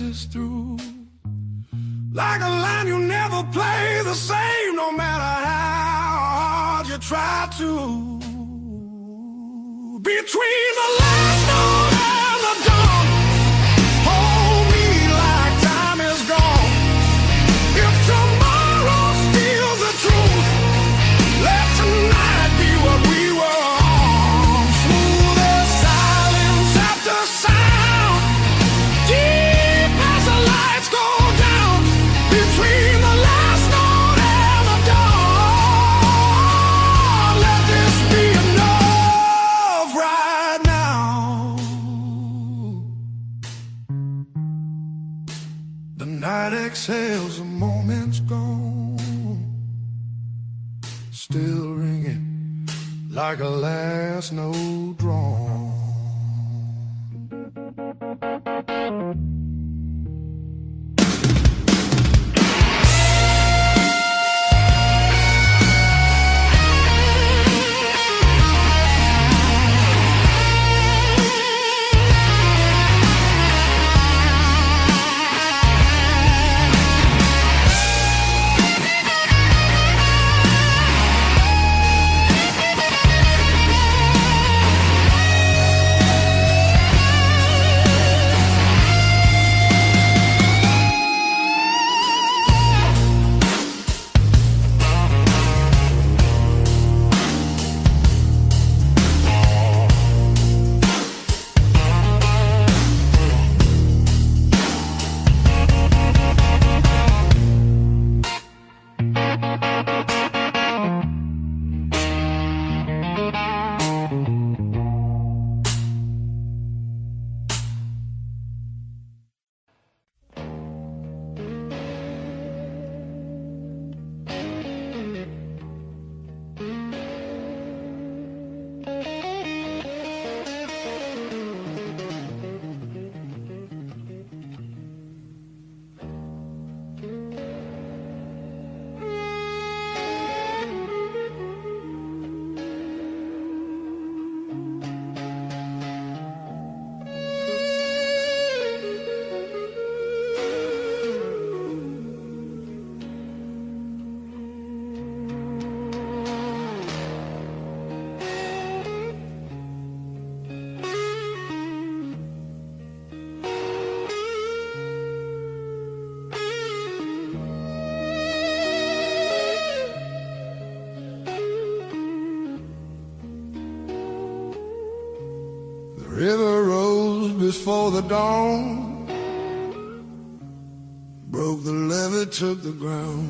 passes through. Like a line you never play the same, no matter how hard you try to. Between the last note and the dawn, hold me like time is gone. If tomorrow steals the truth, let tonight be what we were on. Smooth as silence after sound, deep as the lights go down. Between the last note and the dawn, let this be enough right now. The night exhales, the moment's gone, still ringing like a last note drawn. River rose before the dawn, broke the levee, took the ground.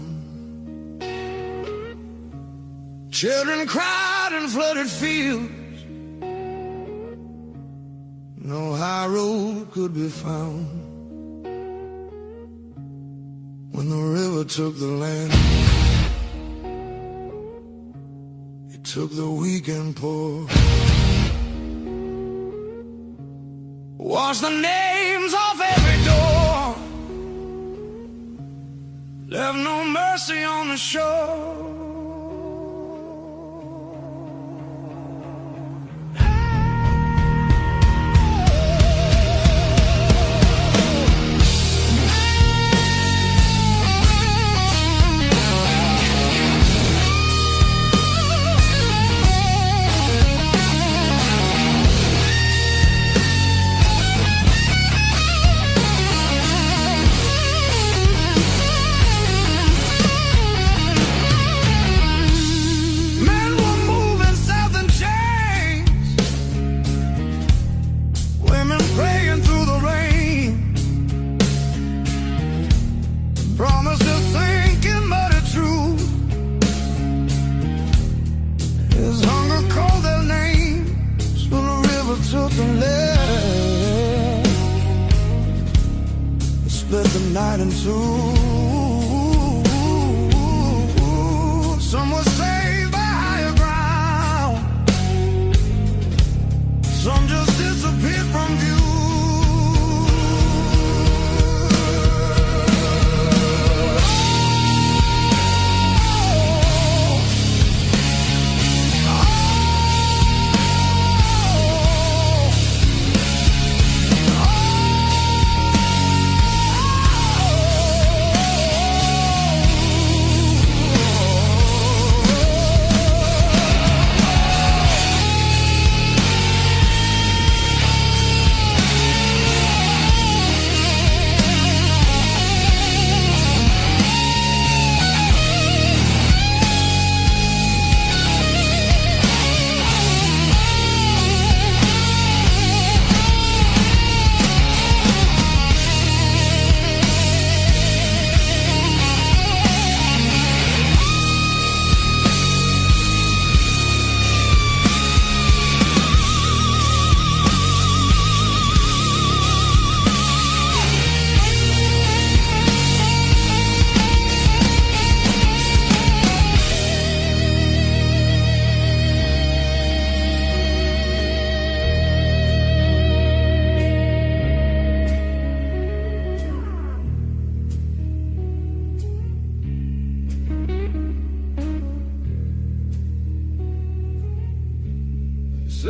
Children cried in flooded fields, no high road could be found. When the river took the land, it took the weak and poor. Wash the names off every door, left no mercy on the shore. Split the night in two. Some were saved by higher ground, some just disappeared from view.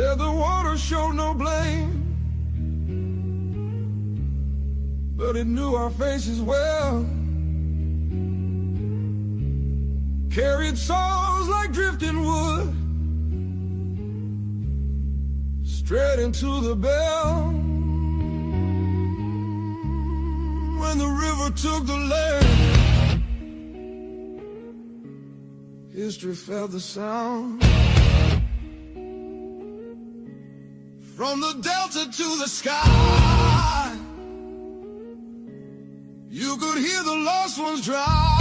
Said the water showed no blame, but it knew our faces well. Carried souls like drifting wood straight into the bell. When the river took the land, history felt the sound. From the delta to the sky, you could hear the lost ones drown.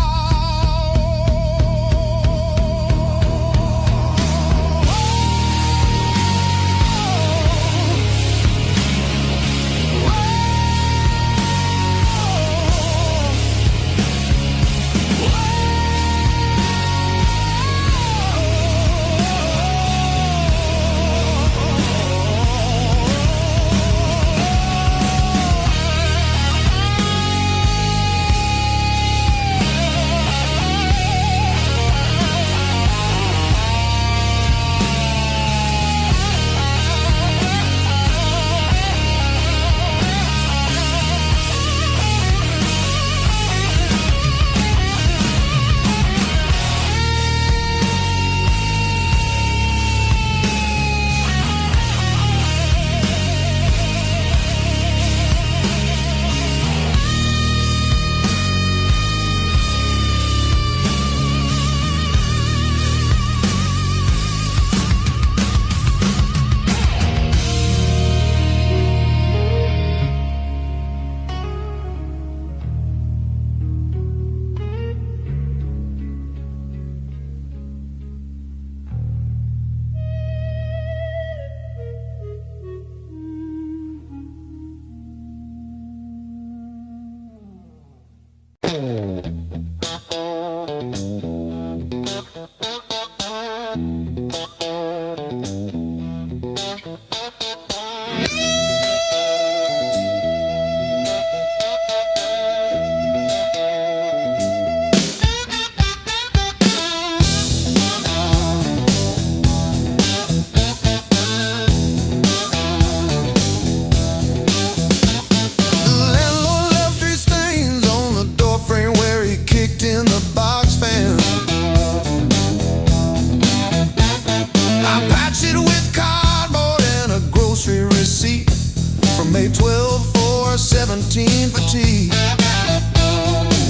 May 12 for 17 for tea.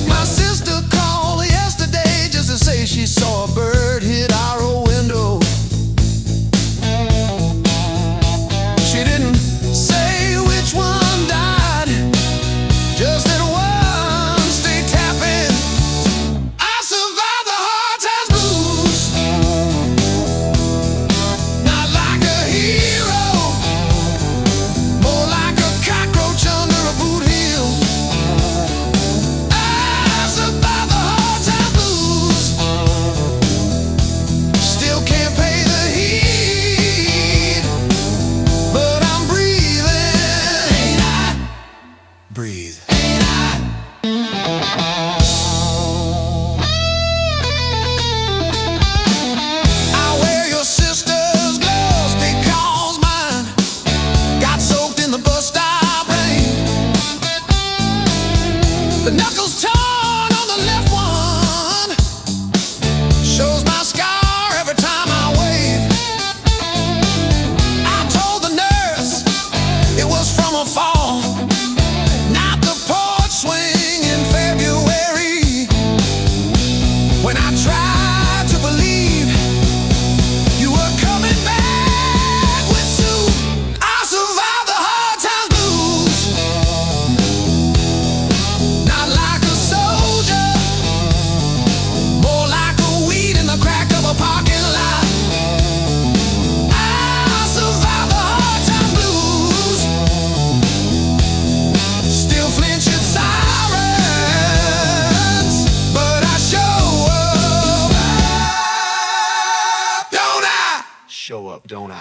My sister called yesterday just to say she saw a bird hit our old window. She didn't say which one died, just that one stayed tapping. I survived the hard times blues, not like a hero, more like a cockroach under a boot heel. I survived the hard times blues, still can't pay the heat, but I'm breathing. Ain't I? Breathe. Ain't I? I wear your sister's gloves because mine got soaked in the bus stop rain. The knuckles torn on the left one shows my scar every time I wave. I told the nurse it was from a fall, not the porch swing in February. When I tried to believe you were coming back with soup, I survived the hard times blues, not like a soldier, more like a weed in the crack of a parking lot. I survived the hard times blues, still flinch at sirens, but I show up, don't I? Show up, don't I?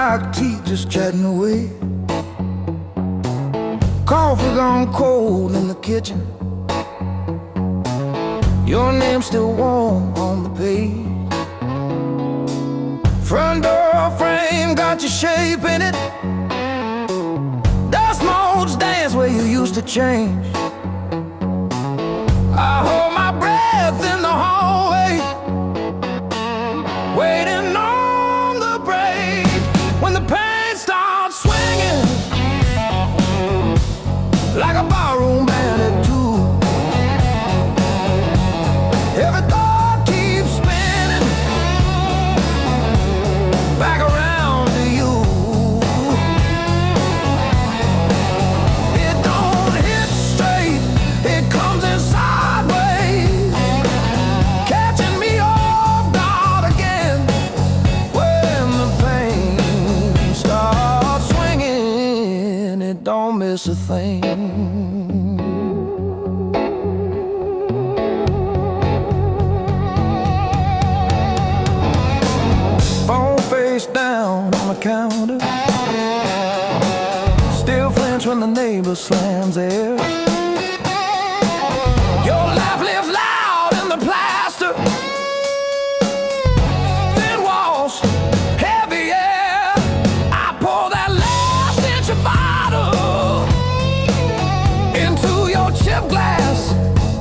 like tea, just chatting away. Coffee gone cold in the kitchen. Your name's still warm on the page. Front door frame got your shape in it. Dust motes dance where you used to change. I hold my breath in the hallway, waiting on the break. When the pain starts swinging like a barroom band at two. Every thought keeps spinning back around to you. It don't hit straight, it comes in sideways, catching me off guard again. When the pain starts swinging, it don't miss a thing. Phone face down on the counter, still flinch when the neighbor slams theirs. Your laugh lives loud in the plaster, thin walls, heavy air. I pour that last inch of bottle into your chip glass,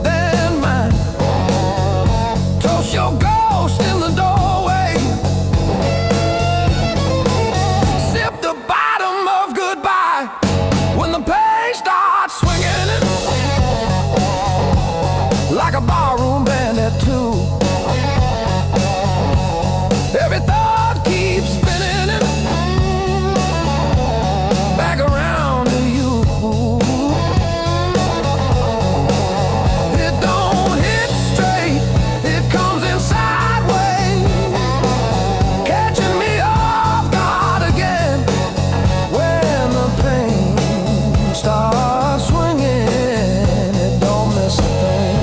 then mine. Toast your ghost in the doorway. Sip the bottom of goodbye when the pain starts swinging it like a barroom band at two. Every thought keeps spinning it back around to you. It don't hit straight, it comes in sideways, catching me off guard again. When the pain starts swinging, it don't miss a thing.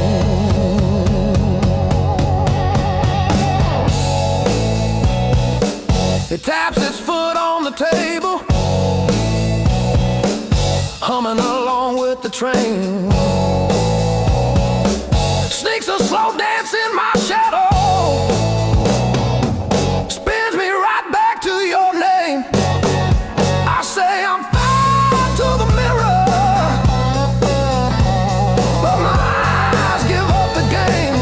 It taps its foot on the table, humming along with the train. Sneaks a slow dance in my shadow, spins me right back to your name. I say I'm fine to the mirror, but my eyes give up the game.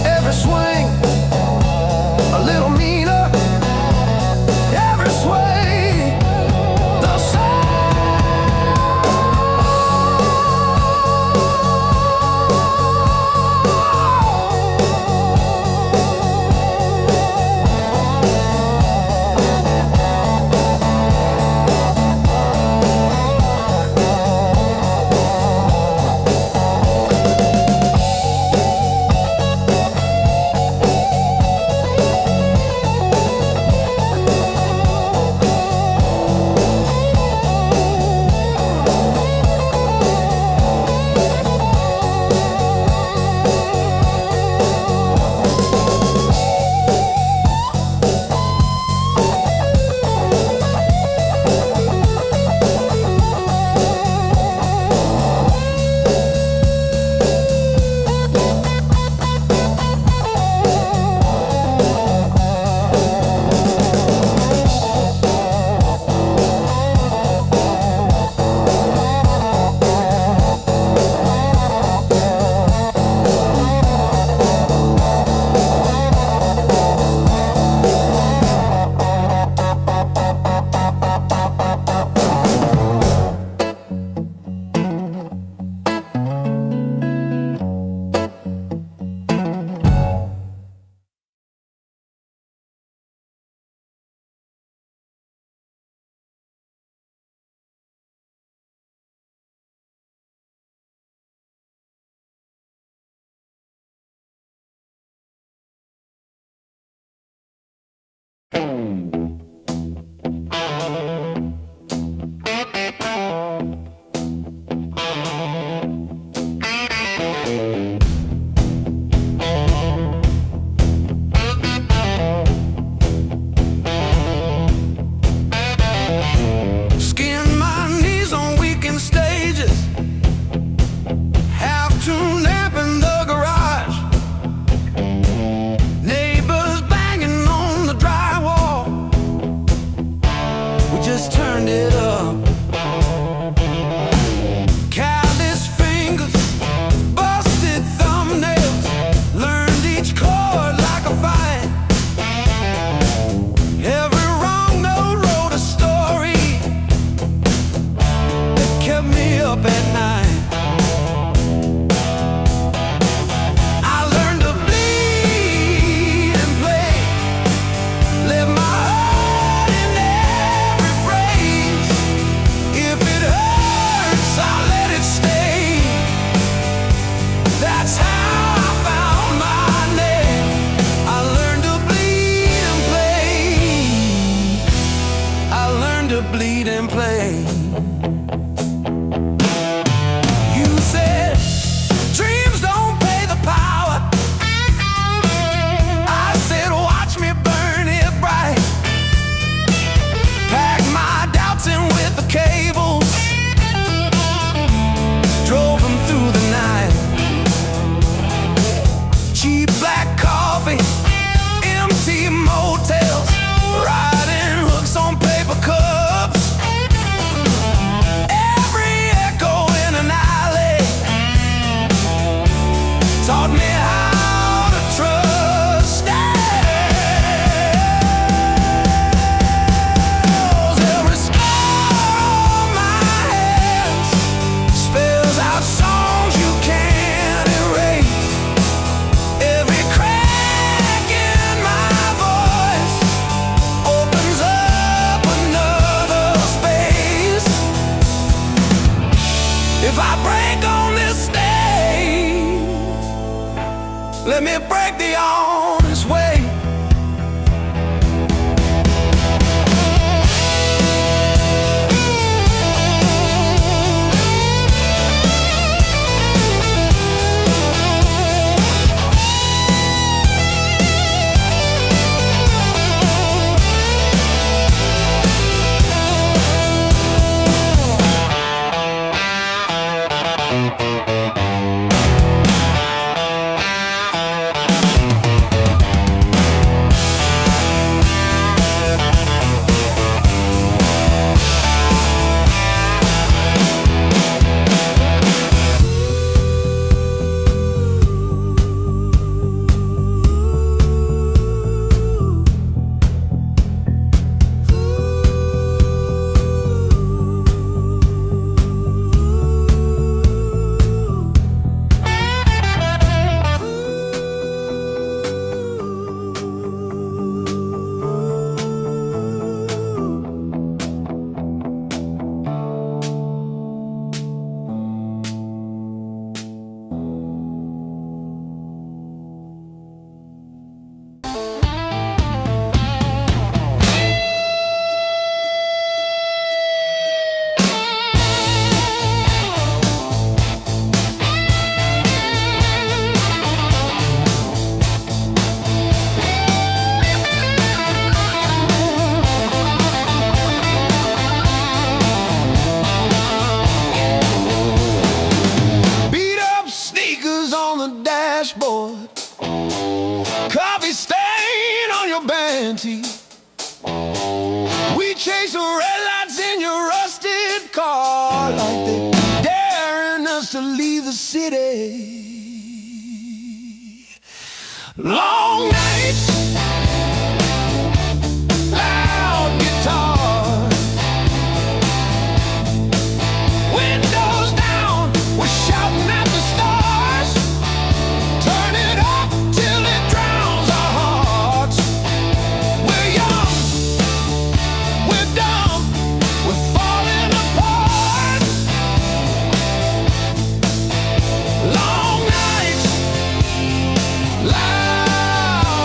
Every swing a little meaner, every sway the eat and play. You said dreams don't pay the power. I said watch me burn it bright. Pack my doubts in with the cables, drove them through the night. Cheap black coffee, empty motels, riding hooks on paper cups. Every echo in an alley taught me how to trust. Every scar on my hands spells out songs you can't erase. Every crack in my voice opens up another space. If I break on this stage, let me break the honest way. Beat up sneakers on the dashboard, coffee stain on your band tee. We chase the red lights in your rusted car like they daring us to leave the city. Long nights, loud guitar, windows down, we're shouting at the stars. Turn it up till it drowns our hearts. We're young, we're dumb, we're falling apart. Long nights, loud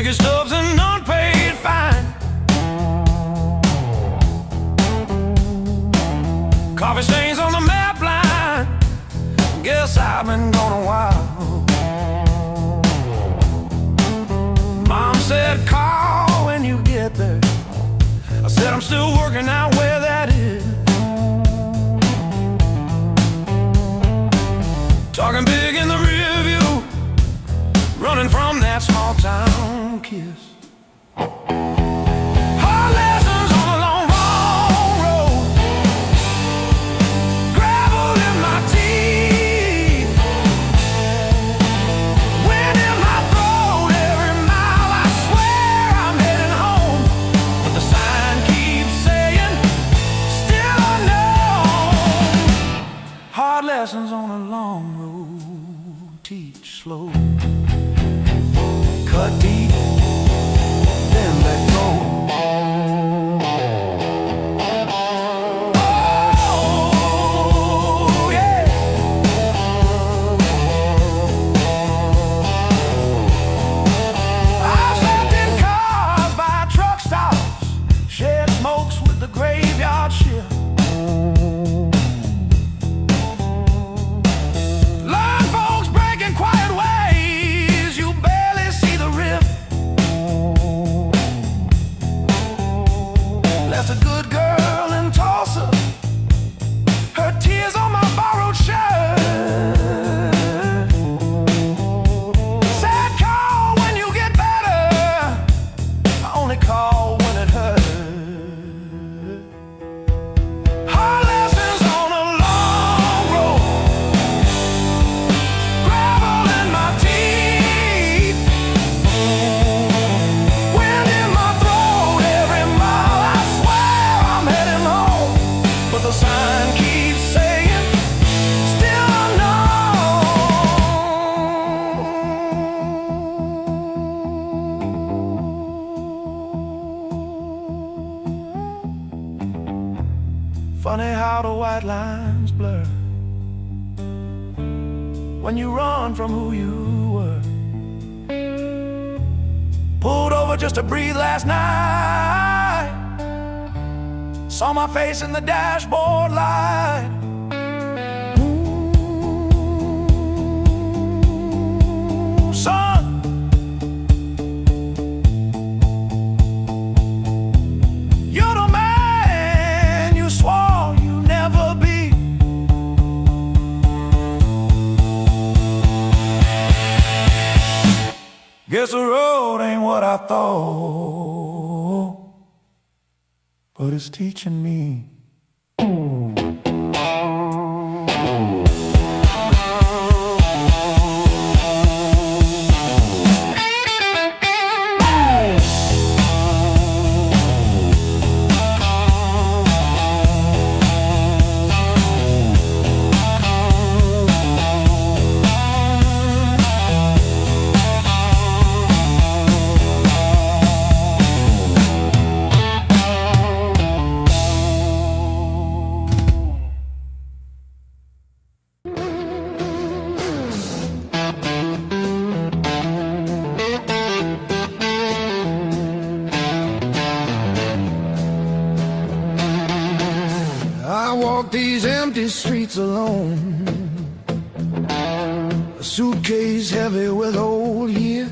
ticket stubs and unpaid fine. Coffee stains on the map line. Guess I've been gone a while. Mom said call when you get there. I said I'm still working out where that is. Talking big in the rear view, running from that small town kiss. Hard lessons on a long, long road. Gravel in my teeth. Wind in my throat every mile. I swear I'm heading home, but the sign keeps saying still unknown. Hard lessons on a long road, teach slow. Cut deep, then let go. Oh, yeah. I've slept in cars by truck stops, shed smokes with the graveyard shift. Learn folks breaking quiet ways, you barely see the rift. Left a good girl in Tulsa, her tears on my borrowed shirt. Said call when you get better, I only call when it hurt. Hard lessons on a long road. Gravel in my teeth. Wind in my throat every mile. I swear I'm heading home, but the sign keeps saying still unknown. Funny how the white lines blur when you run from who you were. Pulled over just to breathe last night. Saw my face in the dashboard light. Ooh, son, you're the man you swore you'd never be. Guess the road ain't what I thought, but it's teaching me. I walk these empty streets alone, a suitcase heavy with old years.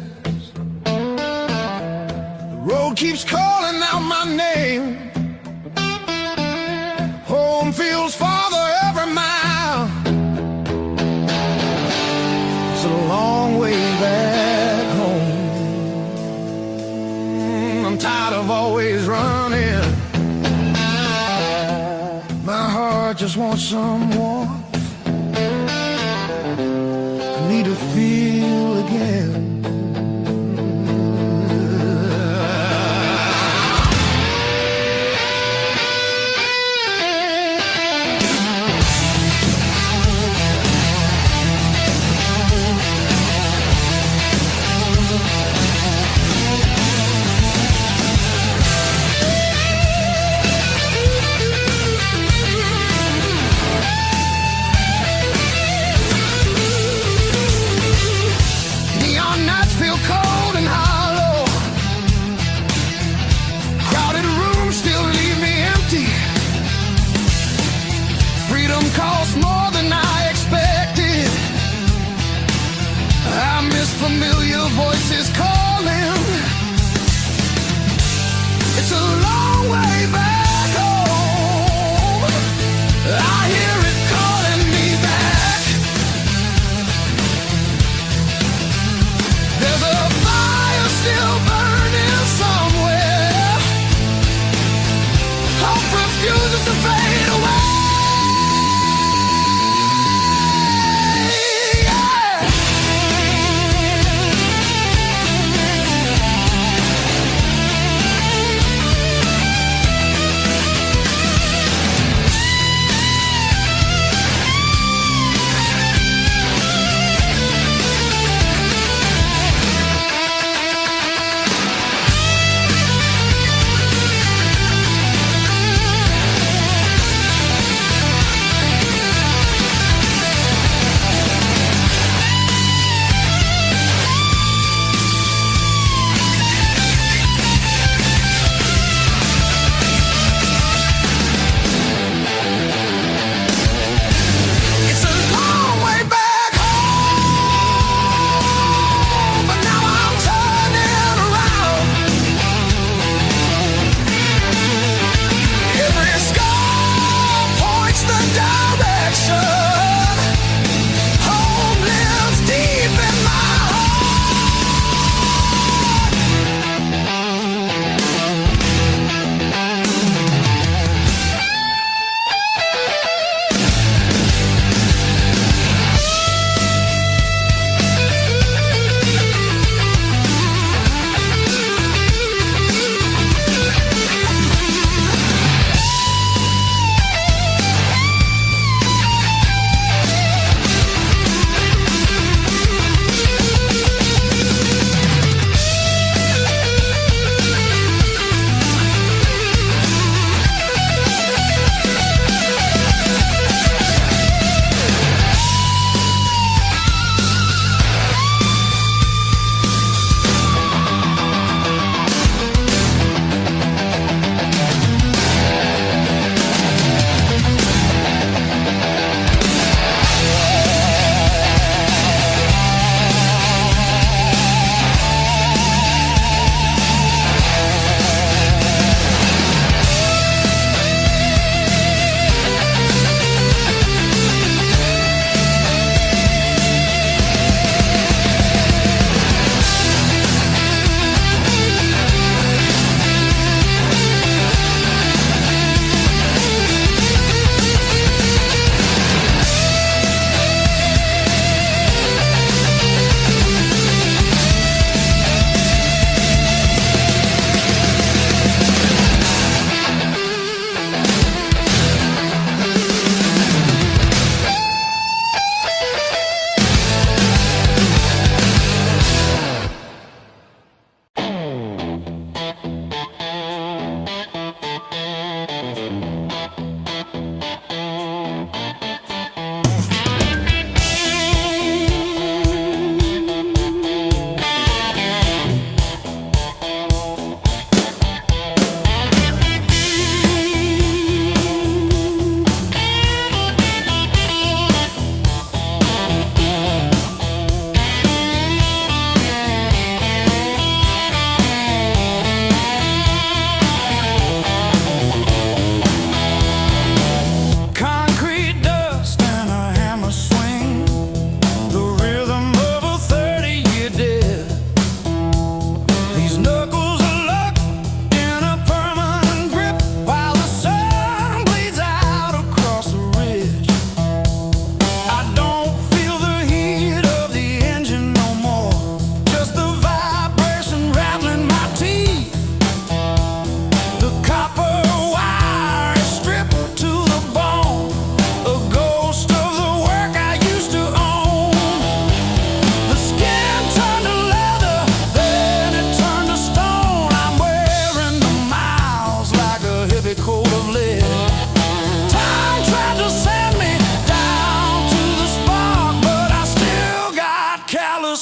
The road keeps calling out my name. Home feels farther every mile. It's a long way back home. I'm tired of always running. My heart just wants some warmth. I need to feel again.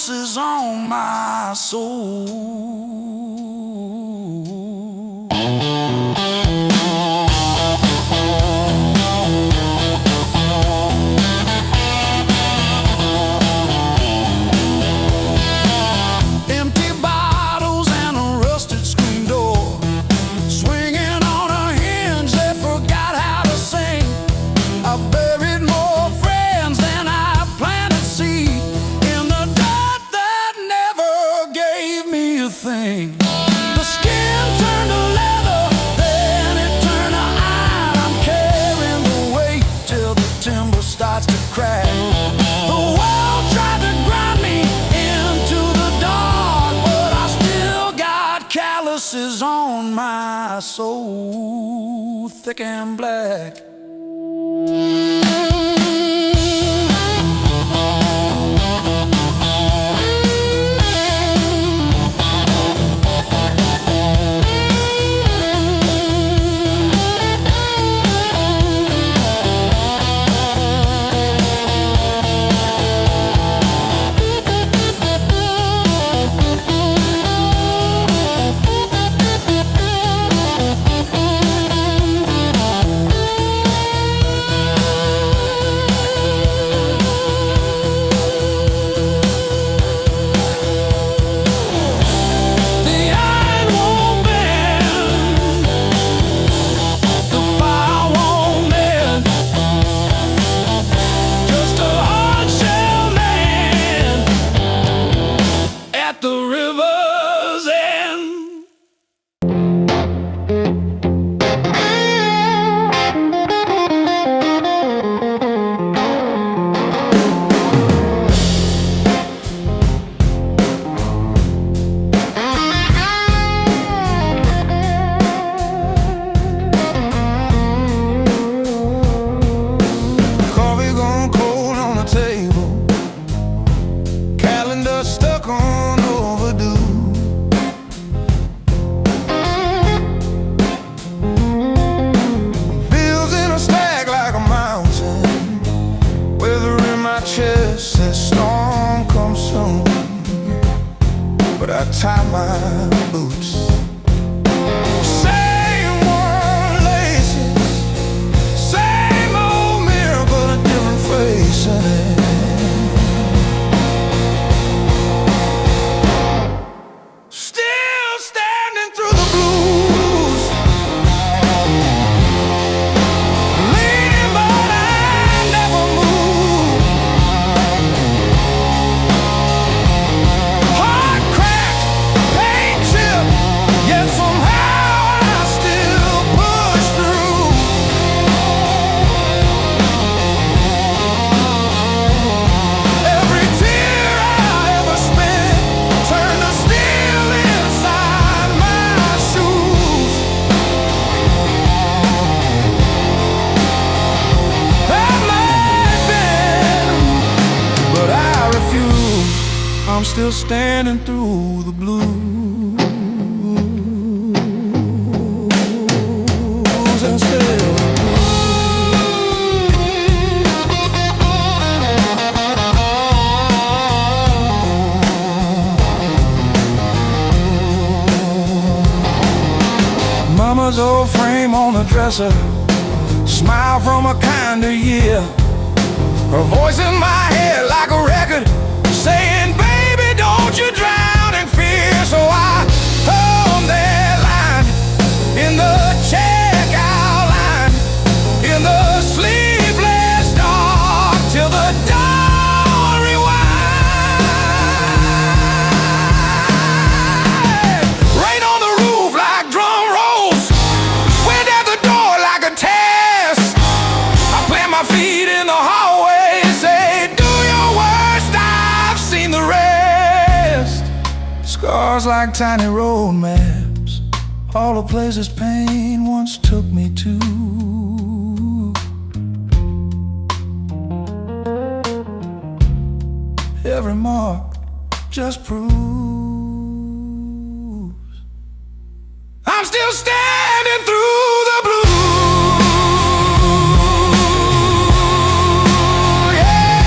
calluses on my soul. Empty bottles and a rusted screen door, swinging on a hinge that forgot how to sing. I buried more friends than I planted seed in the dirt that never gave me a thing. The skin turned to leather, then it turned to iron. I'm carrying the weight till the timber starts to crack. The world tried to grind me into the dark, but I still got calluses on my soul, thick and black. I tie my boots. Same worn laces, same old mirror, but a different face in it. Still standing through the blues, leaning but I never move. Heart cracked, paint chipped, yet somehow I still push through. Every tear I ever spent turned to steel inside my shoes. I might bend, but I refuse. I'm still standing through the blues and still. Mama's old frame on the dresser, smile from a kinder year. Her voice in my head like a record saying, baby, don't you drown in fear. So I hum that line in the checkout line, in the sleepless dark, till the dawn rewind. Rain on the roof like drum rolls, wind at the door like a test. I plant my feet in the hallway, say, do your worst, I've seen the rest. Scars like tiny road maps, all the places pain once took me to. Every mark just proves I'm still standing through the blue. Yeah.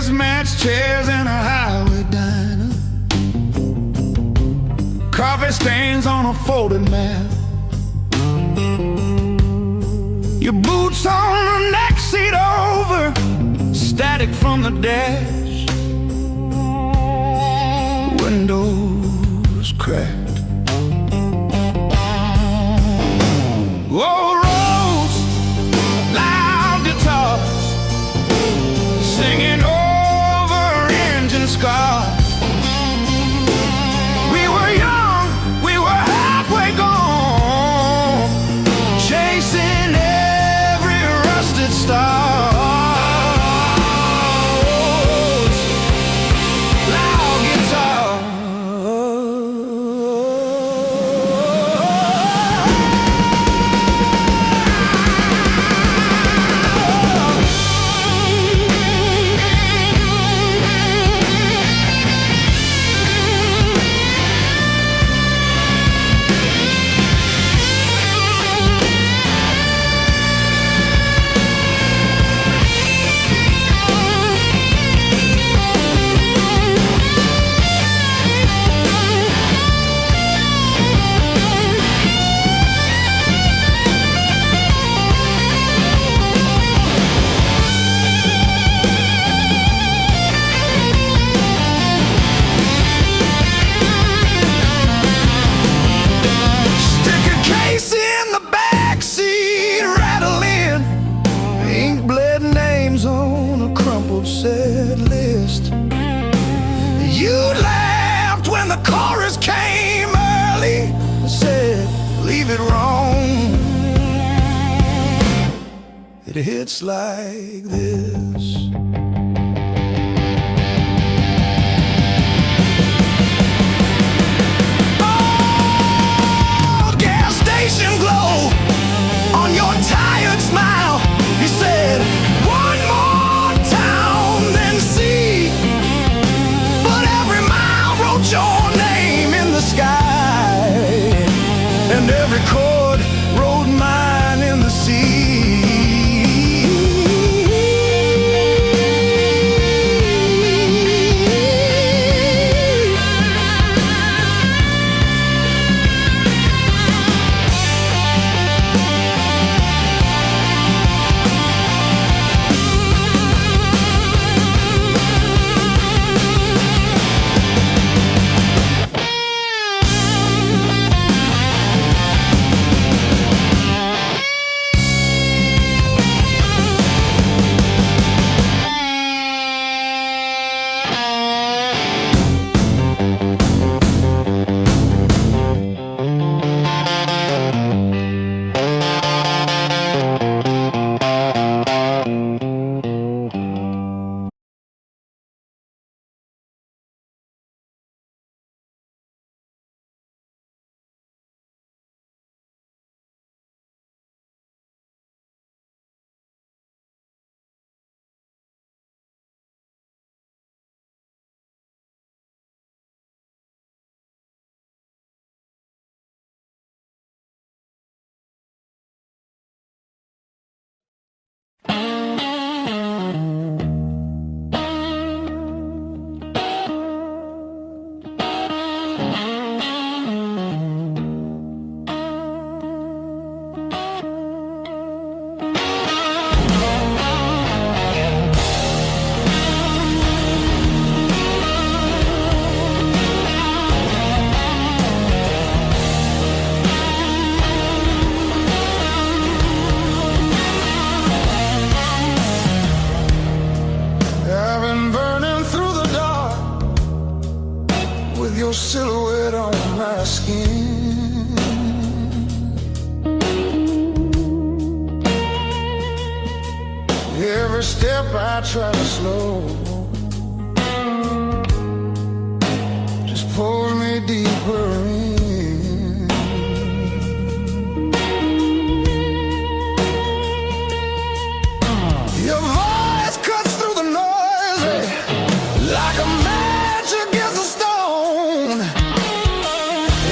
mismatched chairs in a highway diner, coffee stains on a folded map, your boots on the next seat over, static from the dash, windows cracked. Old roads, loud guitars, singing over engine scars. We were young, we were halfway gone, chasing every rusted star. Set list. You laughed when the chorus came early and said, leave it wrong. It hits like this. Oh, gas station glow on your tired smile. He said, one more see, but every mile wrote your name in the sky, and every chord wrote mine in the sea. Your silhouette on my skin, every step I try to slow just pulls me deeper in. Your voice cuts through the noise like a match against a stone.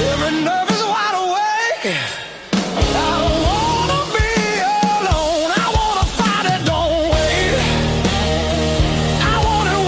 Every nerve is wide awake. I don't wanna be alone. I wanna fight it, don't wait. I want it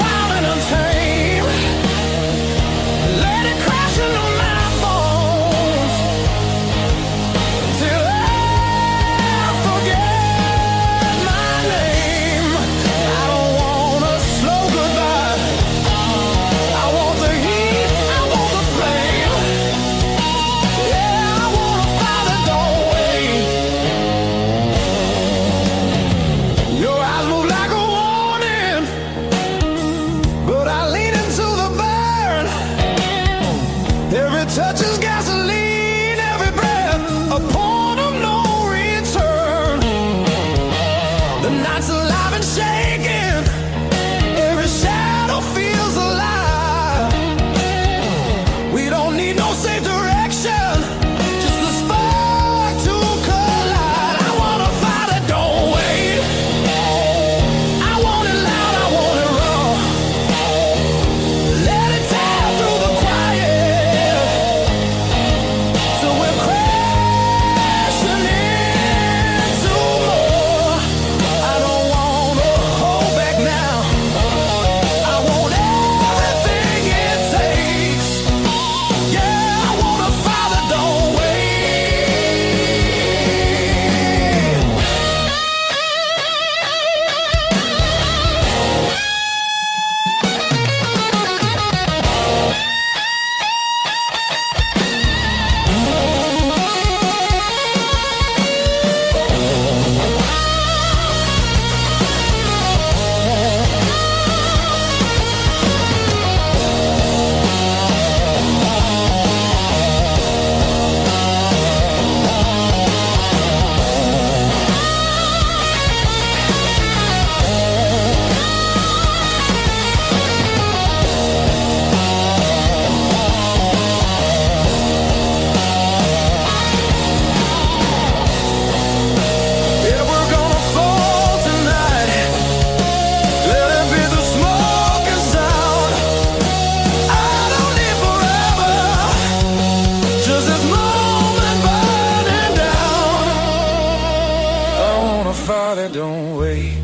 fire that don't wait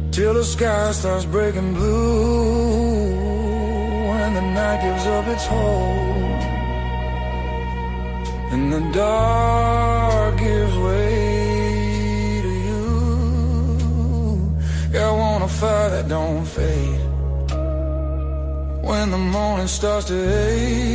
till the sky starts breaking blue, and the night gives up its hold, and the dark gives way to you. Yeah, I want a fire that don't fade when the morning starts to ache.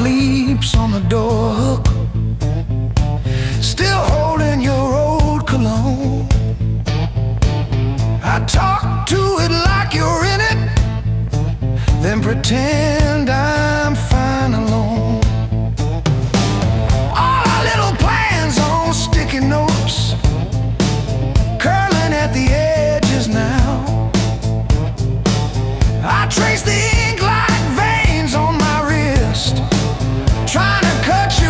Sleeps on the door hook, still holding your old cologne. I talk to it like you're in it, then pretend I'm fine alone. All our little plans on sticky notes, curling at the edges now. I trace the ink like veins on my wrist, trying to cut you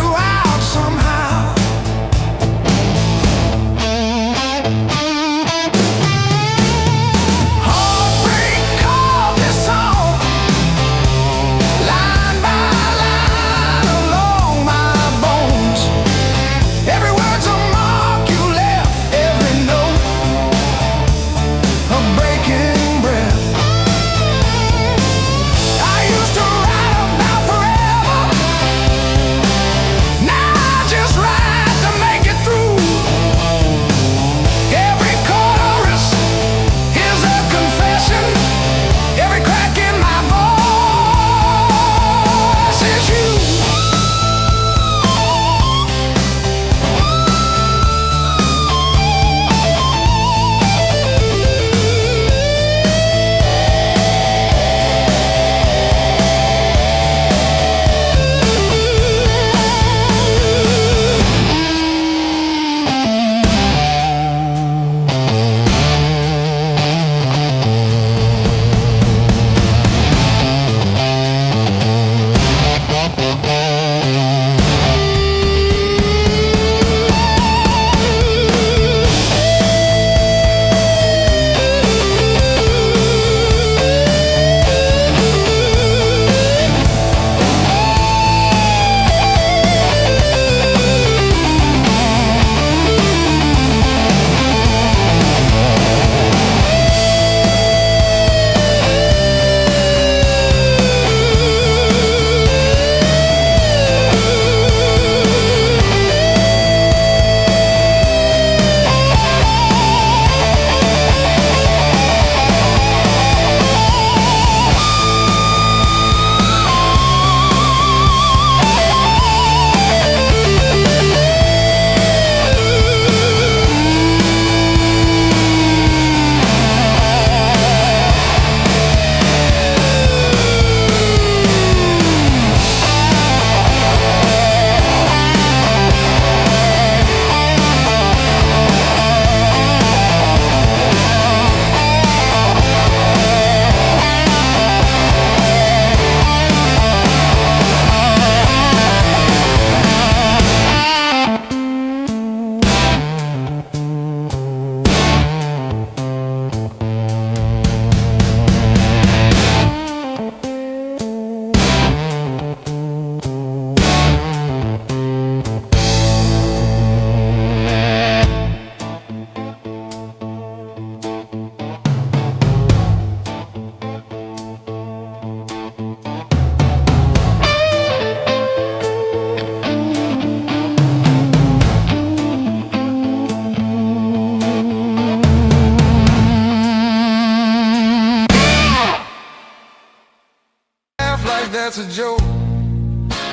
that's a joke,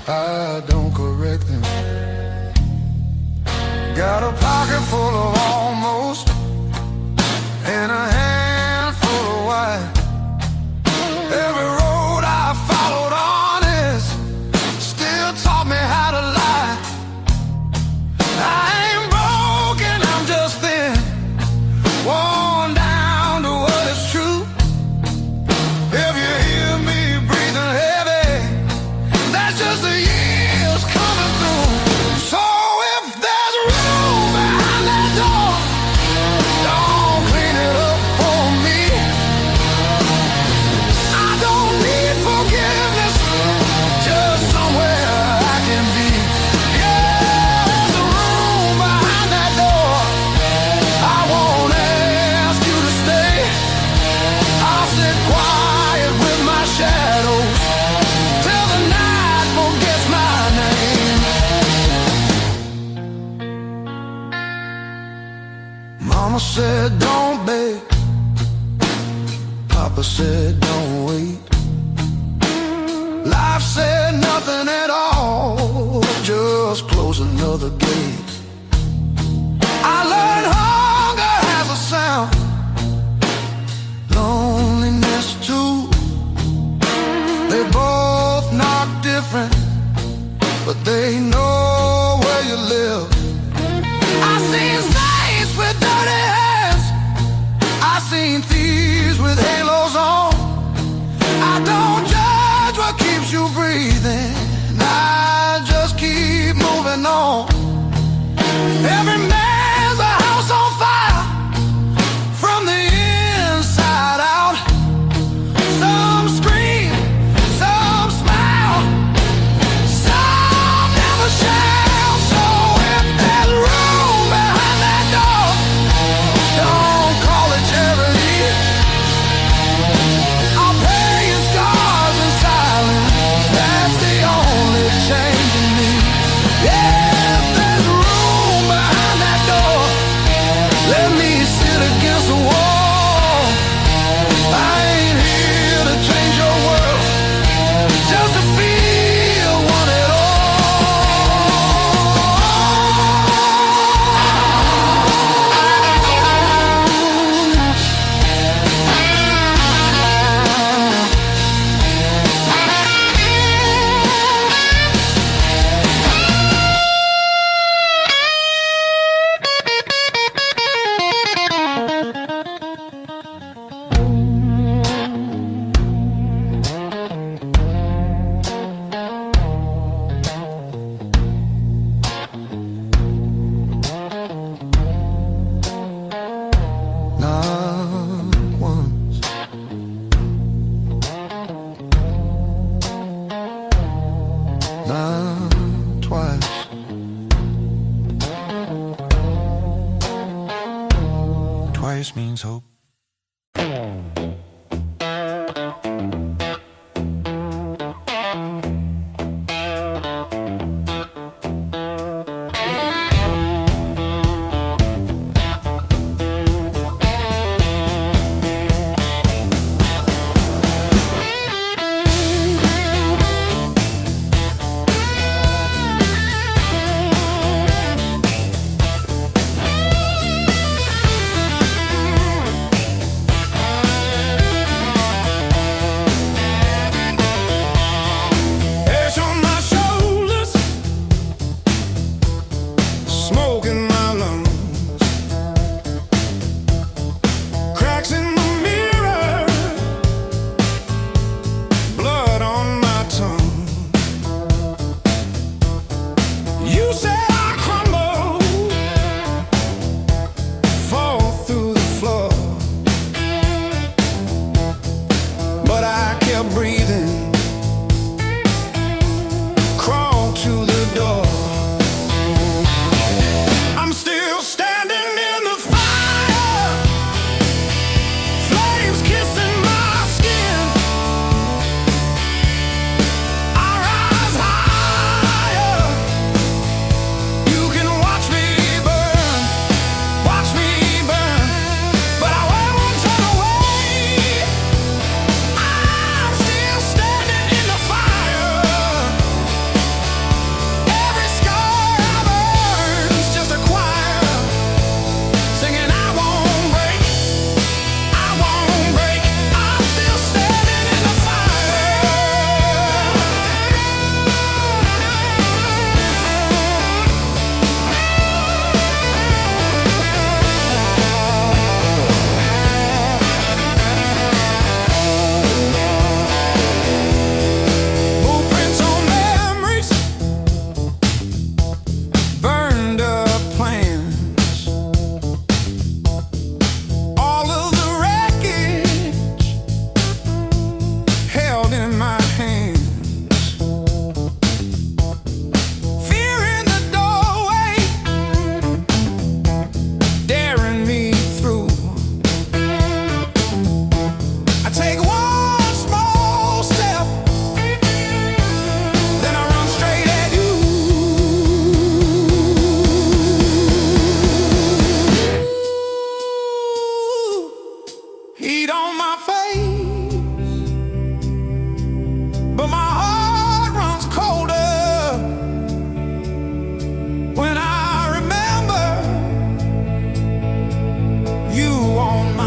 I don't correct them. Got a pocket full of almost and a handful of why. Every road I followed honest still taught me how to lie. I ain't broken, I'm just thin, worn down to what is true. If you hear me breathing heavy, that's just the years coming through. So if there's room behind that door, don't clean it up for me. I don't need forgiveness, just somewhere I can be. Yeah, there's a room behind that door. I won't ask you to stay. I'll sit quiet with my shadows till the night forgets my name. Mama said don't beg, Papa said don't wait. Life said nothing at all, just close another gate. I learned hunger has a sound, loneliness too. They both knock different, but they know where you live. I seen saints with dirty hands, I seen thieves with halos on. I don't judge what keeps you breathing, I just keep moving on. Every man's a house on fire from the inside out. Some scream, some smile, some never shout. So if there's room behind that door, don't call it charity. I'll pay your scars in silence, that's the only change in me. Yeah, if there's room behind that door, let me sit against the wall. I ain't here to change your world, just to feel one at all. Not once, not twice. Twice means hope.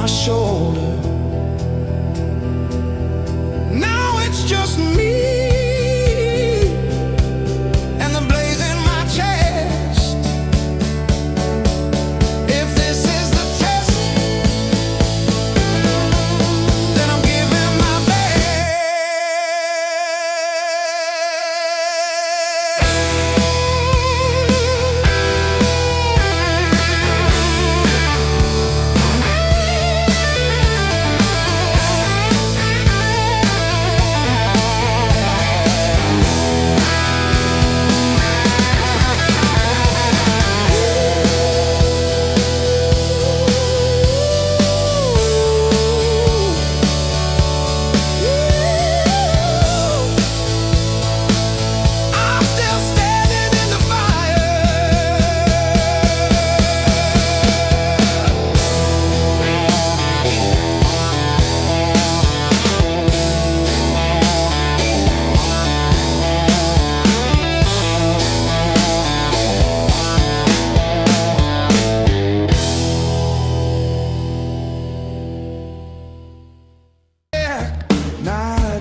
shoulder. Now it's just me and the blaze in my chest. If this is the test, then I'm giving my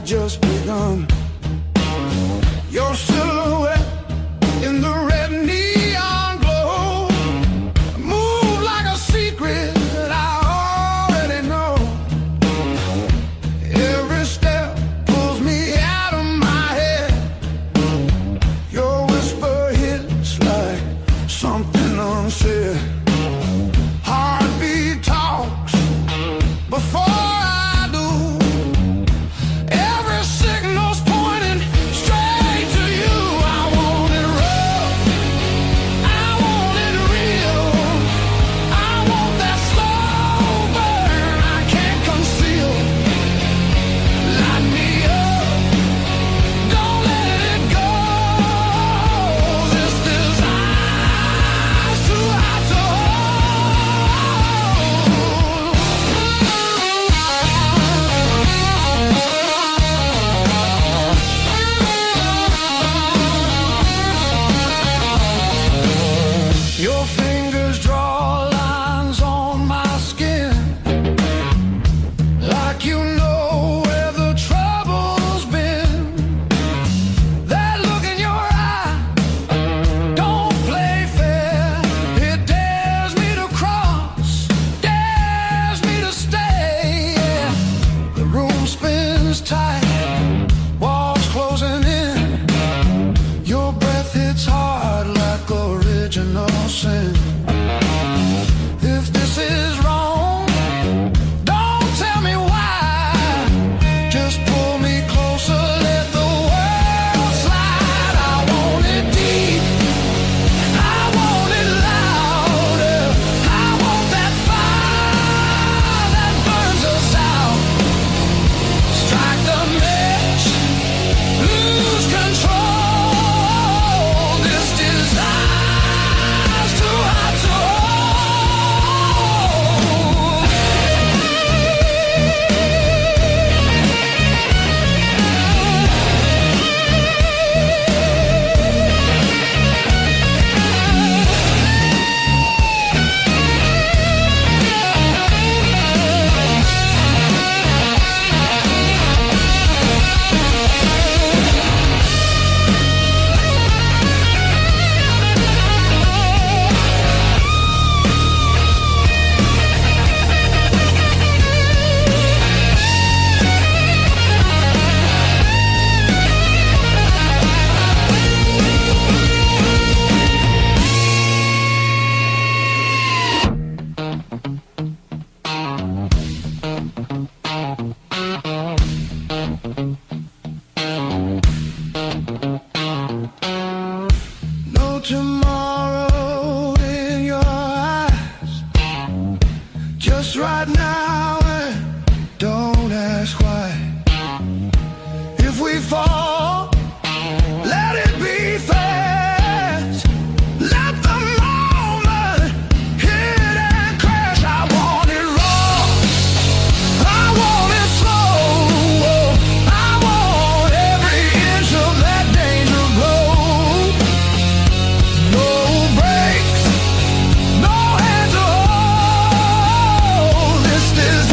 just begun. Your silhouette in the red neon glow, move like a secret that I already know. Every step pulls me out of my head. Your whisper hits like something unsaid. Heartbeat talks before tomorrow in your eyes, just right now, and don't ask why. If we fall, let it be fast. Let the moment hit and crash. I want it raw, I want it slow, I want every inch of that danger blow. No brakes, no hands to hold. This is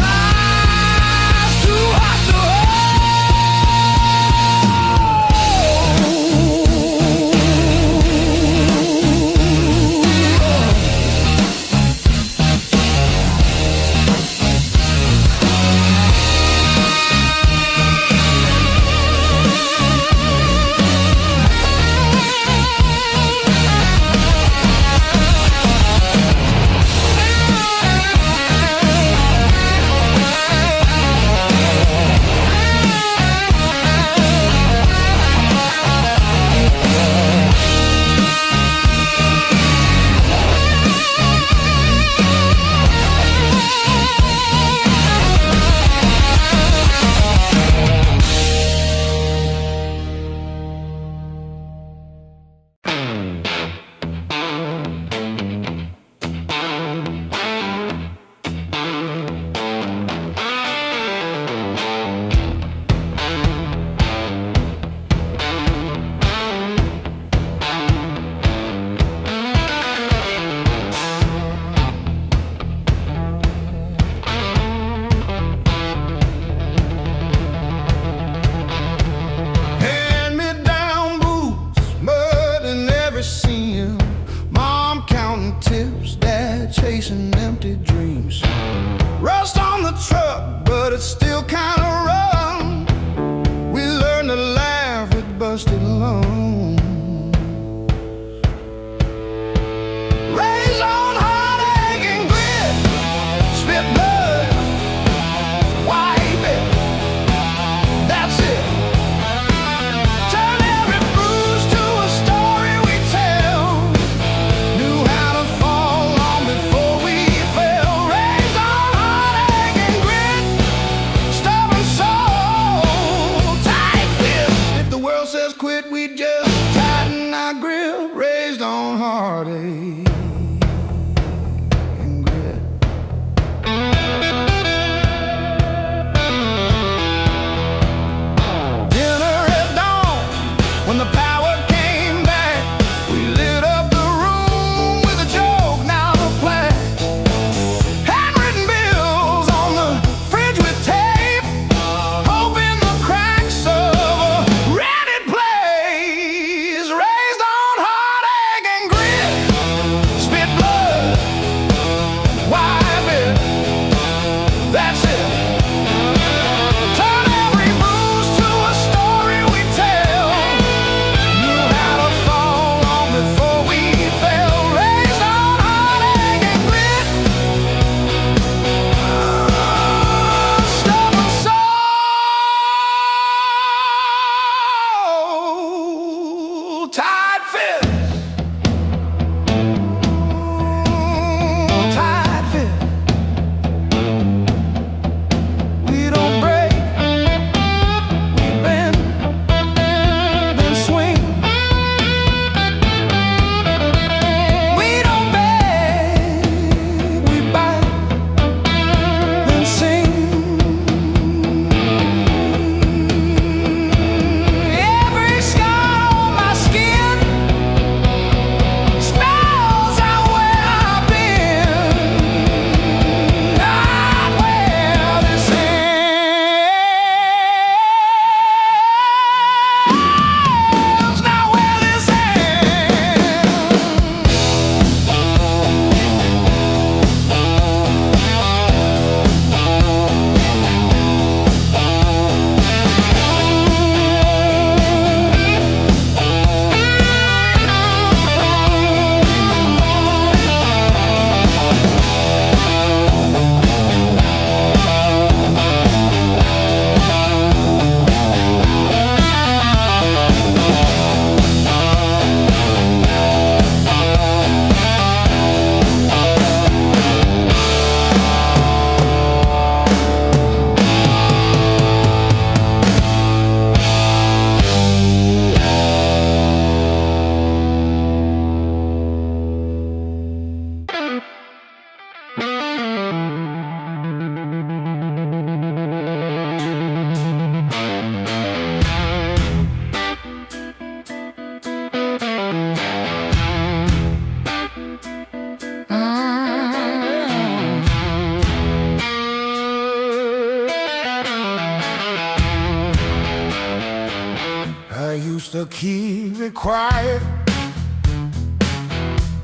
to keep it quiet,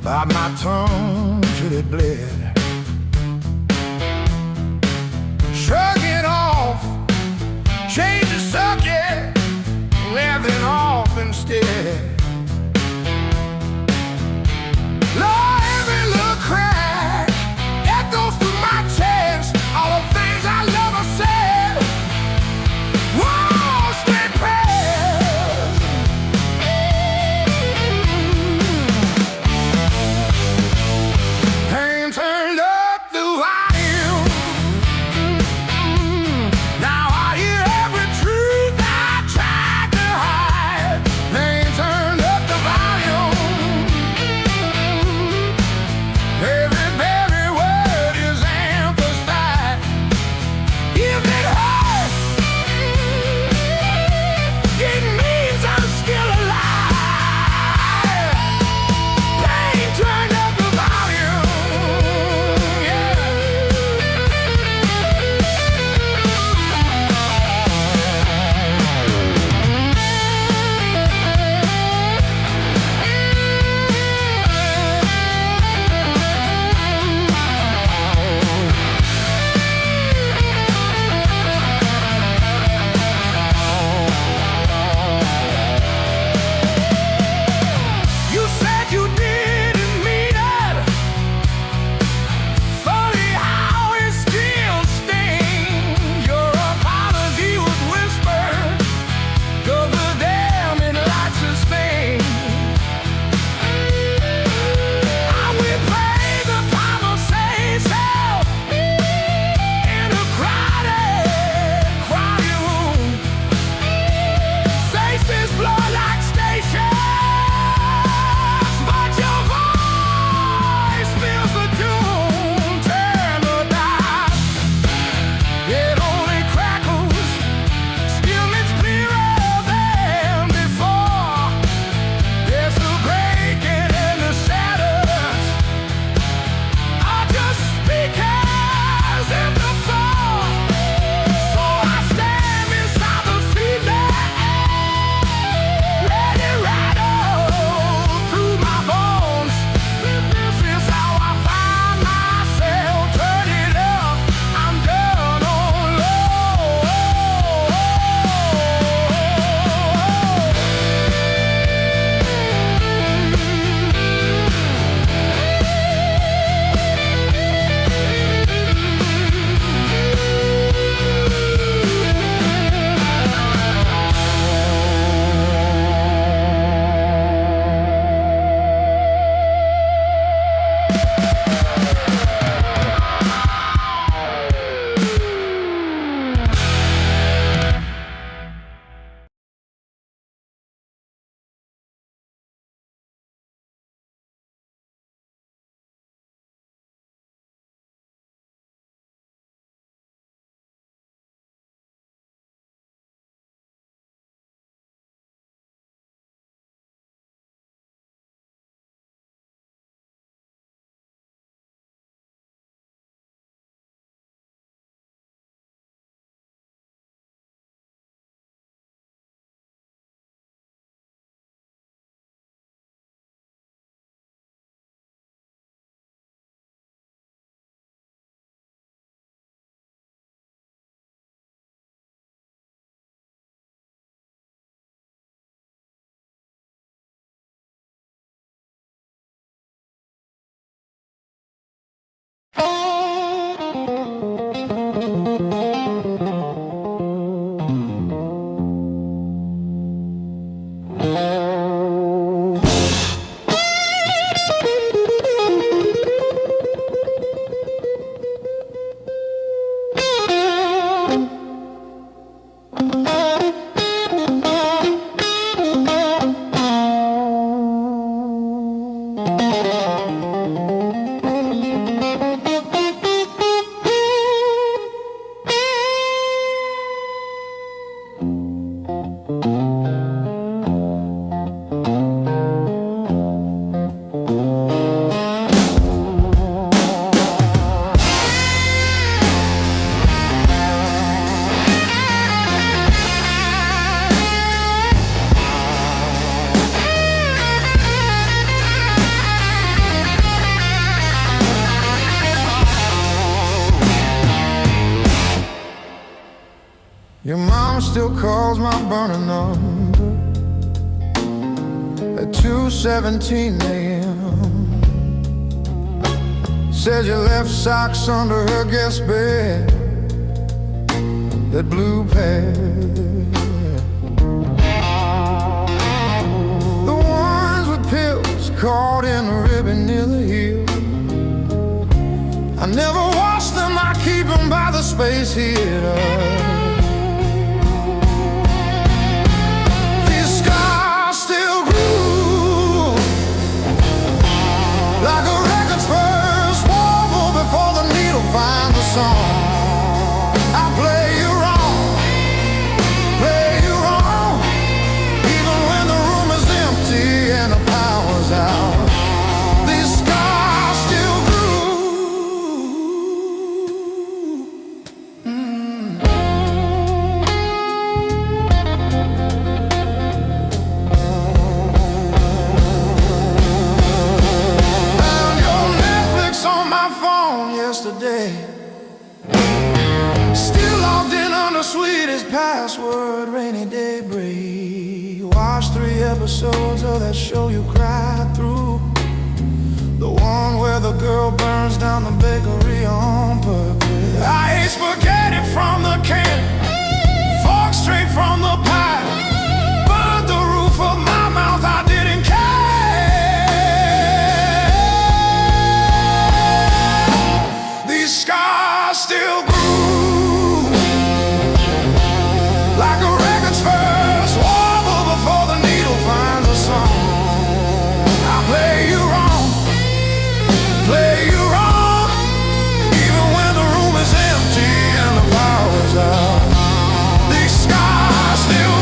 but my tongue till it bled. Shrug it off, change the subject, laughing off instead. Lord, every little crack echoes through my chest. All the things I love are said. Whoa, stay past. Pain turned up the volume. Now I hear every truth I tried to hide. Pain turned up the volume. Every word is emphasized. If it hurts, it means I'm still alive. Pain turned up the volume. Yeah. You said you didn't mean it. Funny how it still stings. Your apology was whispered, though the damning lights of Spain. I will play the Bible say so in a crowded room. Faces blow like stations, but your voice fills the tune. Turn the dial, it only crackles. Still it's clearer than before. There's the breaking and the shatters are just speakers in the fall. So I stand beside the feedback, let it rattle through my bones. This is how I find myself. Turn it up, I'm done on low. Your mom still calls my burner number at 2:17 a.m. Says you left socks under her guest bed, that blue pair, the ones with pills caught in a ribbon near the heel. I never wash them, I keep them by the space heater. These scars still groove like a record's first warble before the needle finds the song. I play you wrong, even when the room is empty and the power's out. These scars still yesterday, still logged in on the sweetest password, rainy day break. Watched 3 episodes of that show you cried through, the one where the girl burns down the bakery on purpose. I ate spaghetti from the can, fork straight from the pie, burned the roof of my mouth, I didn't care. Scars still groove like a record's first warble before the needle finds a song. I play you wrong, even when the room is empty and the power's out. These scars still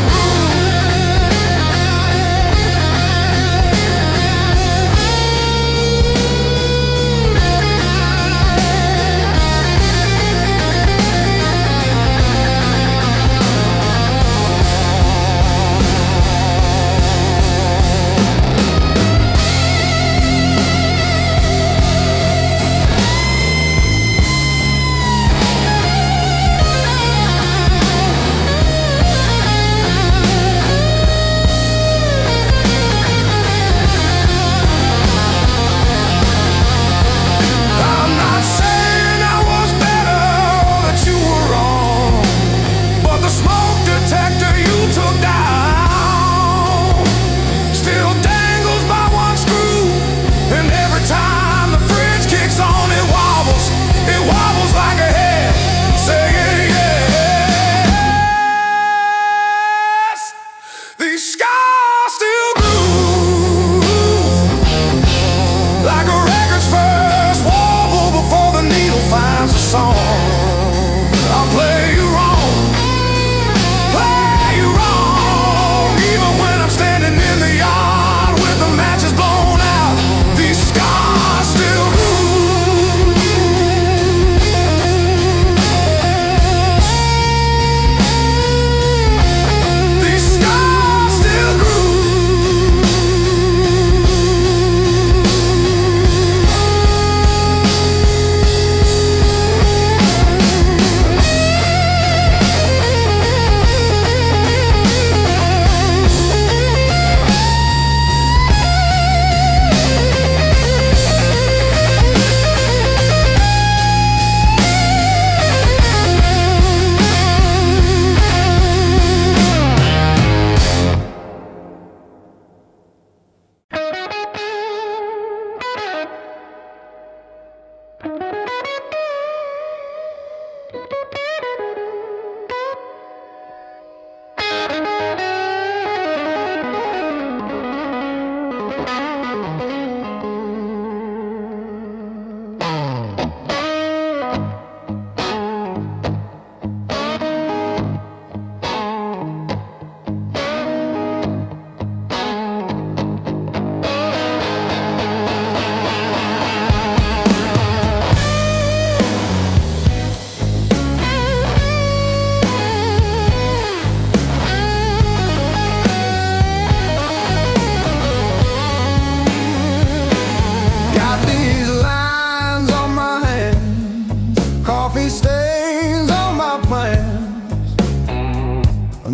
coffee stains on my plans.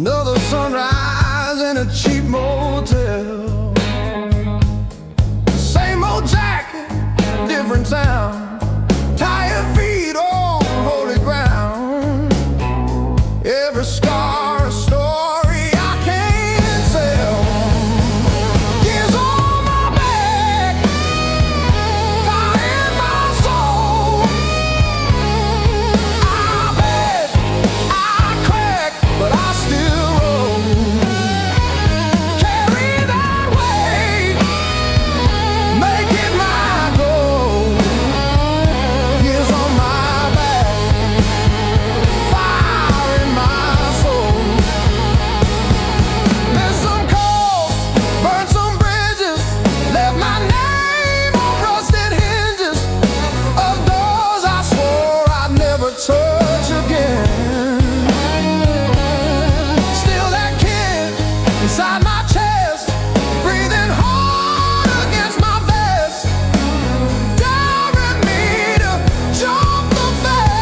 Another sunrise in a cheap motel. Same old jacket, different town. Tired feet on holy ground. Every scar a story I can't tell. Years on my back, fire in my soul. I bet I crack, but I still roll. Carry that weight, make it my goal. Years on my back, fire in my soul. Missed some calls, burned some bridges, left my name on rusted hinges of doors I swore I'd never touch again. Still that kid inside my chest, breathing hard against my vest, daring me to jump the fence.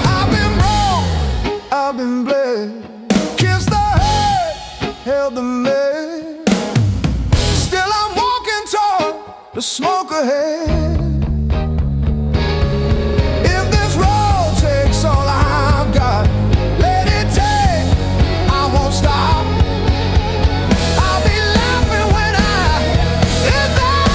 I've been wrong, I've been bled, kissed the hurt, held the lead. Still I'm walking toward the smoke ahead. If this road takes all I've got, let it take, I won't stop. I'll be laughing when I hit that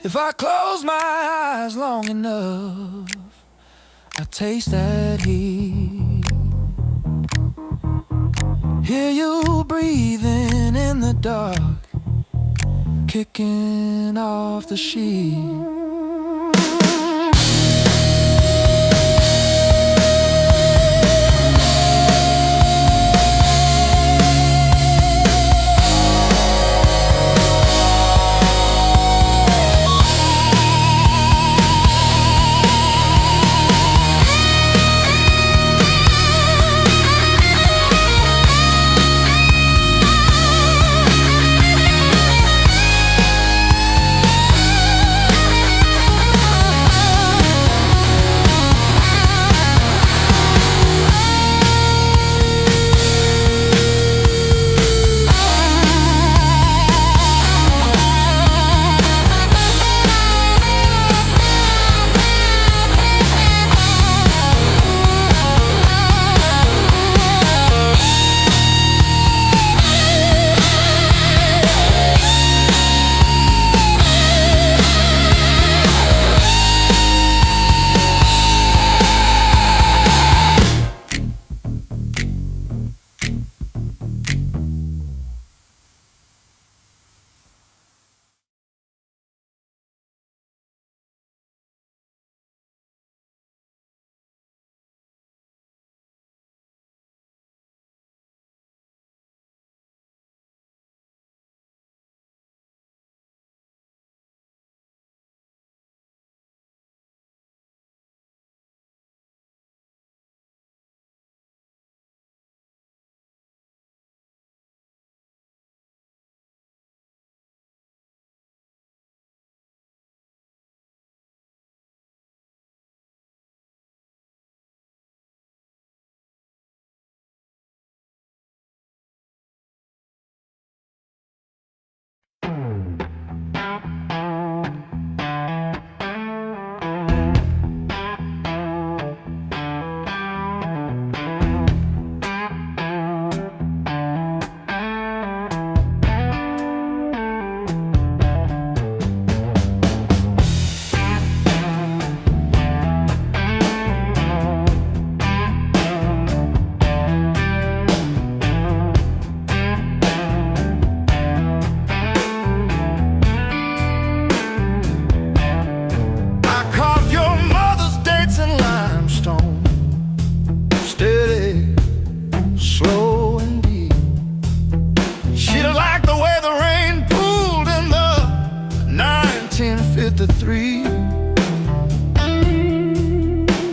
If I close my eyes long enough, I taste that heat. Hear you breathing in the dark, kicking off the sheet.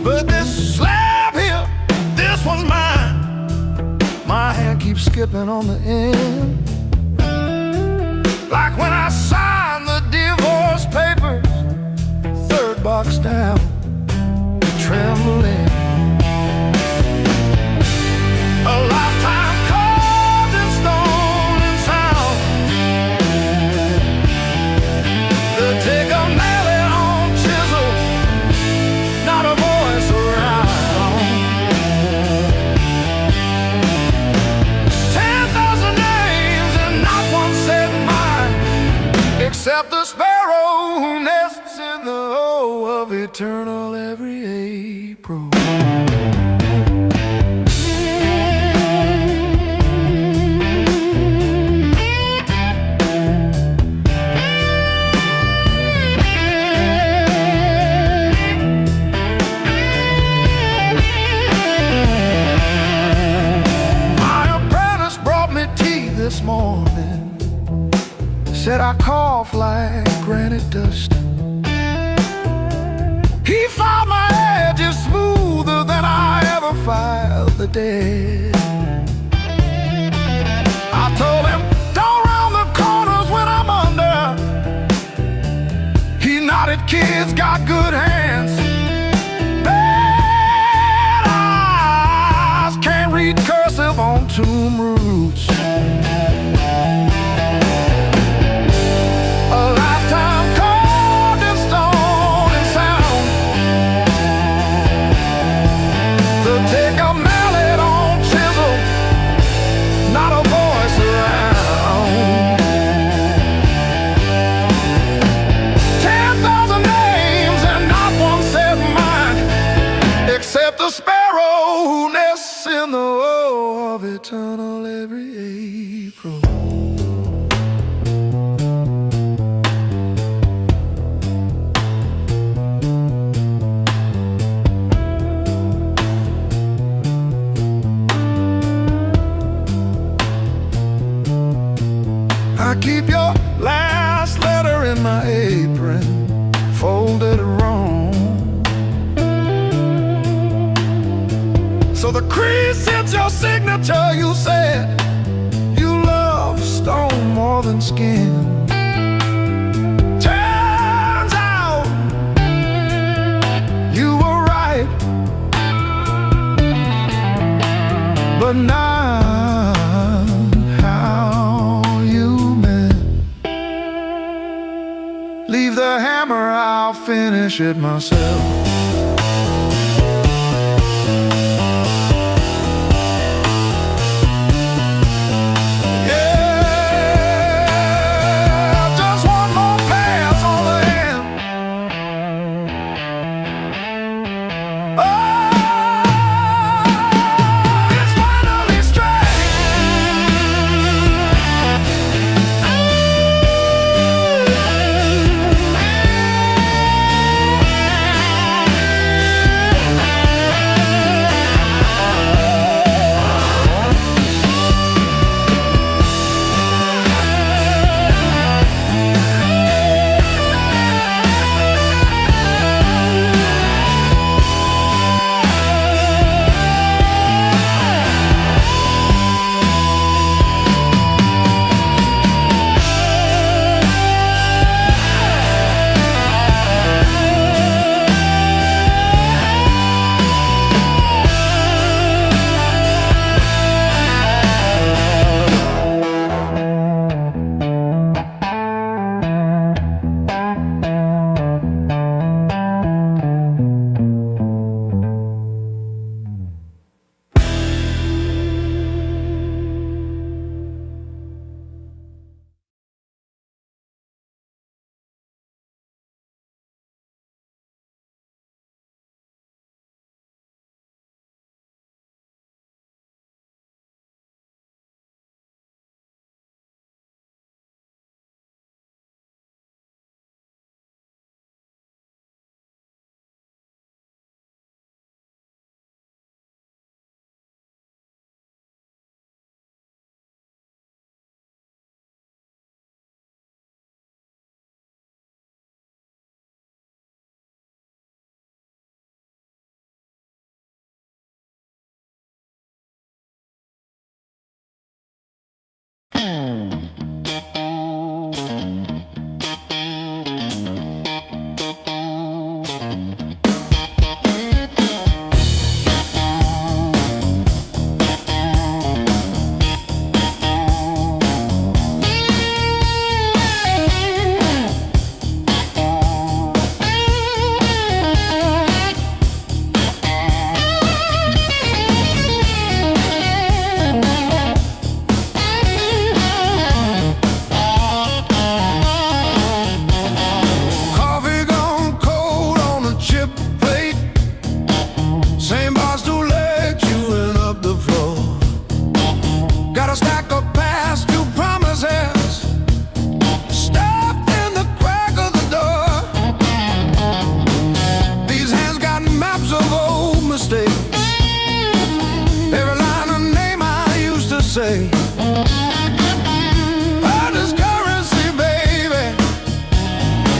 But this slab here, this one's mine. My hand keeps skipping on the end, like when I signed the divorce papers, third box down, trembling. A lifetime carved in stone and sound. They'll take a mallet on chisel, not a voice around. 10,000 names and not one said mine, except the sparrow who nests in the O of eternal every April. This morning said I cough like granite dust. He filed my edges smoother than I ever filed the dead. I told him, don't round the corners when I'm under. He nodded, kids got good hands. Bad eyes can't read cursive on tomb roots. Take a mallet on chisel, I keep your last letter in my apron, folded wrong. So the crease hits your signature. You said you love stone more than skin. Turns out you were right, but not how you meant. Leave the hammer, I'll finish it myself. Say I just currency, baby.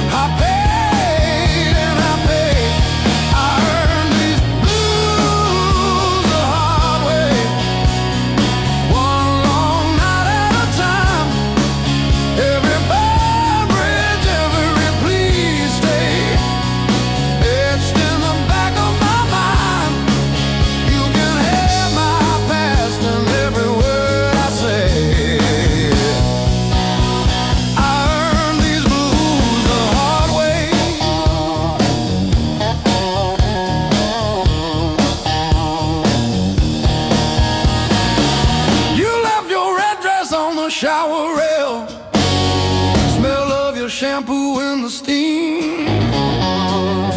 I paid and I paid. I earned these blues the hard way, one long night at a time. Every bar bridge, every please stay, etched in the back of my mind. You can have my past and every word shower rail, smell of your shampoo in the steam.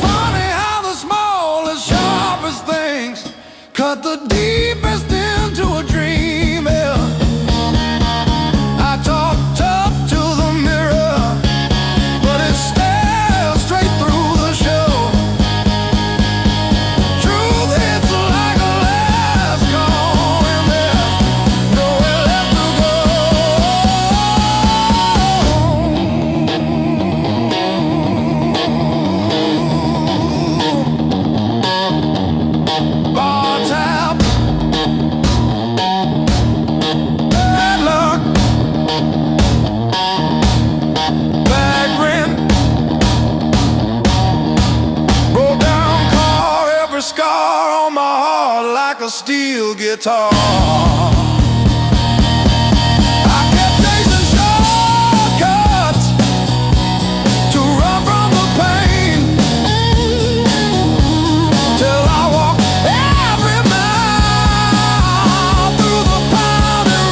Funny how the smallest, sharpest things cut the deepest into a dream. Yeah. I talk tough to the mirror, but it stares straight through the show. Truth hits like a last call, and there's nowhere left to go. steel guitar. I kept chasing shortcuts to run from the pain, till I walked every mile through the pounding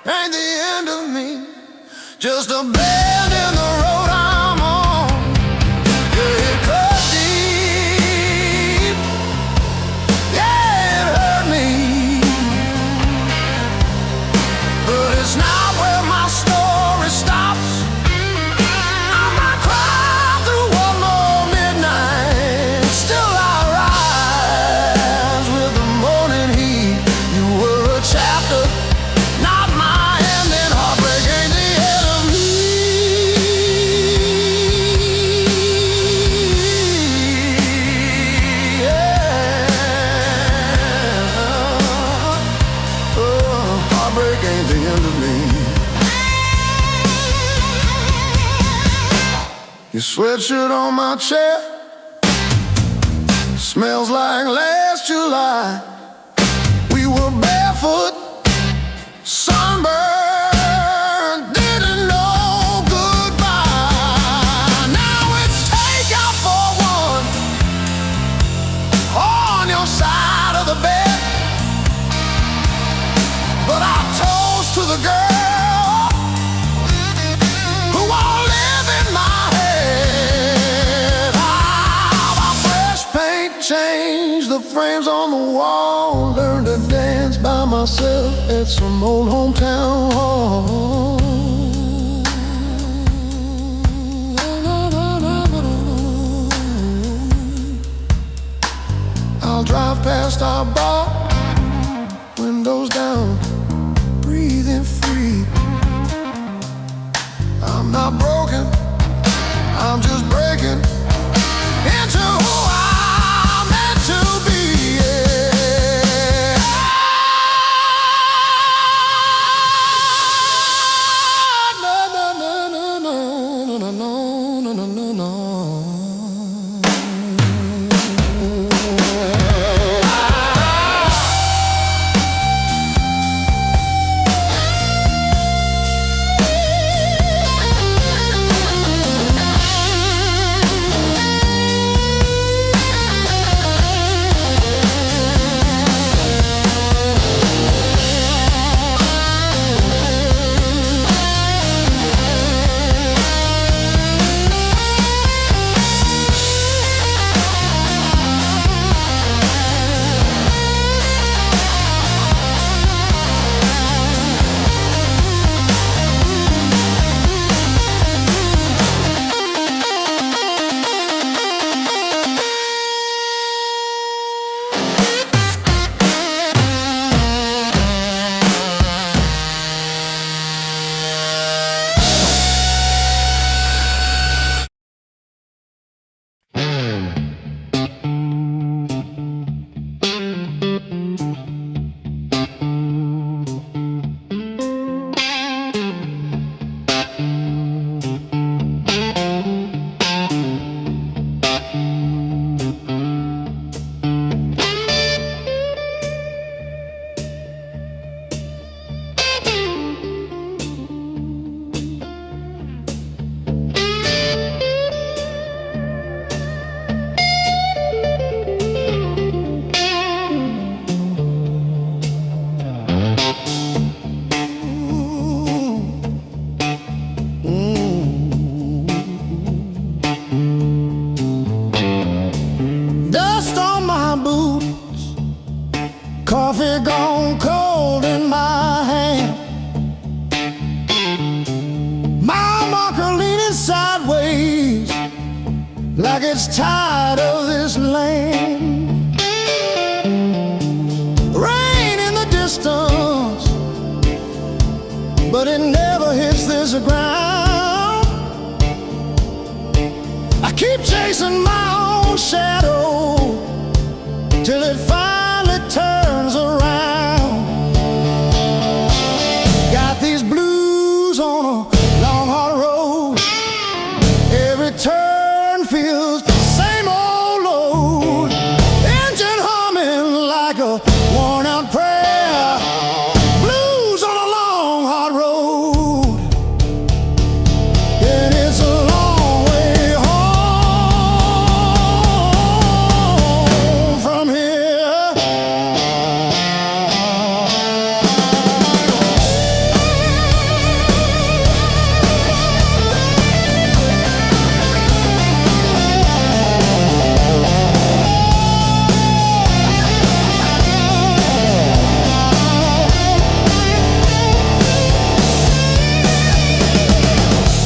ain't the end of me, just a bend in the road I'm on. Yeah, it cut deep, yeah, it hurt me, but it's not where my story stops. I might cry through one more midnight, still I rise with the morning heat. You were a chapter, not my ending. Heartbreak ain't the end of me. Yeah. Oh, heartbreak ain't the end of me. Your sweatshirt on my chair smells like last July. We were barefoot, sunburned, didn't know goodbye. Now it's takeout for one on your side of the bed, but I toast to the girl who won't live in my head. How fresh paint changed the frames on the wall. Learned to dance by myself at some old hometown hall. I'll drive past our bar, windows down, breathing free. I'm not broken, I'm just breaking into who I'm meant to be. Yeah. No, no, no, no, no, no, no, no, no, no, no. gets tired of this lane. Rain in the distance, but it never hits this ground. I keep chasing my own shadow till it finally turns around. Got these blues on a long hard road. Every turn feels the same old load. Engine humming like a worn out prayer. Blues on a long hard road. And it's a long way home from here.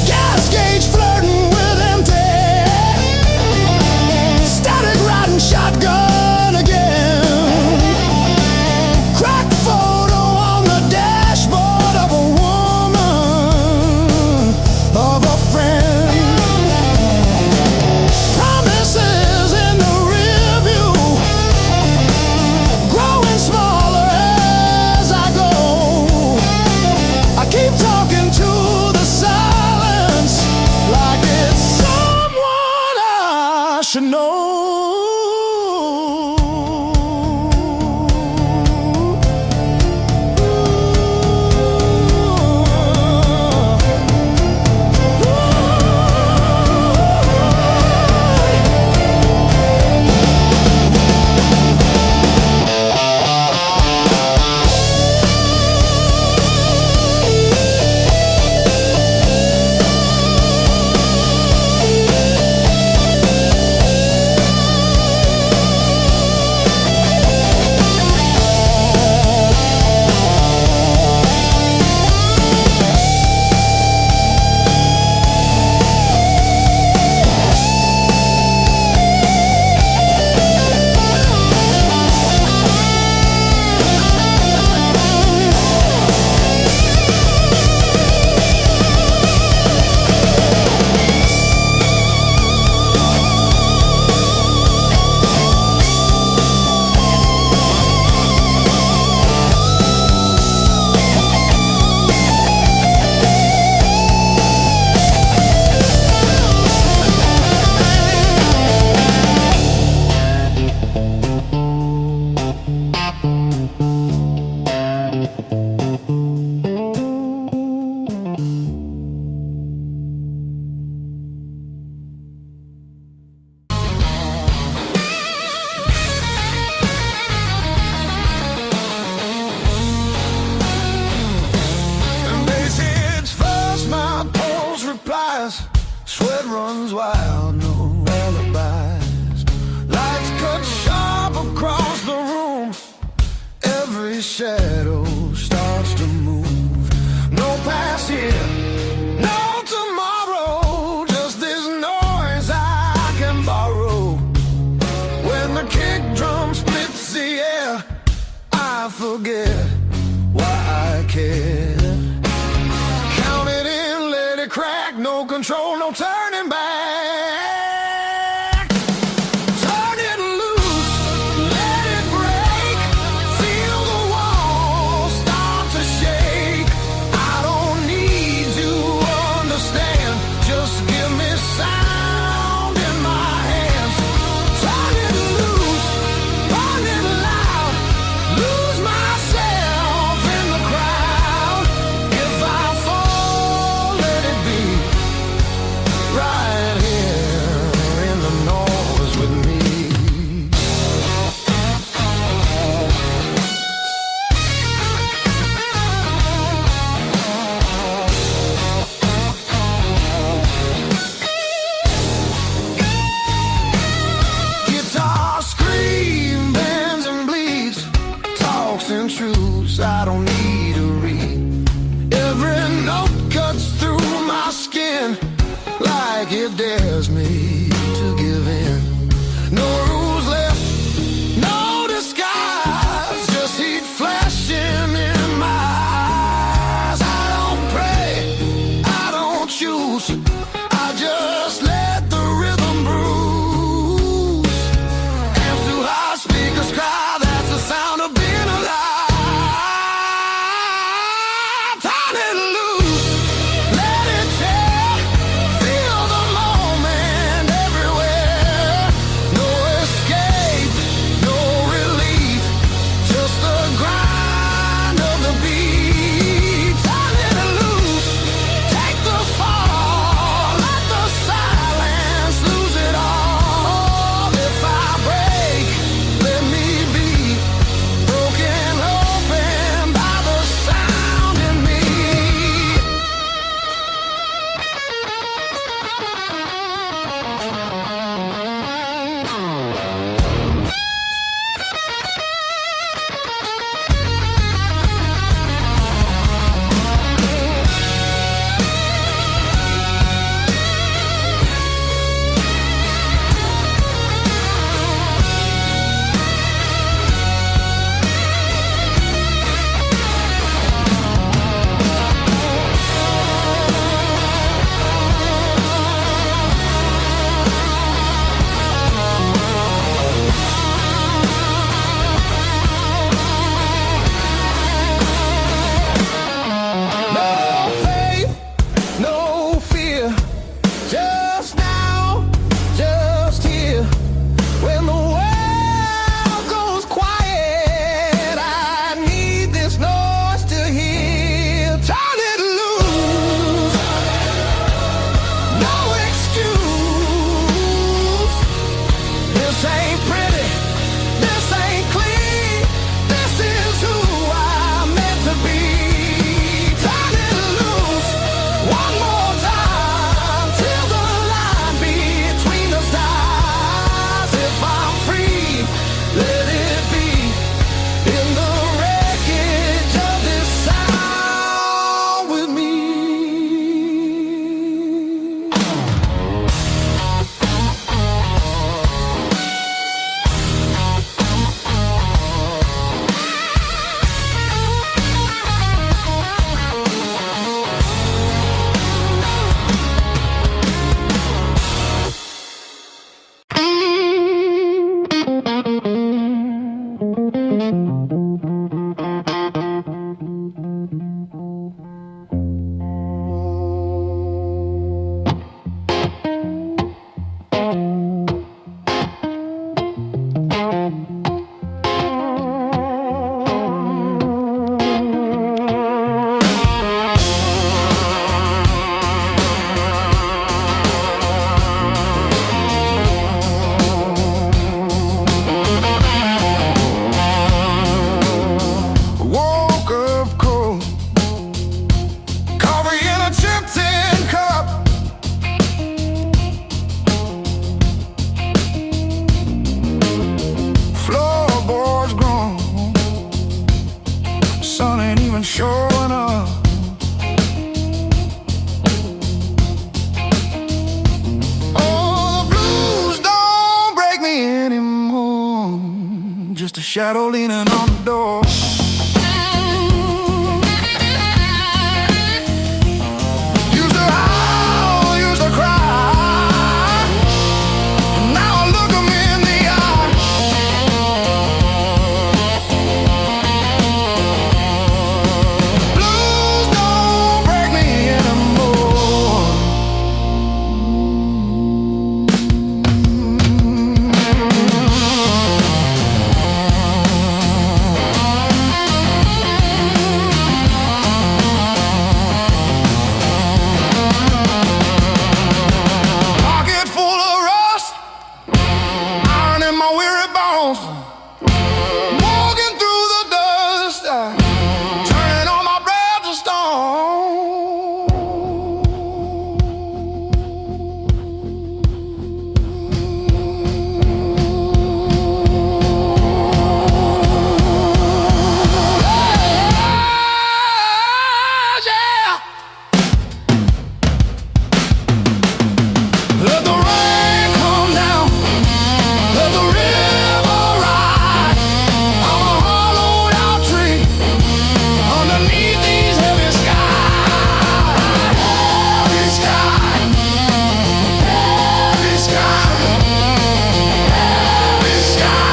Gas gauge flirting with empty. Static riding shotgun again. Cracked photo on the dashboard of a woman, of a friend. Promises in the rear view, growing smaller as I go. I keep talking to the silence like it's someone I should know. And they say it's fast, my pulse replies. Sweat runs wild, no alibis. Lights cut sharp across the room. Every shadow starts to move. No past here, no tomorrow. Just this noise I can borrow. When the kick drum splits the air, I forget why I care. Count it in, let it crack. No control, no turning back. Turn it loose, let it break. Feel the walls start to shake. I don't need to understand. Just give me sound in my hands. Turn it loose, burn it loud. Lose myself in the crowd. If I fall, let it be right here in the noise with me. Guitar scream, bends and bleeds, talks and truths I don't need to read. Every note cuts through my skin like it dares me to give in. coming, showing up. Oh, the blues don't break me anymore. Just a shadow leaning on the door. Used to howl, used to cry. Now I look 'em in the eye. Blues don't break me anymore. Pocket full of rust, iron in my weary bones. Walking through the dust, turning all my breath to stone. Yeah. Let the rain come down, let the river rise. I'm a hollowed out tree underneath these heavy skies. Heavy sky, heavy sky, heavy sky.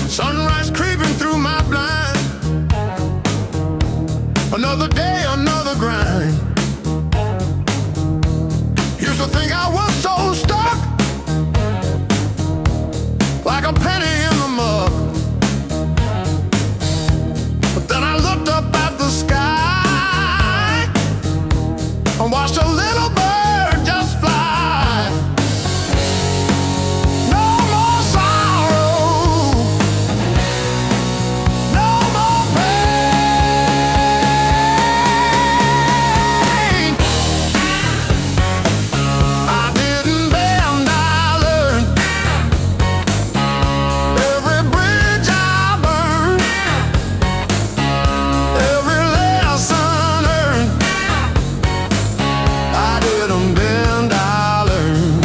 Sunrise creeping through my blind. Another day, another grind. Used to think I was so stuck, like a penny in the mug. But then I looked up at the sky and watched a little bird just fly. No more sorrow, no more pain. I didn't bend, I learned. Every bridge I burned, every lesson earned. I didn't bend, I learned.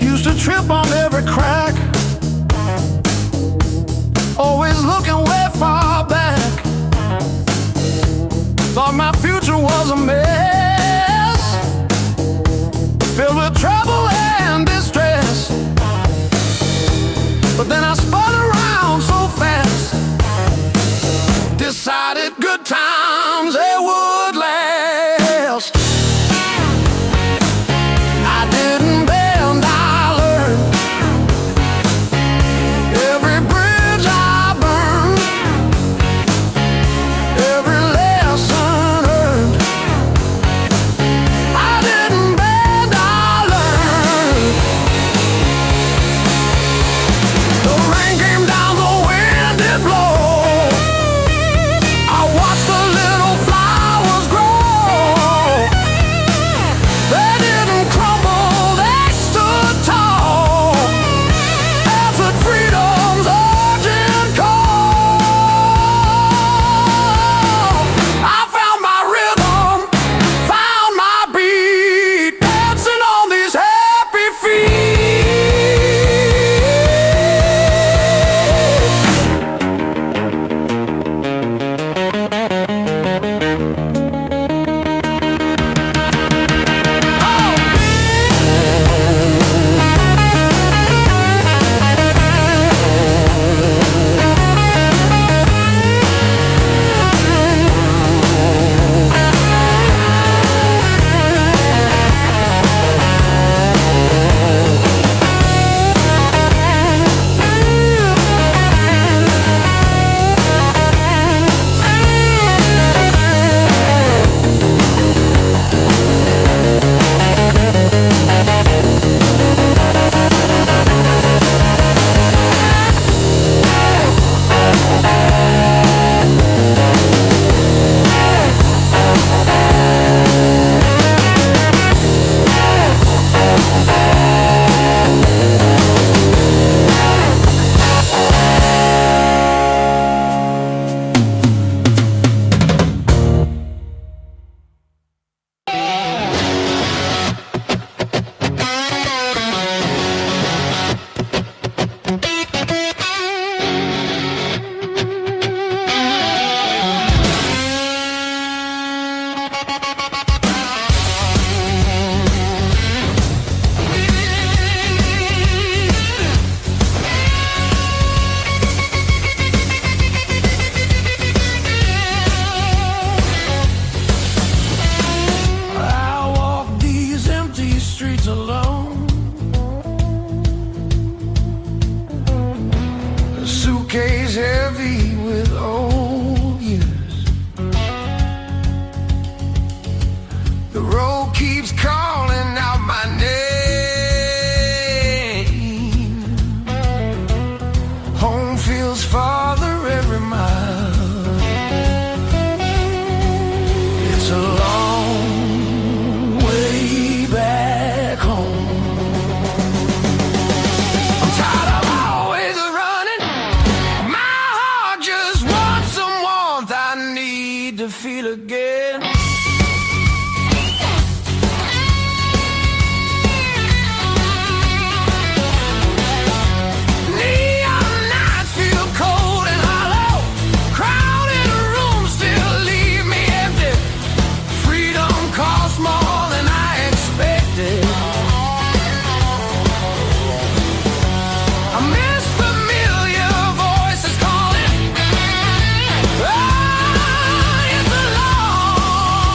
Used to trip on every crack, always looking way far back. Thought my future was a mess, filled with trouble and distress. But then I spun around so fast, decided good times they would last. I didn't bend, I learned. Every bridge I burned, every lesson earned. I didn't bend, I learned. The rain came down, the wind did blow. I watched the little flowers grow. They didn't crumble, they stood tall. Answered freedom's urgent call. I found my rhythm, found my beat, dancing on these happy feet. I walk these empty streets alone, a suitcase heavy with old years. The road keeps calling out my name. Home feels farther every mile. It's a long way back home. I'm tired of always running. My heart just wants some warmth. I need to feel again. Neon nights feel cold and hollow. Crowded rooms still leave me empty. Freedom costs more than I expected. I miss familiar voices calling. Ah, it's a long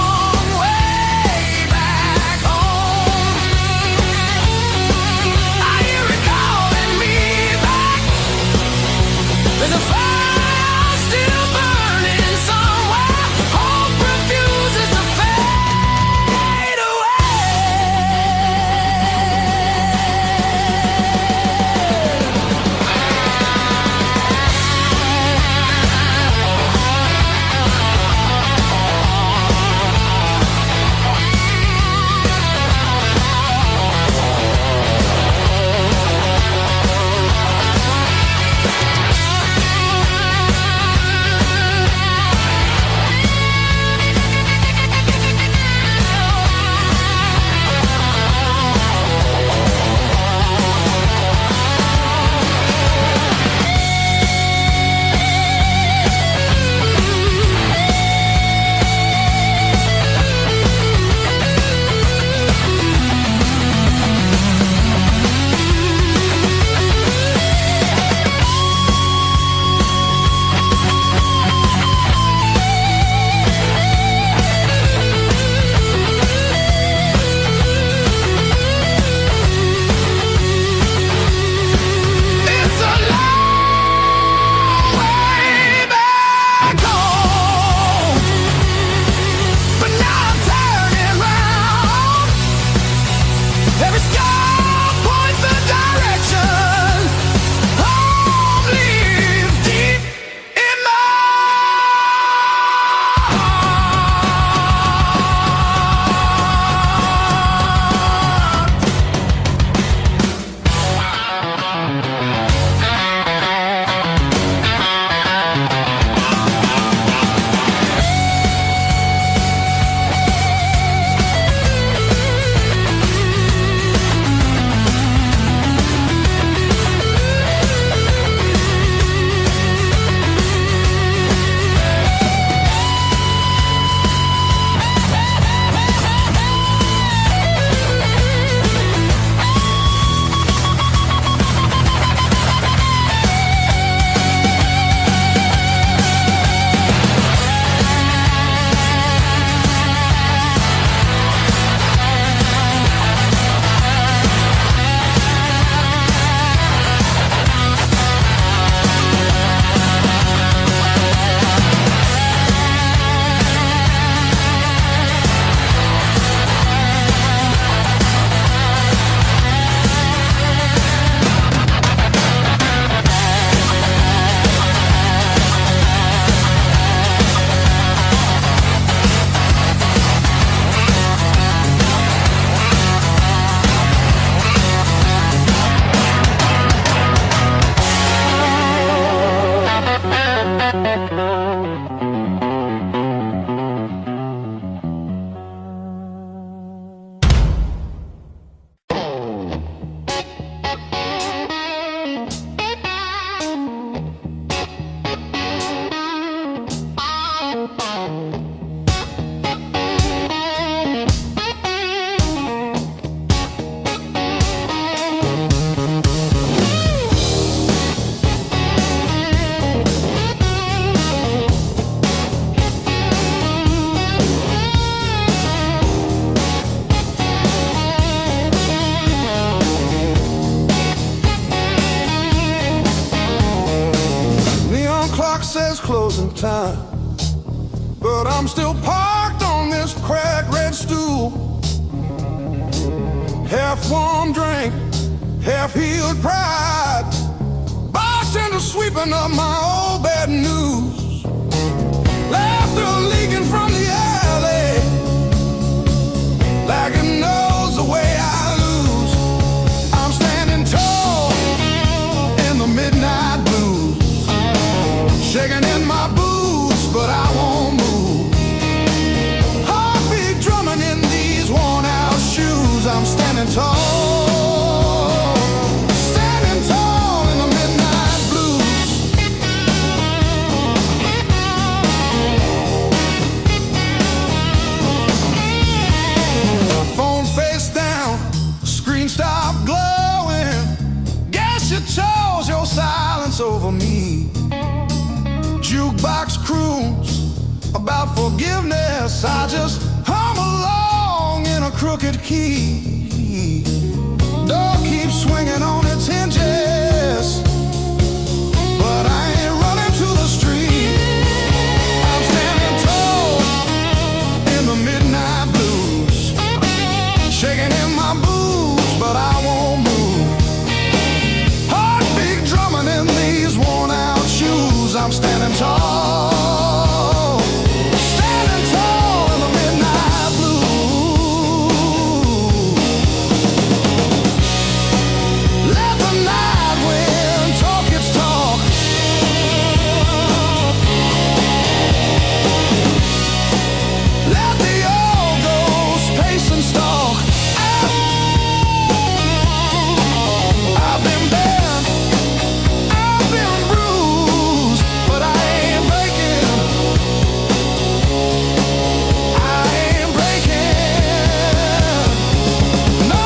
time, but I'm still parked on this cracked red stool. Half warm drink, half healed pride, bartender sweeping up my old bad news. Laughter leaking from the alley, like it knows the way I lose. I'm standing tall in the midnight blues, shaking in my boots, but I won't move. Heartbeat drumming in these worn out shoes. I'm standing tall, standing tall in the midnight blues. Phone face down, screen stopped glowing. Guess you chose your silence over me. Jukebox croons about forgiveness, I just hum along in a crooked key. Door keeps swinging on its hinges, but I ain't running to the street. I'm standing tall in the midnight blues, shaking in my boots, but I won't move. Heartbeat drumming in these worn out shoes. I'm standing tall, standing tall in the midnight blue. Let the night wind talk its talk. Let the old ghost pace and stalk. I've been bent, I've been bruised, but I ain't breaking. I ain't breaking. No.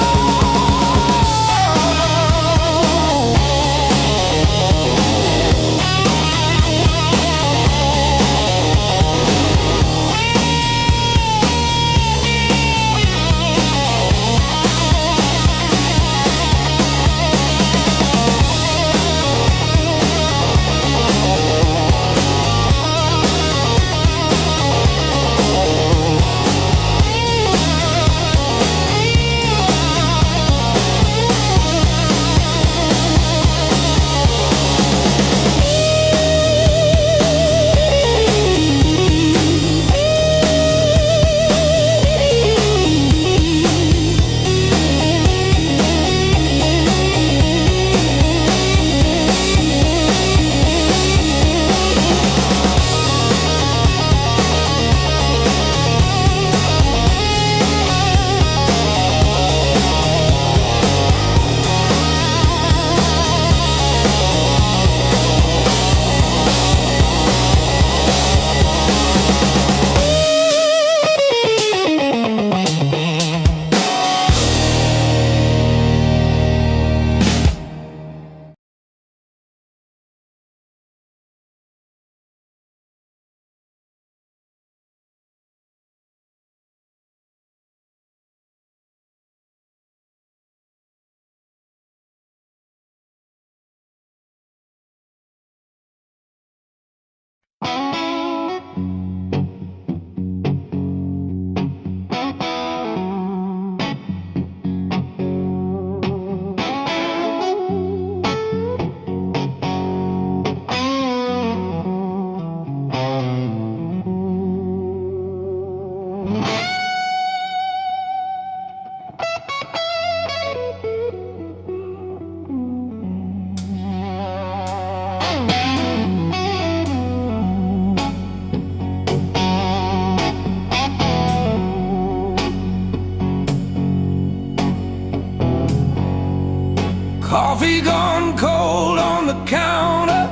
Coffee gone cold on the counter,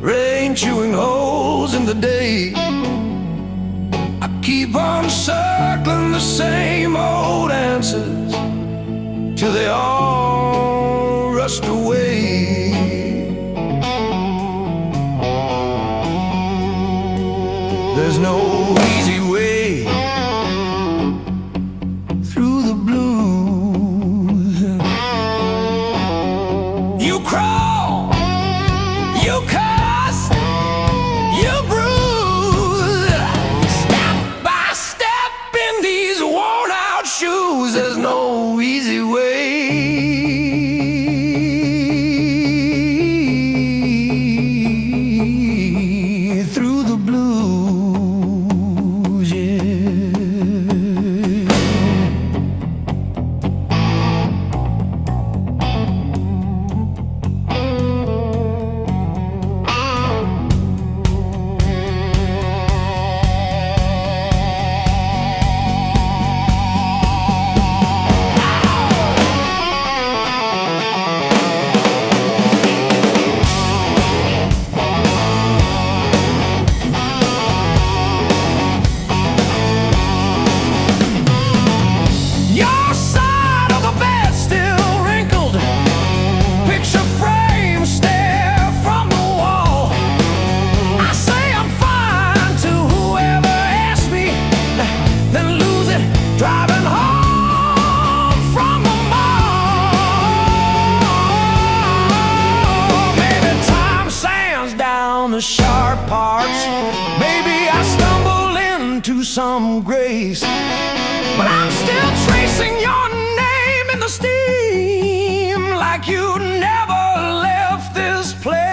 rain chewing holes in the day. I keep on circling the same old answers till they all rust away. There's no easy way through the blues. You crawl, you cuss, some grace. But I'm still tracing your name in the steam, like you never left this place.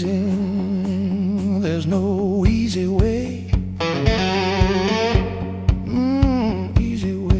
And there's no easy way. Easy way.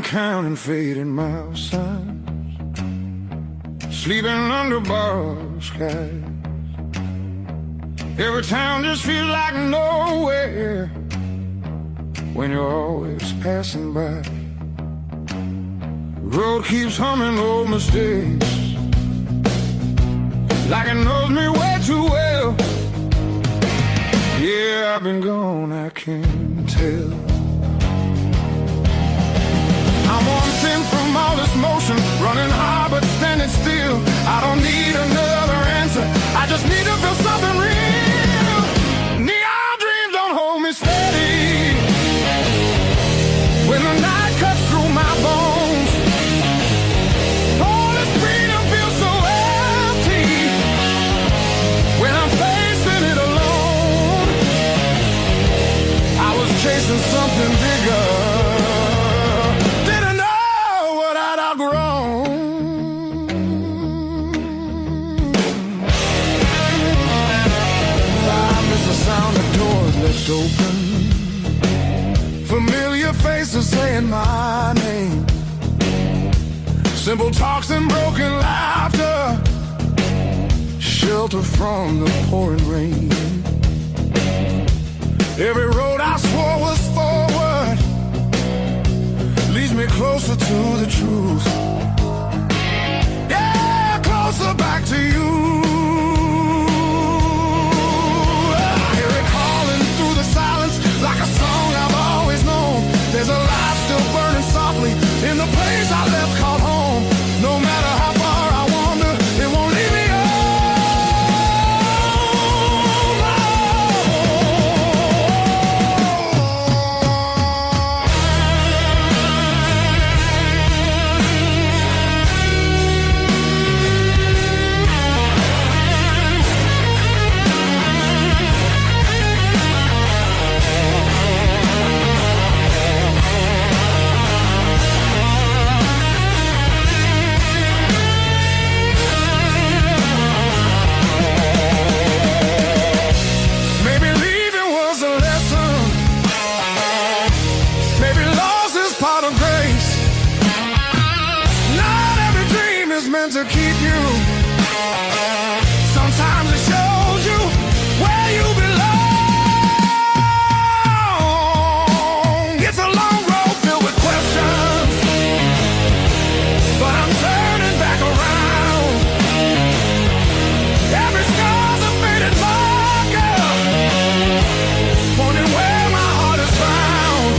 Counting fading miles, sleeping under borrowed skies. Every town just feels like nowhere when you're always passing by. The road keeps humming old mistakes, like it knows me way too well. Yeah, I've been gone, I can't tell. I'm one thing from all this motion, running hard but standing still. I don't need another answer, I just need to feel something real. Neon dreams don't hold me steady when the night cuts through my bones. All this freedom feels so empty when I'm facing it alone. I was chasing something bigger, open, familiar faces saying my name. Simple talks and broken laughter, shelter from the pouring rain. Every road I swore was forward leads me closer to the truth. Yeah, closer back to you. I hear it calling through the silence like a song I've always known. There's a light still burning softly in the place I left called home. No matter how far I wander, it won't leave me alone. To keep you, sometimes it shows you where you belong. It's a long road filled with questions, but I'm turning back around. Every scar's a faded marker, pointing where my heart is found.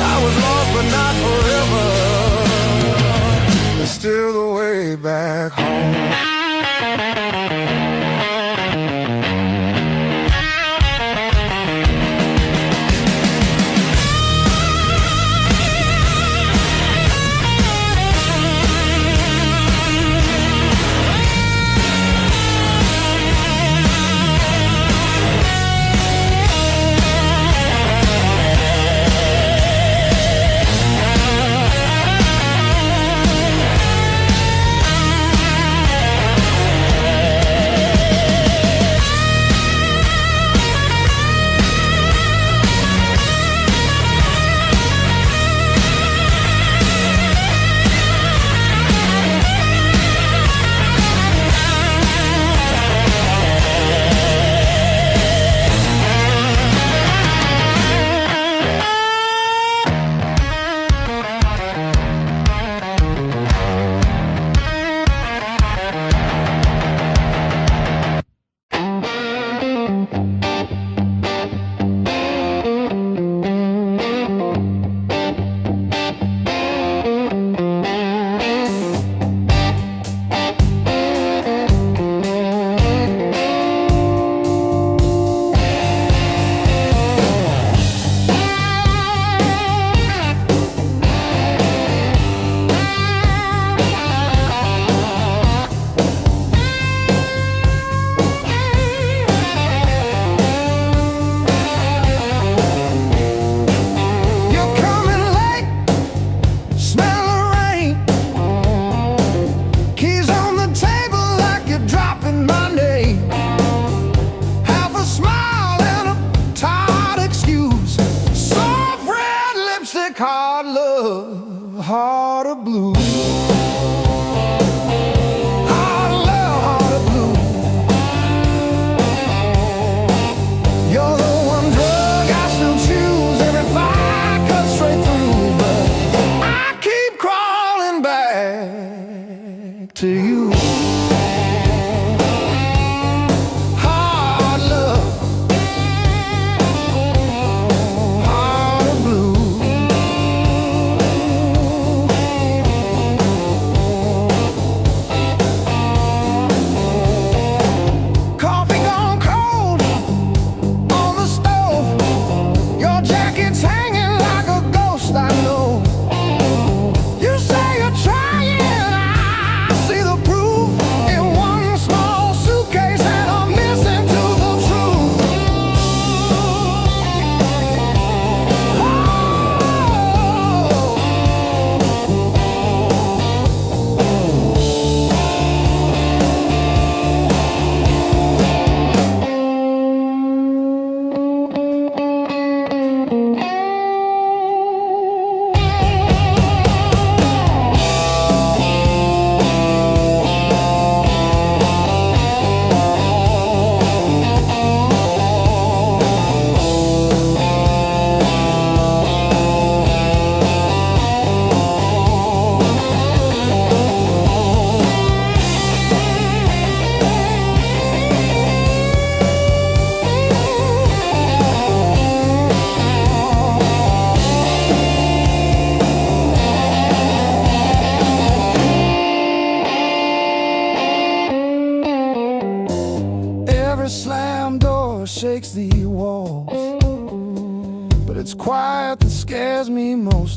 I was lost but not forever, still the way back home. Hard love, heart of blue. Hard love, heart of blue. You're the one drug I still choose. Every fire cuts straight through, but I keep crawling back to you.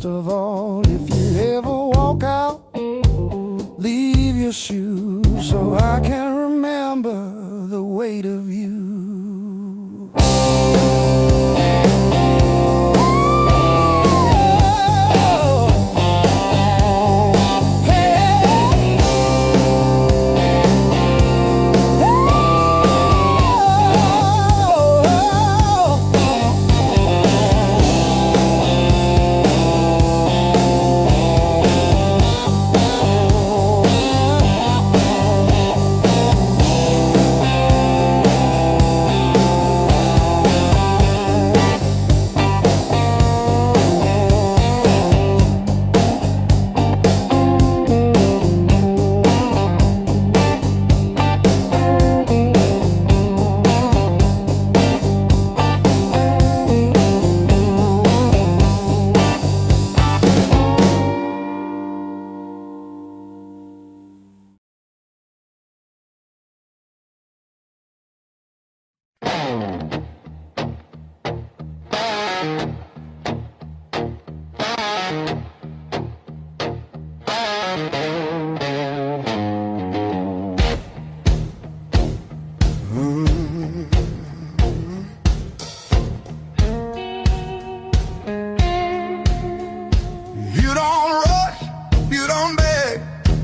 most of all, if you ever walk out, leave your shoes so I can remember the weight of you.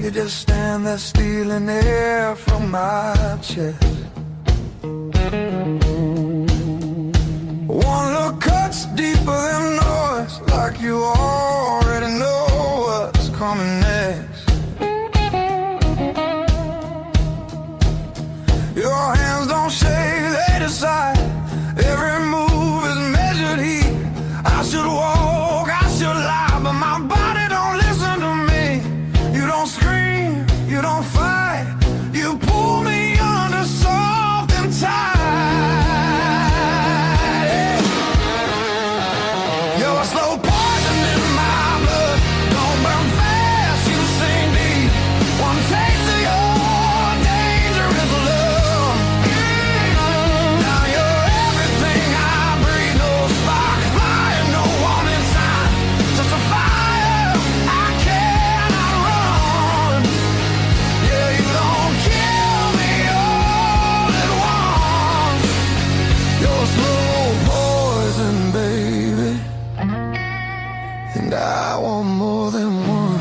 You just stand there stealing air from my chest. One look cuts deeper than noise, like you already know what's coming next. Your hands don't shake, they decide. Every move is measured heat. I should walk, I should lie, but my body don't listen to me. You don't scream, you don't fight, you pull me under soft and tight. You're a slow poison in my blood, don't burn fast, you sing deep. One taste of your dangerous love. Now you're everything I breathe, no spark flying, no warning sign, just a fire I cannot run. Yeah, you don't kill me all at once. You're slow poison, baby, and I want more than one.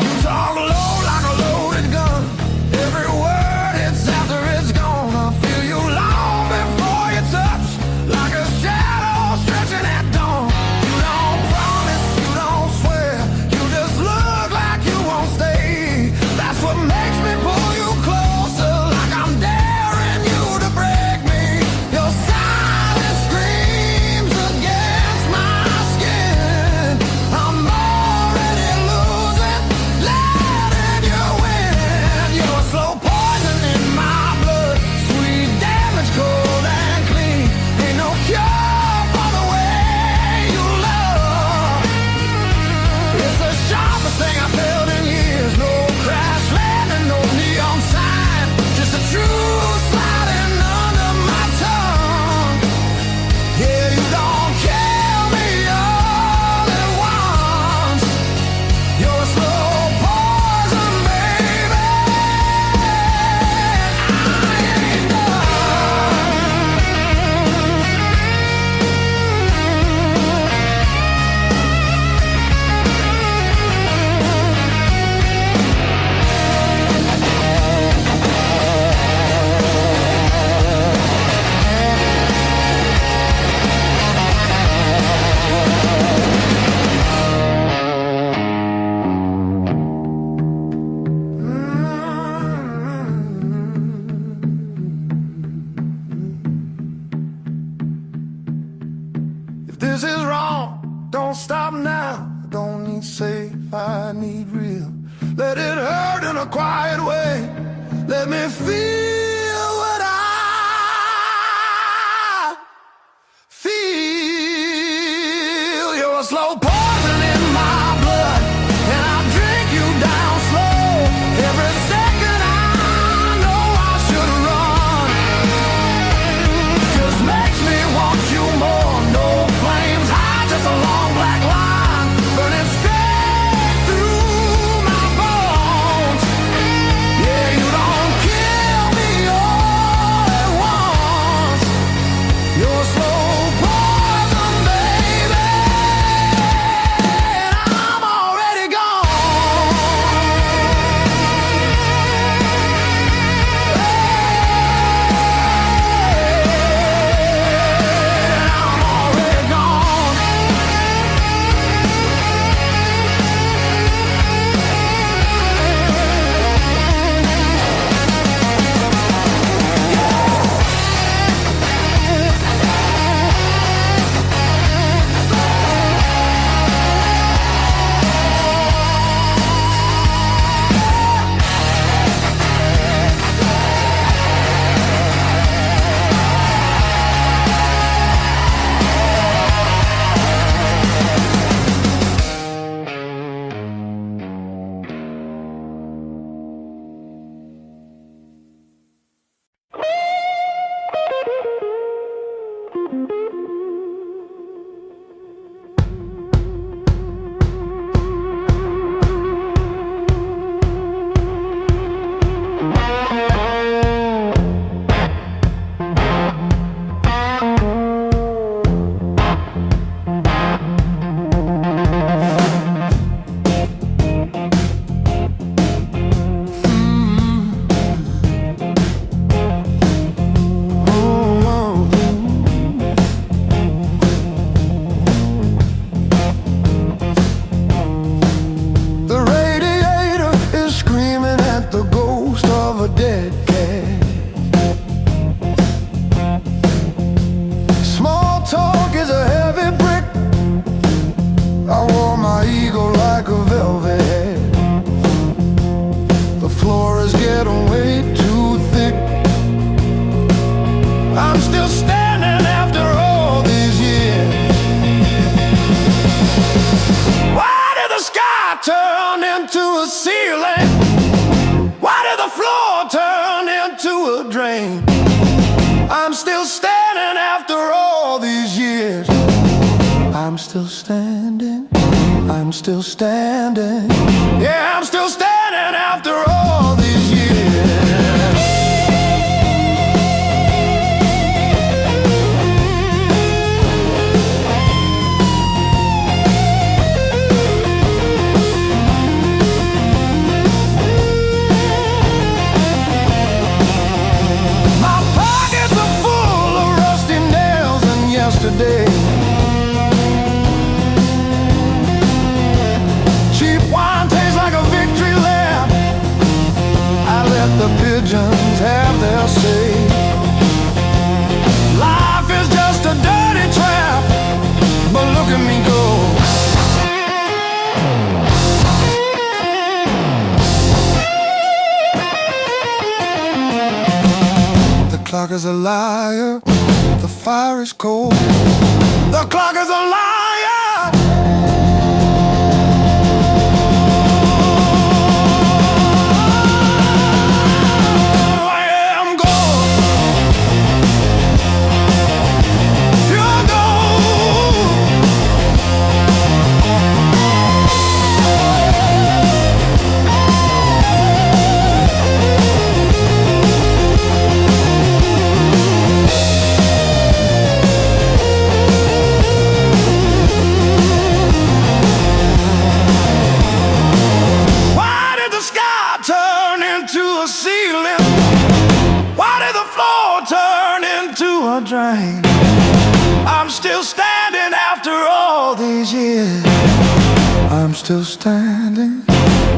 You talk low like a loaded gun. Every word hits after it's gone. I feel you long before you touch, like a shadow stretching at dawn. You don't promise, you don't swear, you just look like you won't stay. That's what makes me pull you closer, like I'm daring you to break me. Your silence screams against my skin. I'm already losing, letting you win. You're slow poison in my blood, sweet damage, cold and clean. Ain't no cure for the way you love. It's the sharpest thing I felt in years. No crash landing, no neon sign, just a truth sliding under my tongue. Yeah, you don't kill me all at once. You're a slow poison, baby. I ain't done. If this is wrong, don't stop now. I don't need safe, I need real. Let it hurt in a quiet way. Let me feel what I feel. You're a slow poison in my blood, and I drink you down slow. Every second I know I should run, just makes me want you more. I'm still standing, I'm still standing. Yeah, I'm still standing after all these years. My pockets are full of rusty nails and yesterday. The pigeons have their say. Life is just a dirty trap, but look at me go. The clock is a liar, the fire is cold. The clock is a liar. Drain. I'm still standing after all these years. I'm still standing,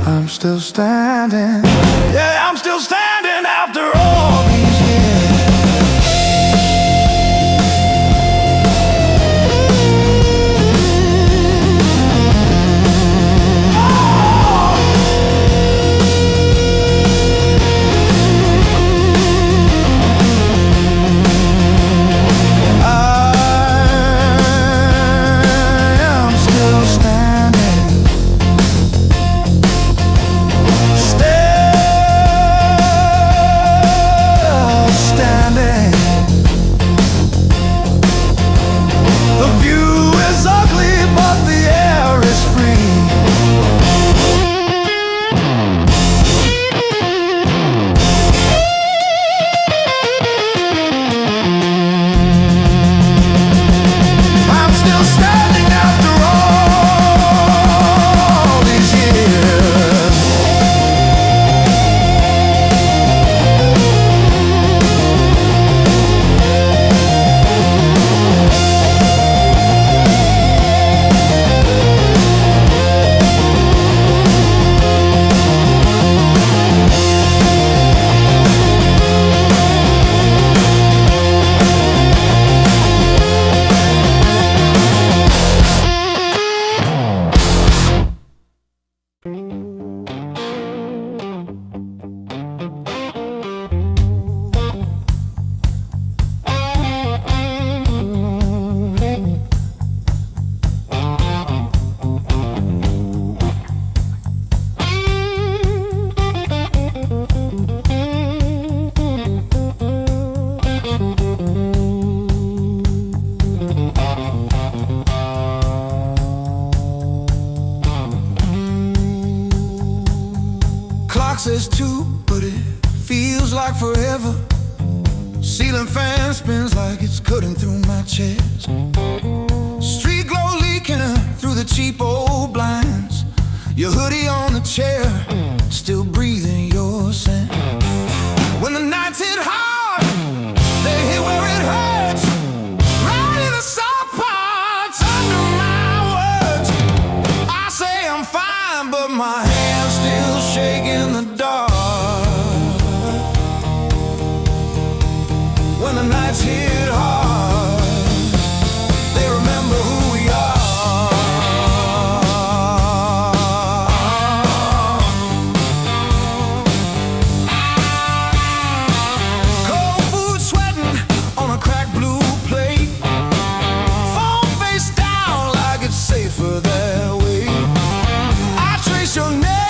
I'm still standing. Yeah, I'm still standing after all these years. Says two, but it feels like forever. Ceiling fan spins like it's cutting through my chest. Street glow leaking through the cheap old blinds. Your hoodie on the chair, still breathing your scent. When the nights hit hard, they hit where it hurts. Right in the soft parts under my words. I say I'm fine, but my hand's still shaking the dark. When the nights hit hard, they remember who we are. Cold food sweating on a cracked blue plate. Phone face down like it's safer that way. I trace your name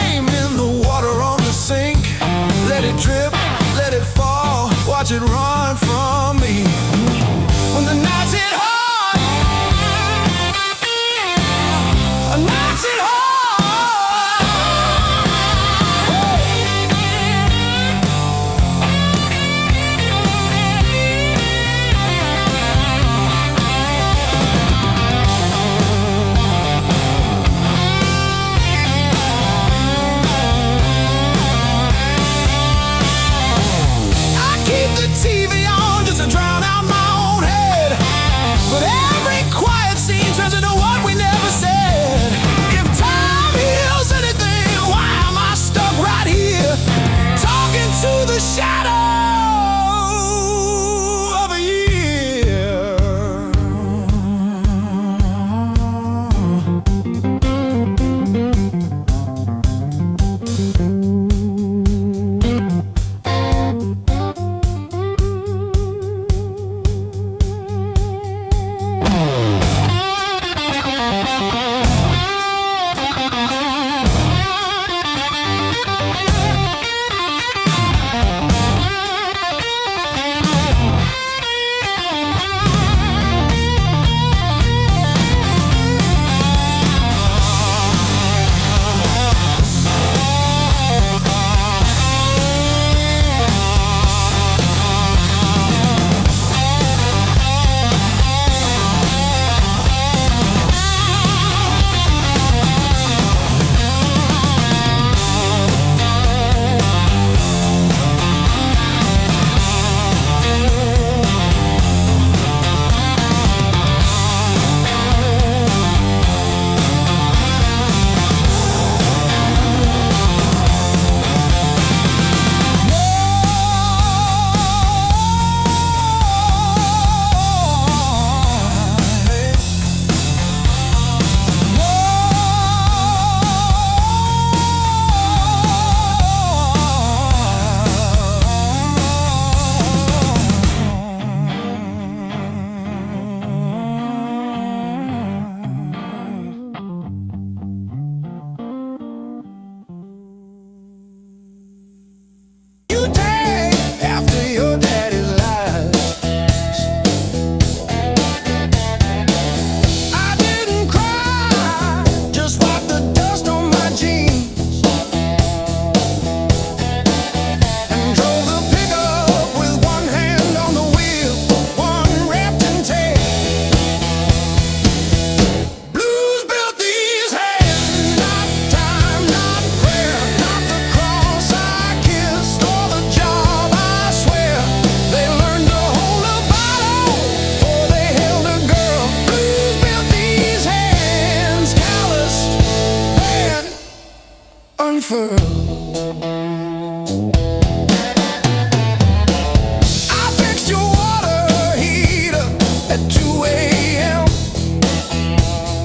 chauffeur. I fixed your water heater at 2 a.m.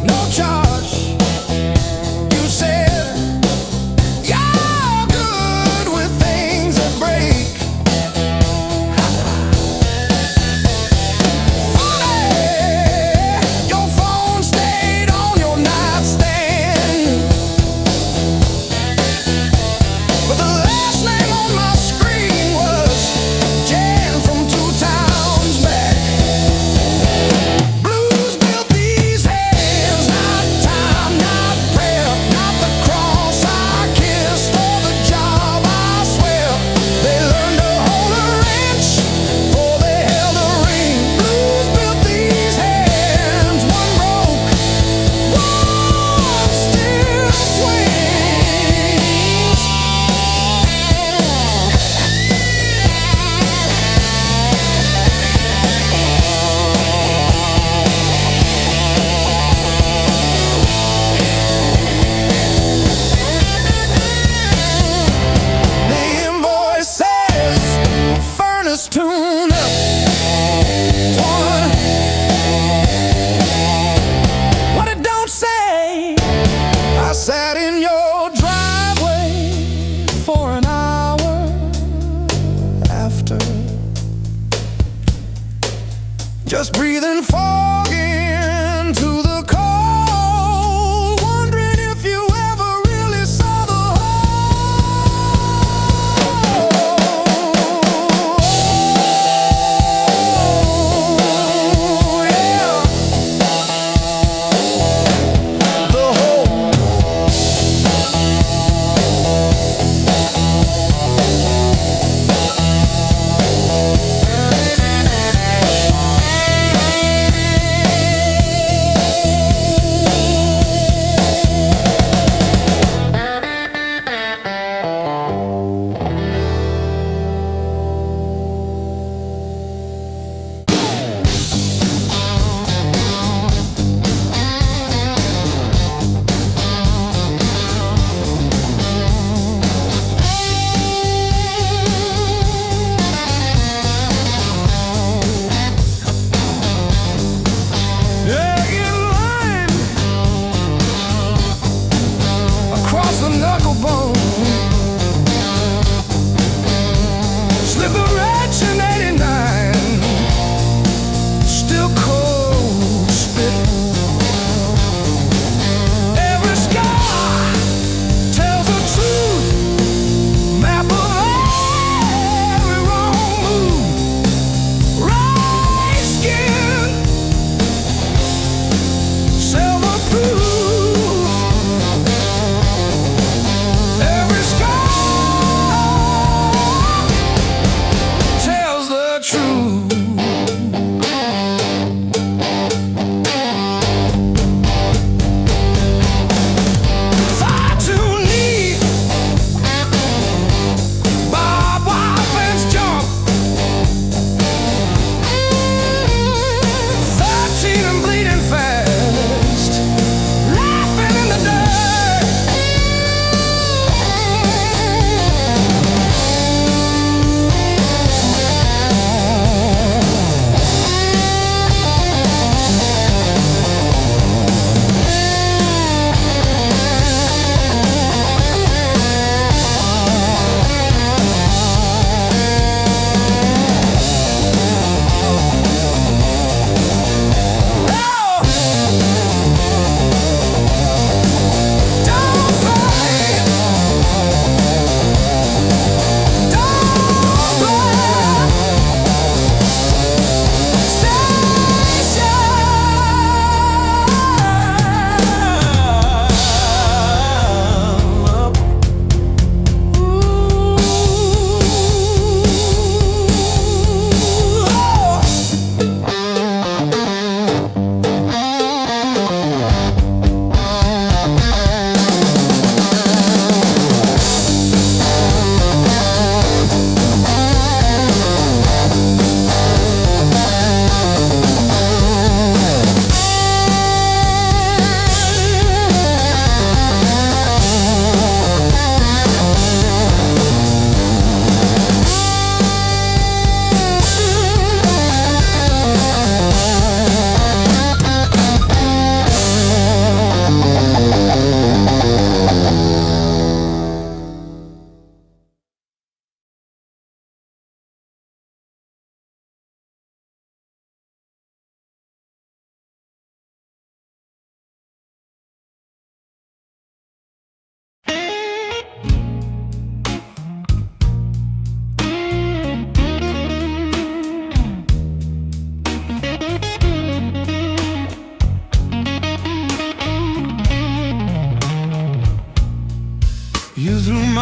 No charge. You said you're good with things that break. Funny, your phone stayed on your nightstand.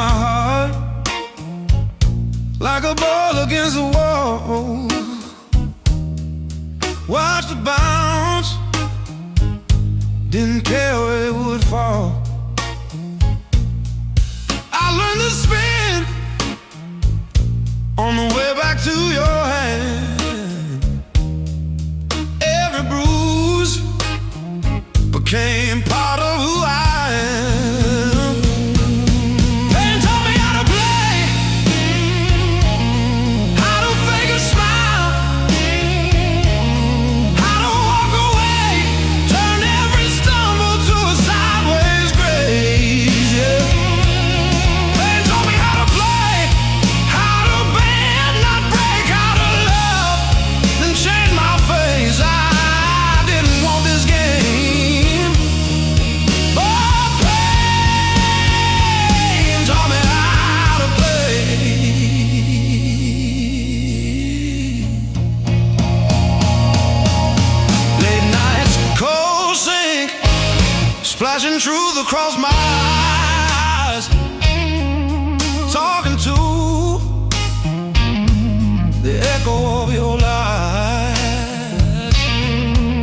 my heart like a ball against the wall. Watched it bounce, didn't care where it would fall. I learned to spin on the way back to your hand. Every bruise became part of who I am. Pain taught me how to play, how to fake a smile, how to walk away, turn every stumble to a sideways grace. Yeah. Pain taught me how to play, how to bend, not break, how to love, then change my face. I didn't want this game, but pain taught me how to play. Late nights, cold sink, splashing truth across my eyes, talking to the echo of your lies.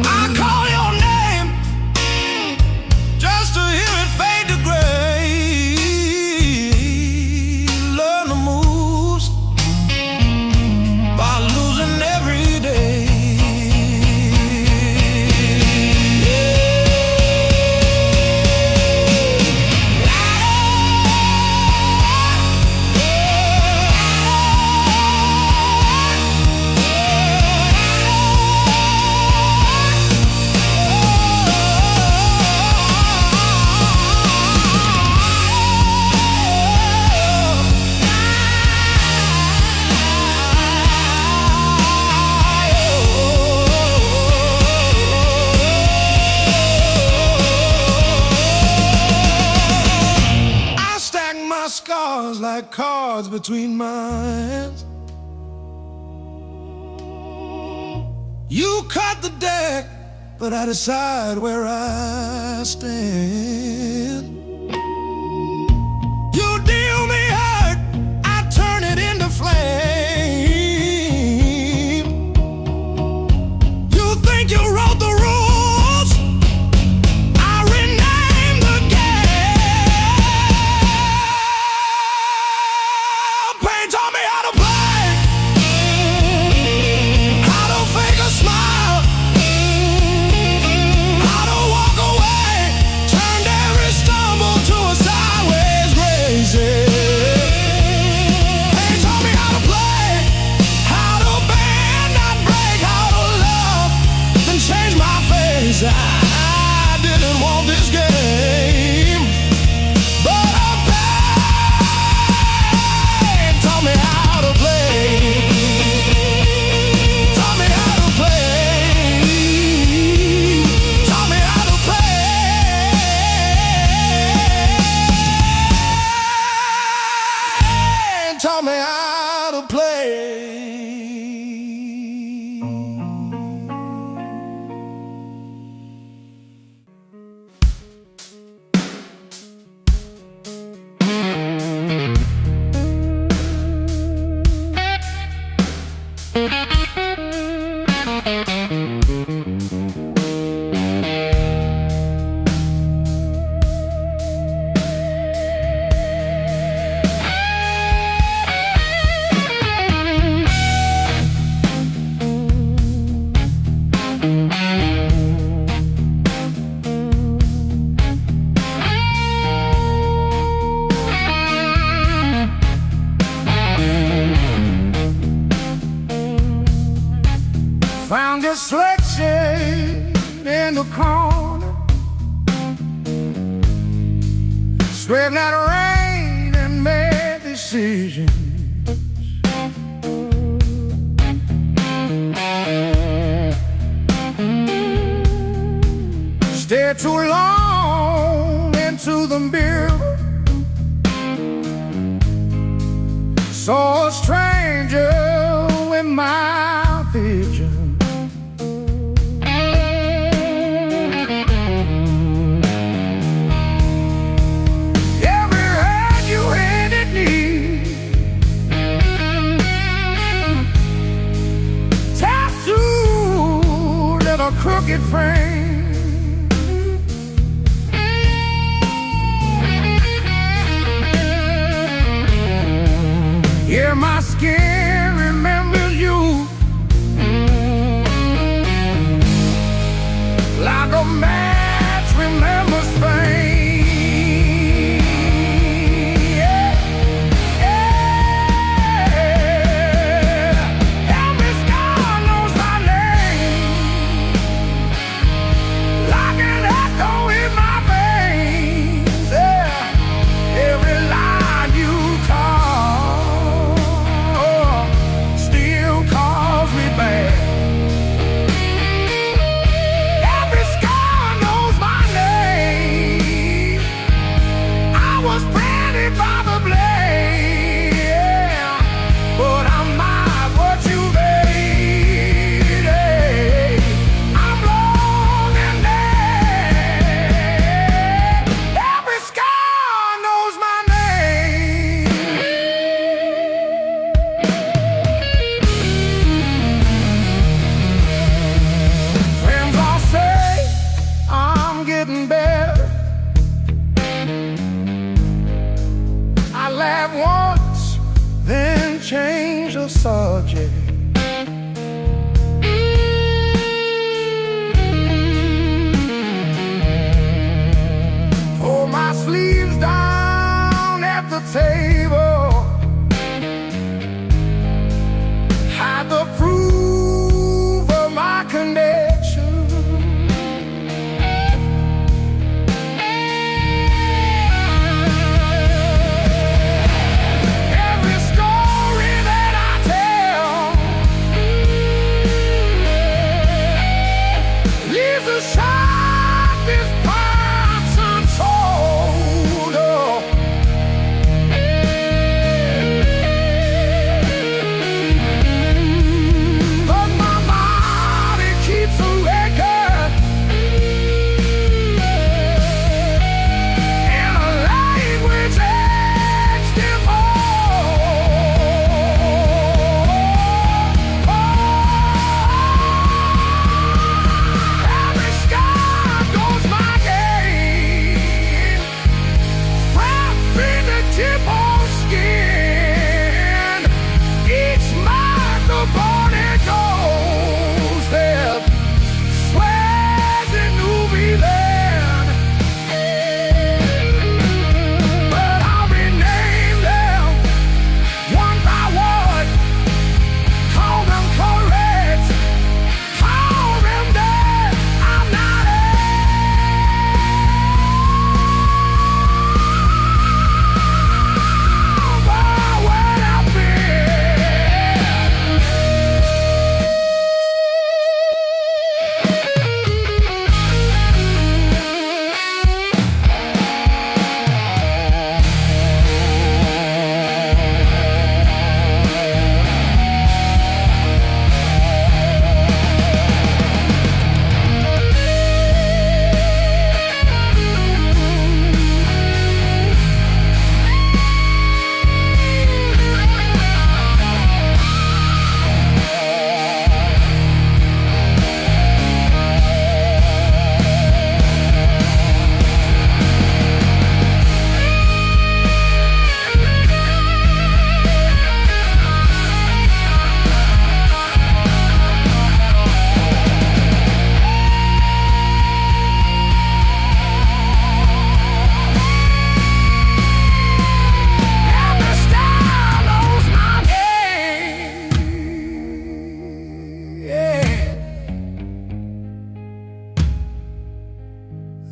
I call your name just to hear it fade to gray. Learn the moves by losing every day. I stack my scars like cards between my hands. You cut the deck, but I decide where I stand. You deal me hurt, I turn it into flame. You think you wrote the rules, I rename the game. Pain taught me how to play, how to fake a smile, how to walk away, turned every stumble to a sideways grace. Pain taught me how to play, how to bend, not break, how to love, then change my face. I didn't want this game, but pain taught me how to play, taught me how to play, taught me how to play, taught me how to play. Found this selection in the corner, scraped out rain and made decisions. Stared too long into the mirror, saw a stranger in my vision. Every hand you handed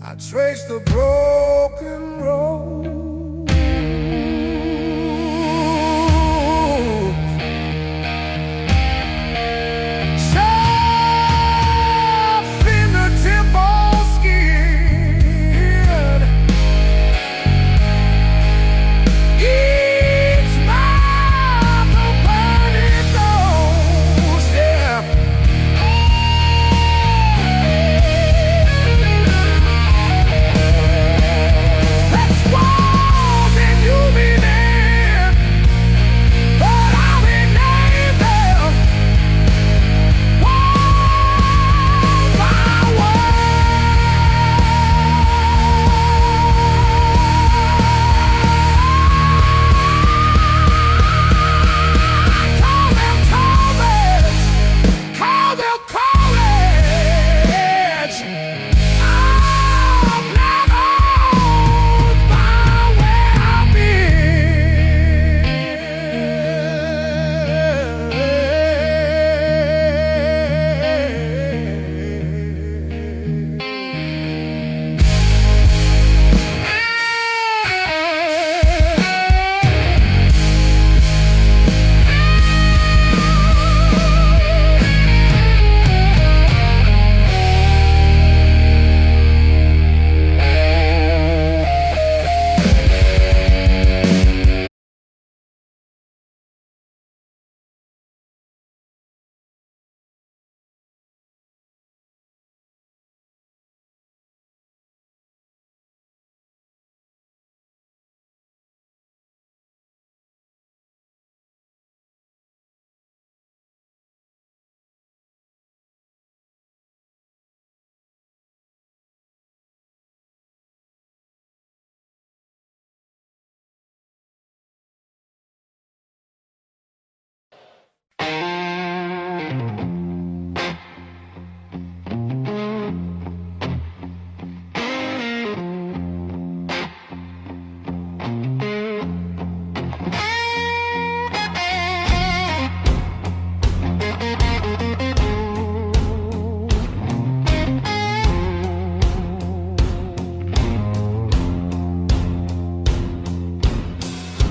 I trace the broken road.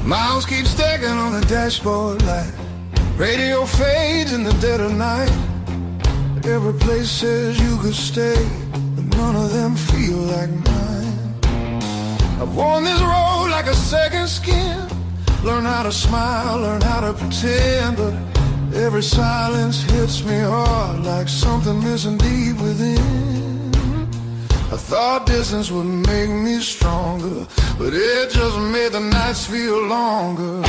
Miles keep stacking on the dashboard light. Radio fades in the dead of night. Every place says you could stay, but none of them feel like mine. I've worn this road like a second skin. Learn how to smile, learn how to pretend, but every silence hits me hard like something missing deep within. I thought distance would make me stronger, but it just made the nights feel longer.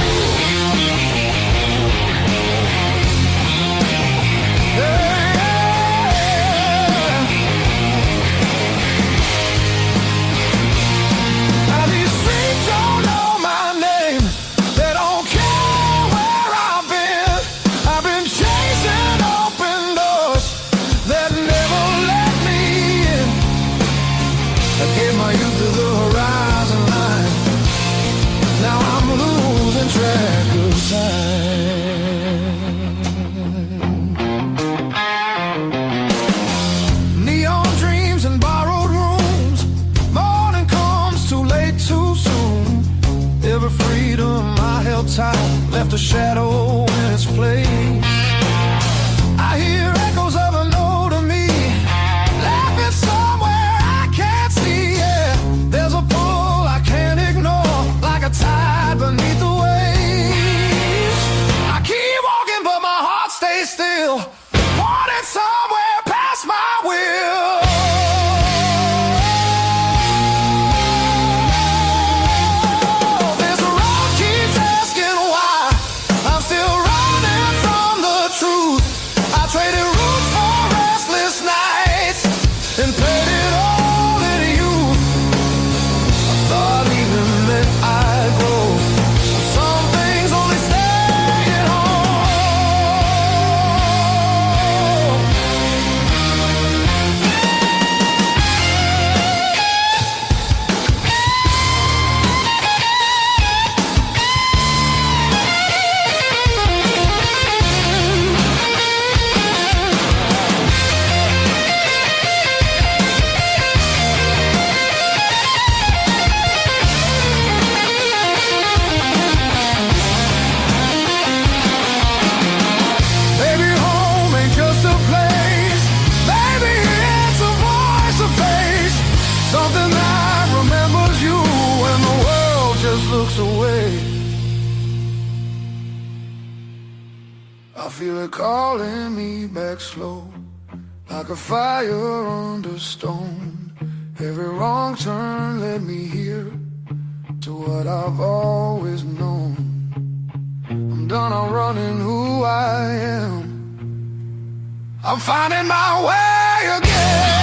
Now these streets don't know my name. They don't care where I've been. I've been chasing open doors that never let me in. I gave my youth to the horizon line. Now I'm losing track of time. Neon dreams and borrowed rooms. Morning comes too late, too soon. Every freedom I held tight left a shadow in its place. I hear echoes of an older me laughing somewhere I can't see. Yeah, there's a pull I can't ignore, like a tide beneath the waves. I keep walking, but my heart stays still, wanting somewhere past my will. This road keeps asking why I'm still running from the something that remembers you when the world just looks away. I feel it calling me back slow, like a fire under stone. Every wrong turn led me here to what I've always known. I'm done on running who I am. I'm finding my way again.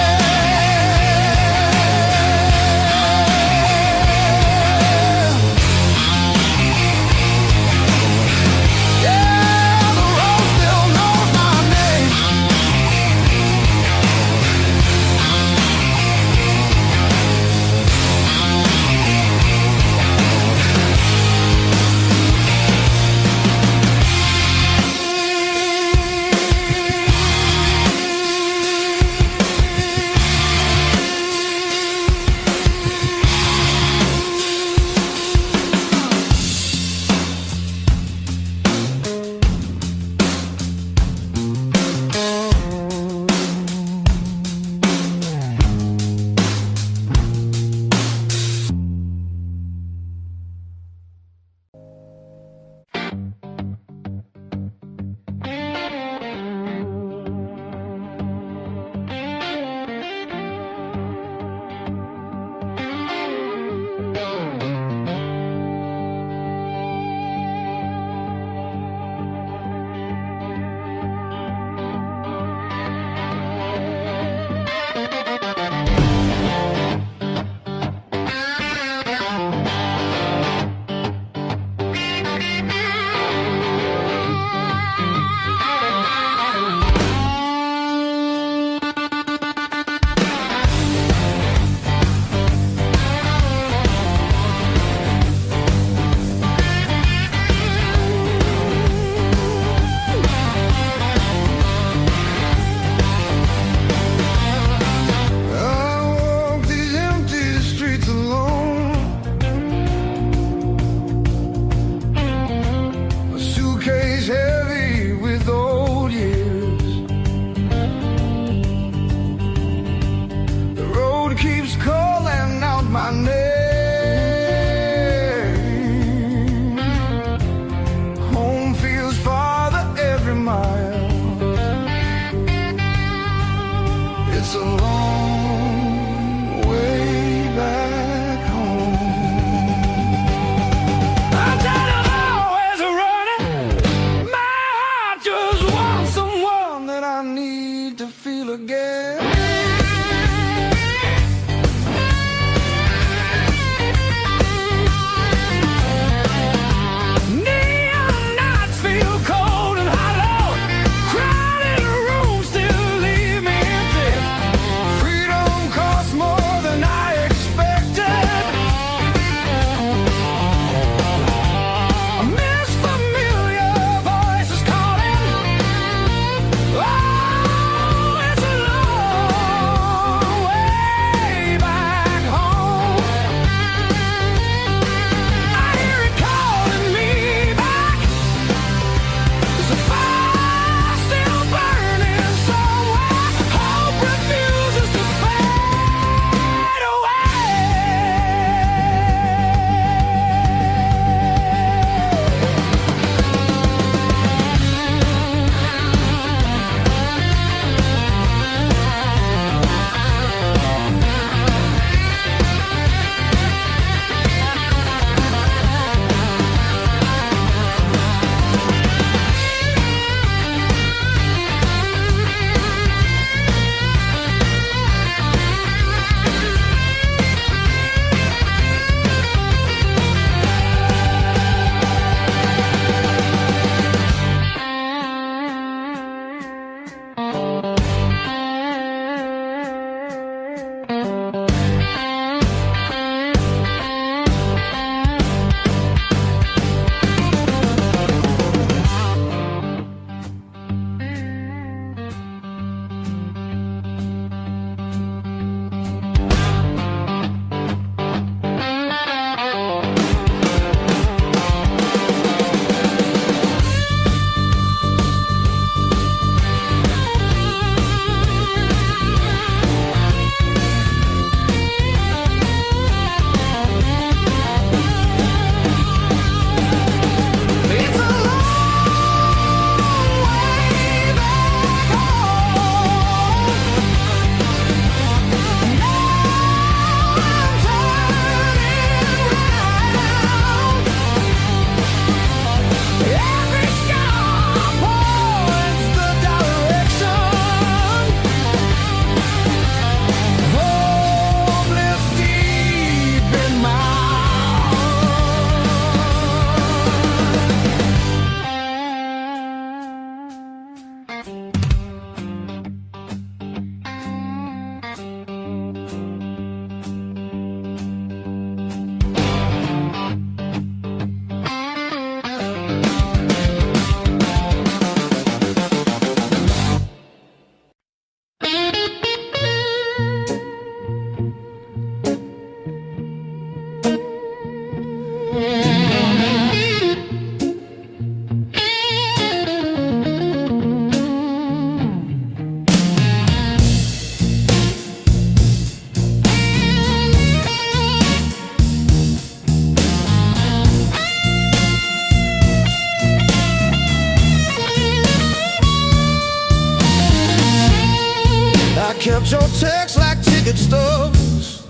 Count your texts like ticket stubs,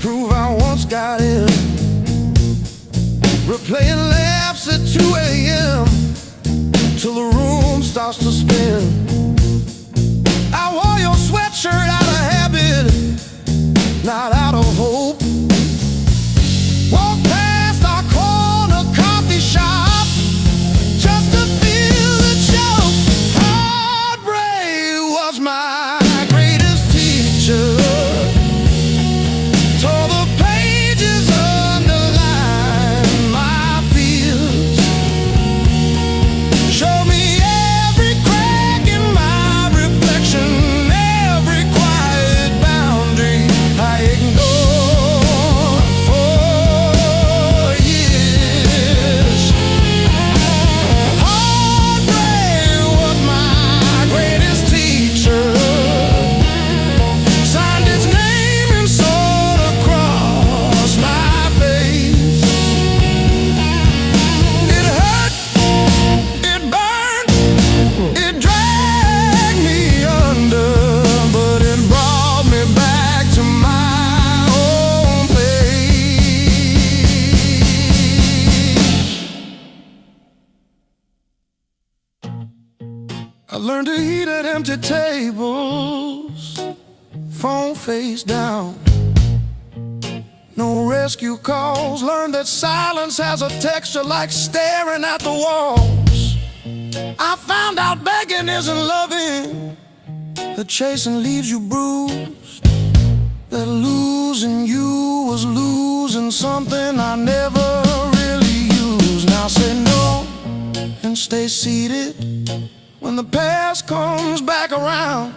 prove I once got in. Replaying laughs at 2 a.m. till the room starts to spin. I wore your sweatshirt out of habit, not out of hope. Walk past our corner coffee shop just to feel the joke. Heartbreak was my greatest teacher. Tore the pages, underlined my fears. Showed me every crack in my reflection, every quiet boundary I ignored for years. Heartbreak was my greatest teacher. Signed its name and sword across my face. It hurt, it burned, it dragged me under, but it brought me back to my own place. I learned to eat at empty tables, phone face down. No rescue calls. Learned that silence has a texture like staring at the walls. I found out begging isn't loving, that chasing leaves you bruised, that losing you was losing something I never really used. Now say no and stay seated when the past comes back around.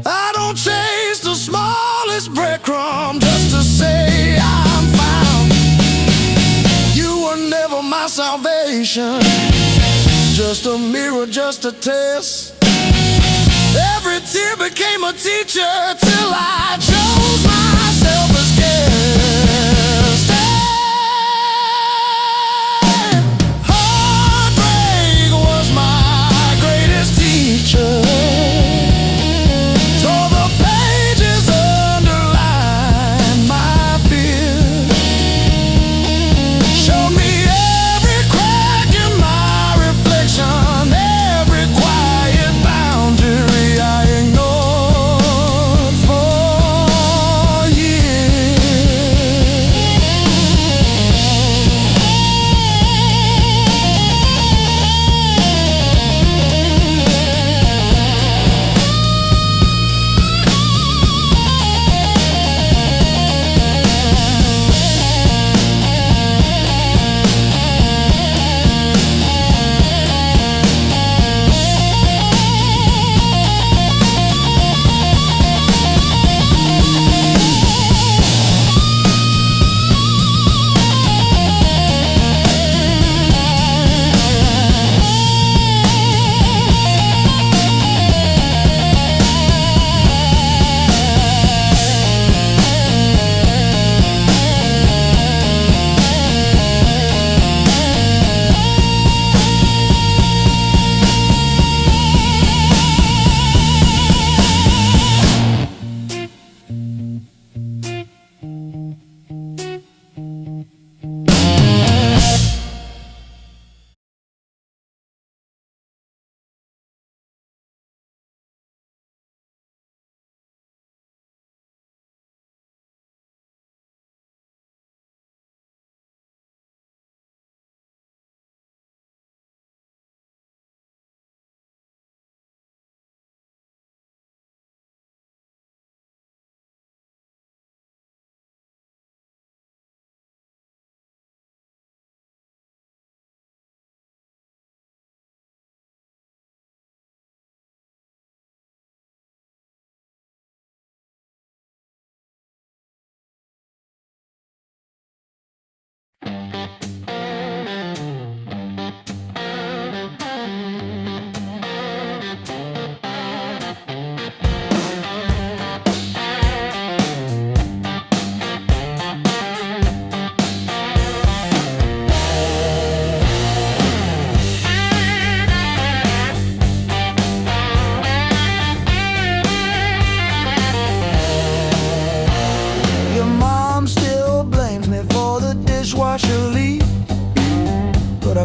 I don't chase the smallest breadcrumb just to say I'm found. You were never my salvation, just a mirror, just a test. Every tear became a teacher till I chose myself as guest. Heartbreak was my greatest teacher. Tore the pages, underlined my fears. Showed me every crack in my reflection, every quiet boundary I ignored for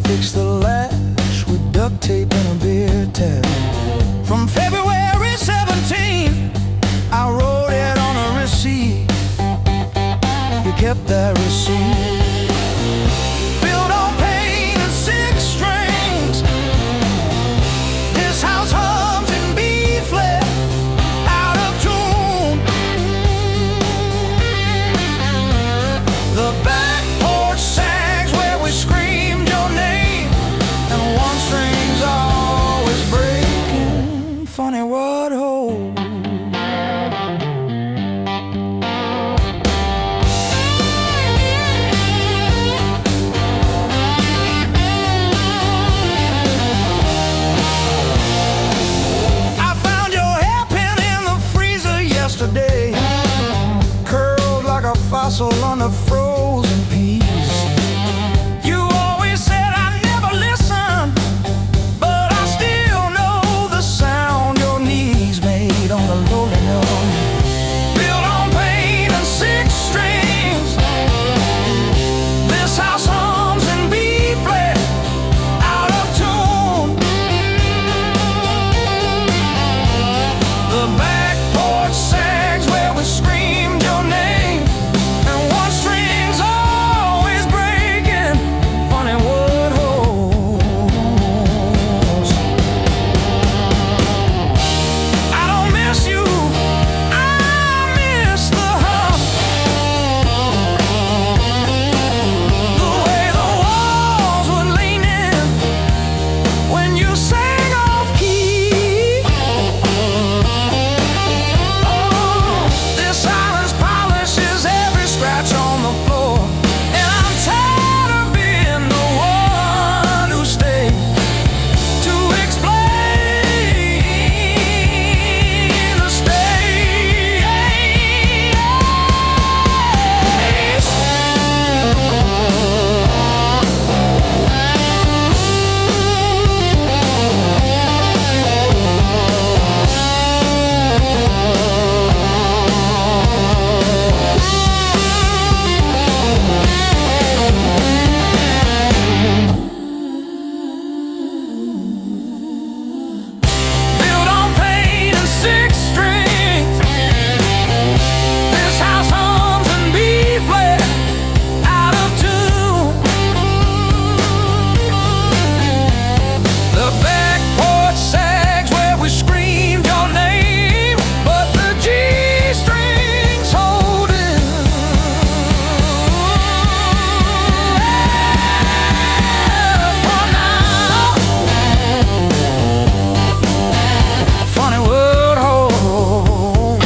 fix the latch with duct tape and a beer tap. From February 17, I wrote it on a receipt. You kept that receipt. Built on pain and six strings. This house hums in B flat, out of tune. The back porch sags where we screamed your name, and one string's always breaking. Funny what holds. Curled like a fossil on the frozen peas. You always said I never listened, but I still know the sound your knees made on the linoleum. Built on pain and six strings. This house hums in B flat, out of tune. The back porch sags where we screamed your name, and one string's always breaking. Funny what holds. I don't miss you, I miss the hum. The way the walls would lean in when you sang off key. This silence polishes every scratch on the floor, and I'm tired of being the one who stayed to explain the stakes. Built on pain and six strings. This house hums in B flat, out of tune. The back porch sags where we screamed your name, but the G strings holding. For now, funny what holds.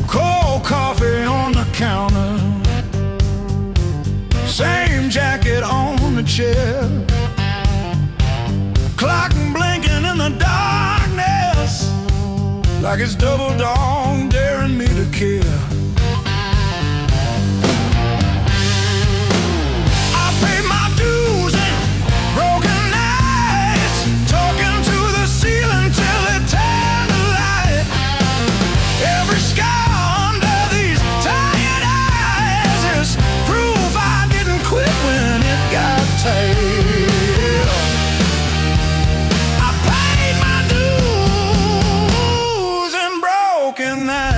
Cold coffee on the counter, same jacket on the chair. Clock blinking in the darkness, like it's double dawn daring me to care. I paid my dues and broken nights, talking to the ceiling till it turned to light. Every scar under these tired eyes is proof I didn't quit when it got tight. I paid my dues and broken nights.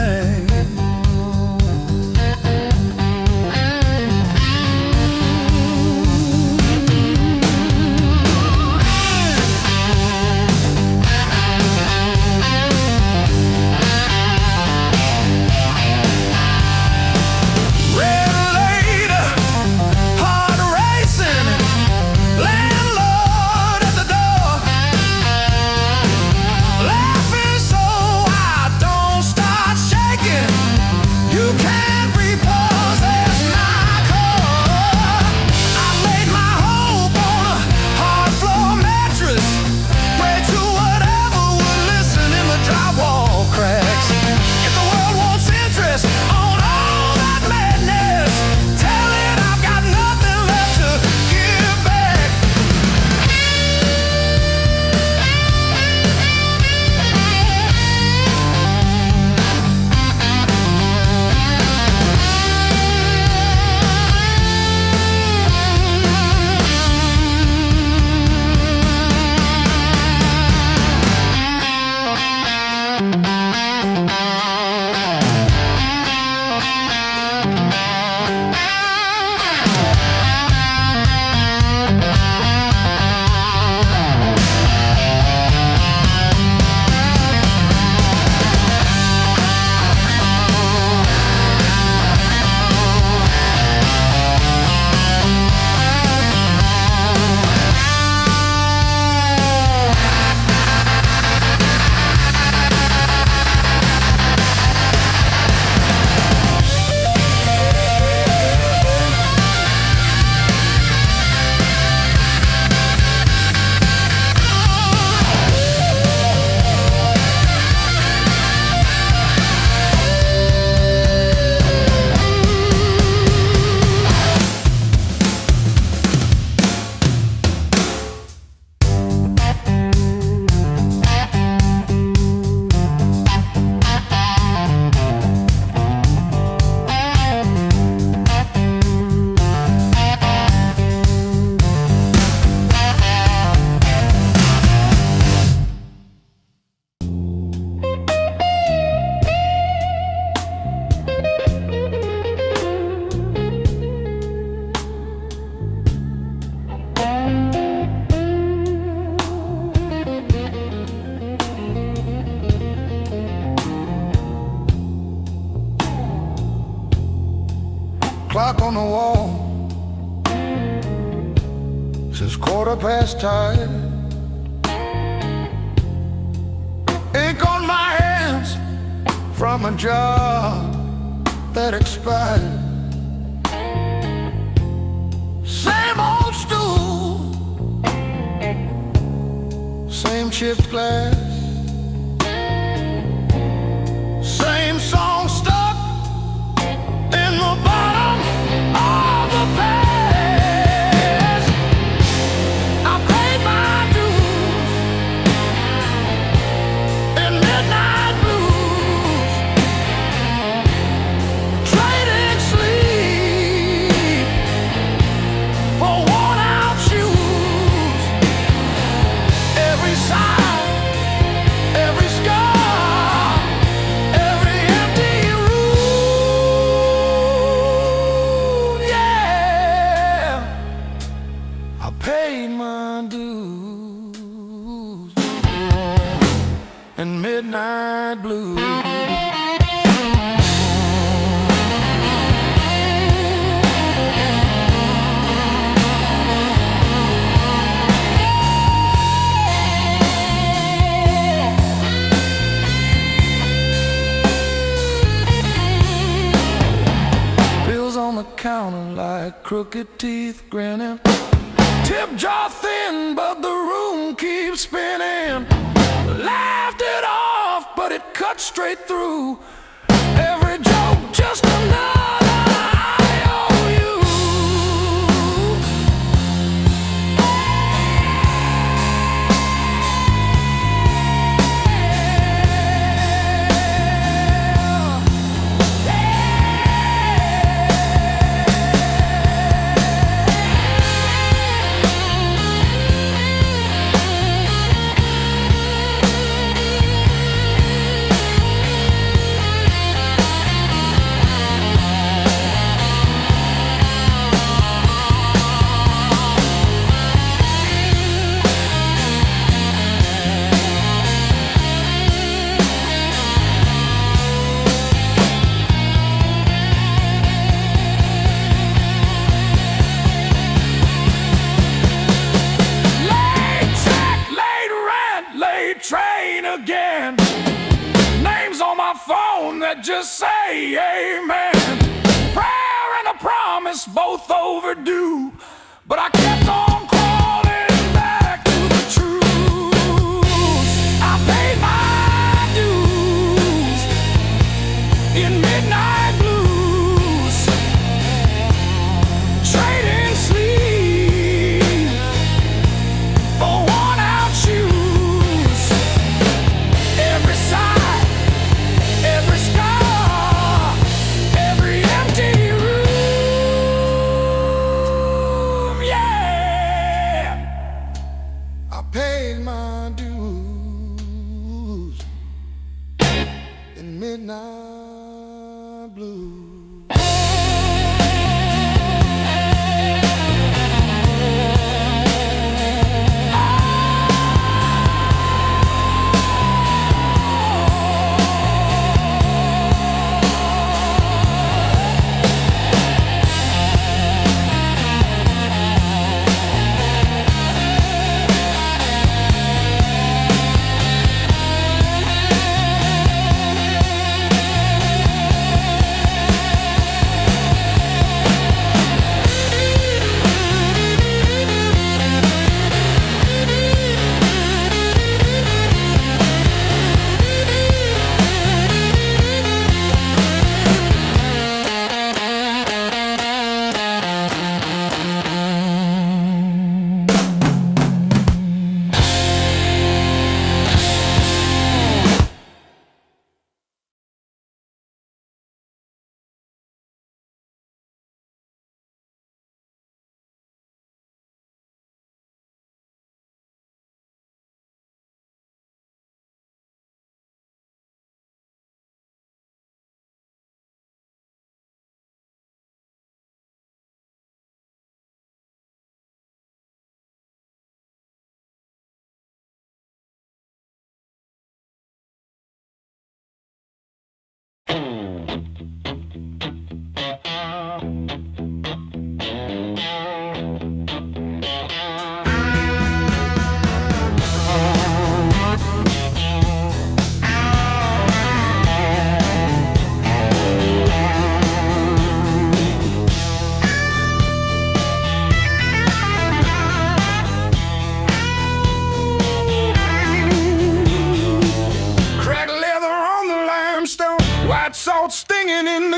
clock on the wall says 5:15. Ink on my hands from a job that expired. Same old stool, same chipped glass, same song stuck in the bottom of the past. I paid my dues in midnight blues, trading sleep for worn-out shoes. Every sigh, every scar, every empty room, yeah, I paid my dues in midnight blues. Bills on the counter like crooked teeth grinning. Tip jar thin, but the room keeps spinning. Laughed it off, but it cut straight through. Every joke just another IOU. Train again. Names on my phone that just say amen. Prayer and a promise, both overdue, but I kept on crawling back to the truth. I paid my dues in midnight blues, trading sleep for worn-out shoes. Every sigh, every scar, every empty room, yeah.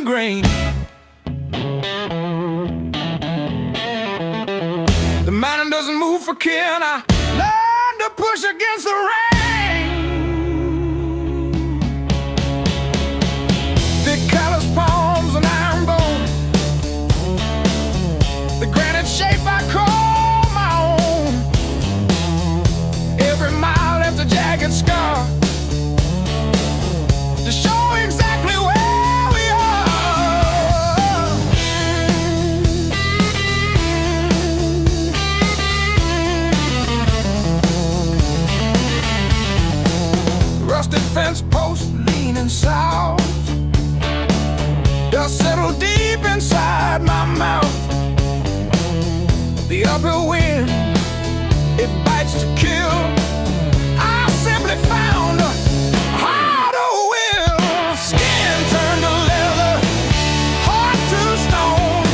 grain. The mountain doesn't move for kin. I learned to push against the rain. Thick callous palms and iron bones, the granite shape I call my own. Every mile left a jagged scar to show exactly where we are. Rusted fence post leaning south, dust settled deep inside my mouth. The uphill wind, it bites to kill. I simply found a harder will. Skin turned to leather, heart to stone.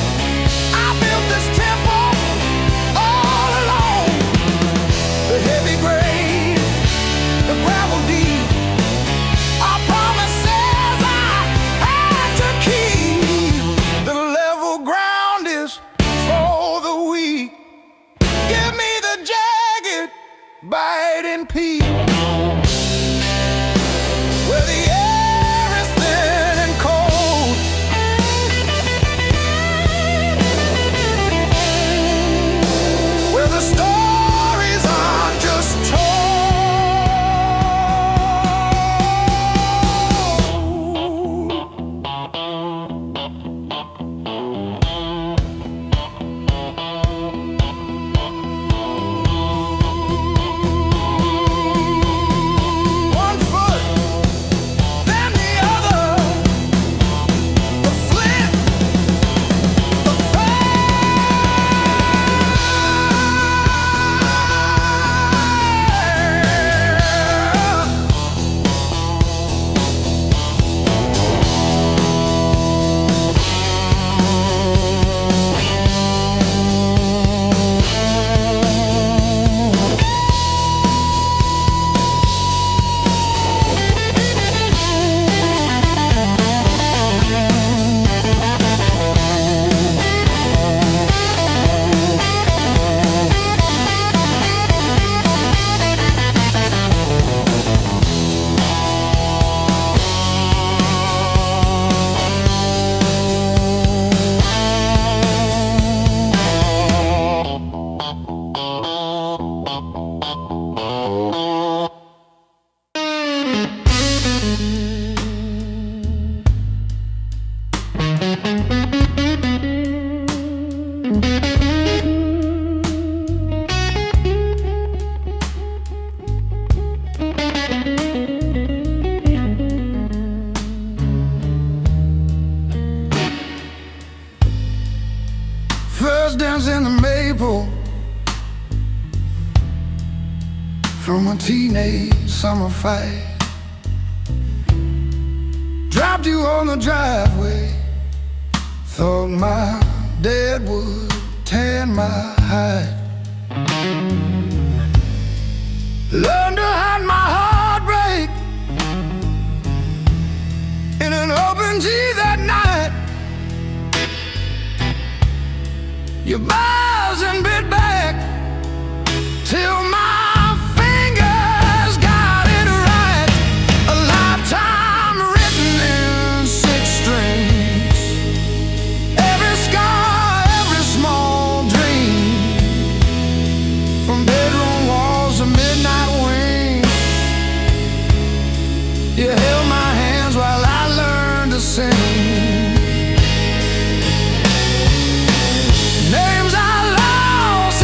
I built this temple all alone. The heavy grade, the gravel deep, our promises I had to keep. The level ground is for the weak. Give me the jagged, biting peak, where the air is thin and cold, where the stories aren't just told. One foot, then the other, the flint, the first dance in the maple from a teenage summer fight. Dropped you on the driveway, thought my dad would tan my hide. Learned to hide my heartbreak in an open G that night. You buzz and bit back till my fingers got it right. A lifetime written in 6 strings. Every scar, every small dream, from bedroom walls to midnight wings. You held my hands while I learned to sing. Names I lost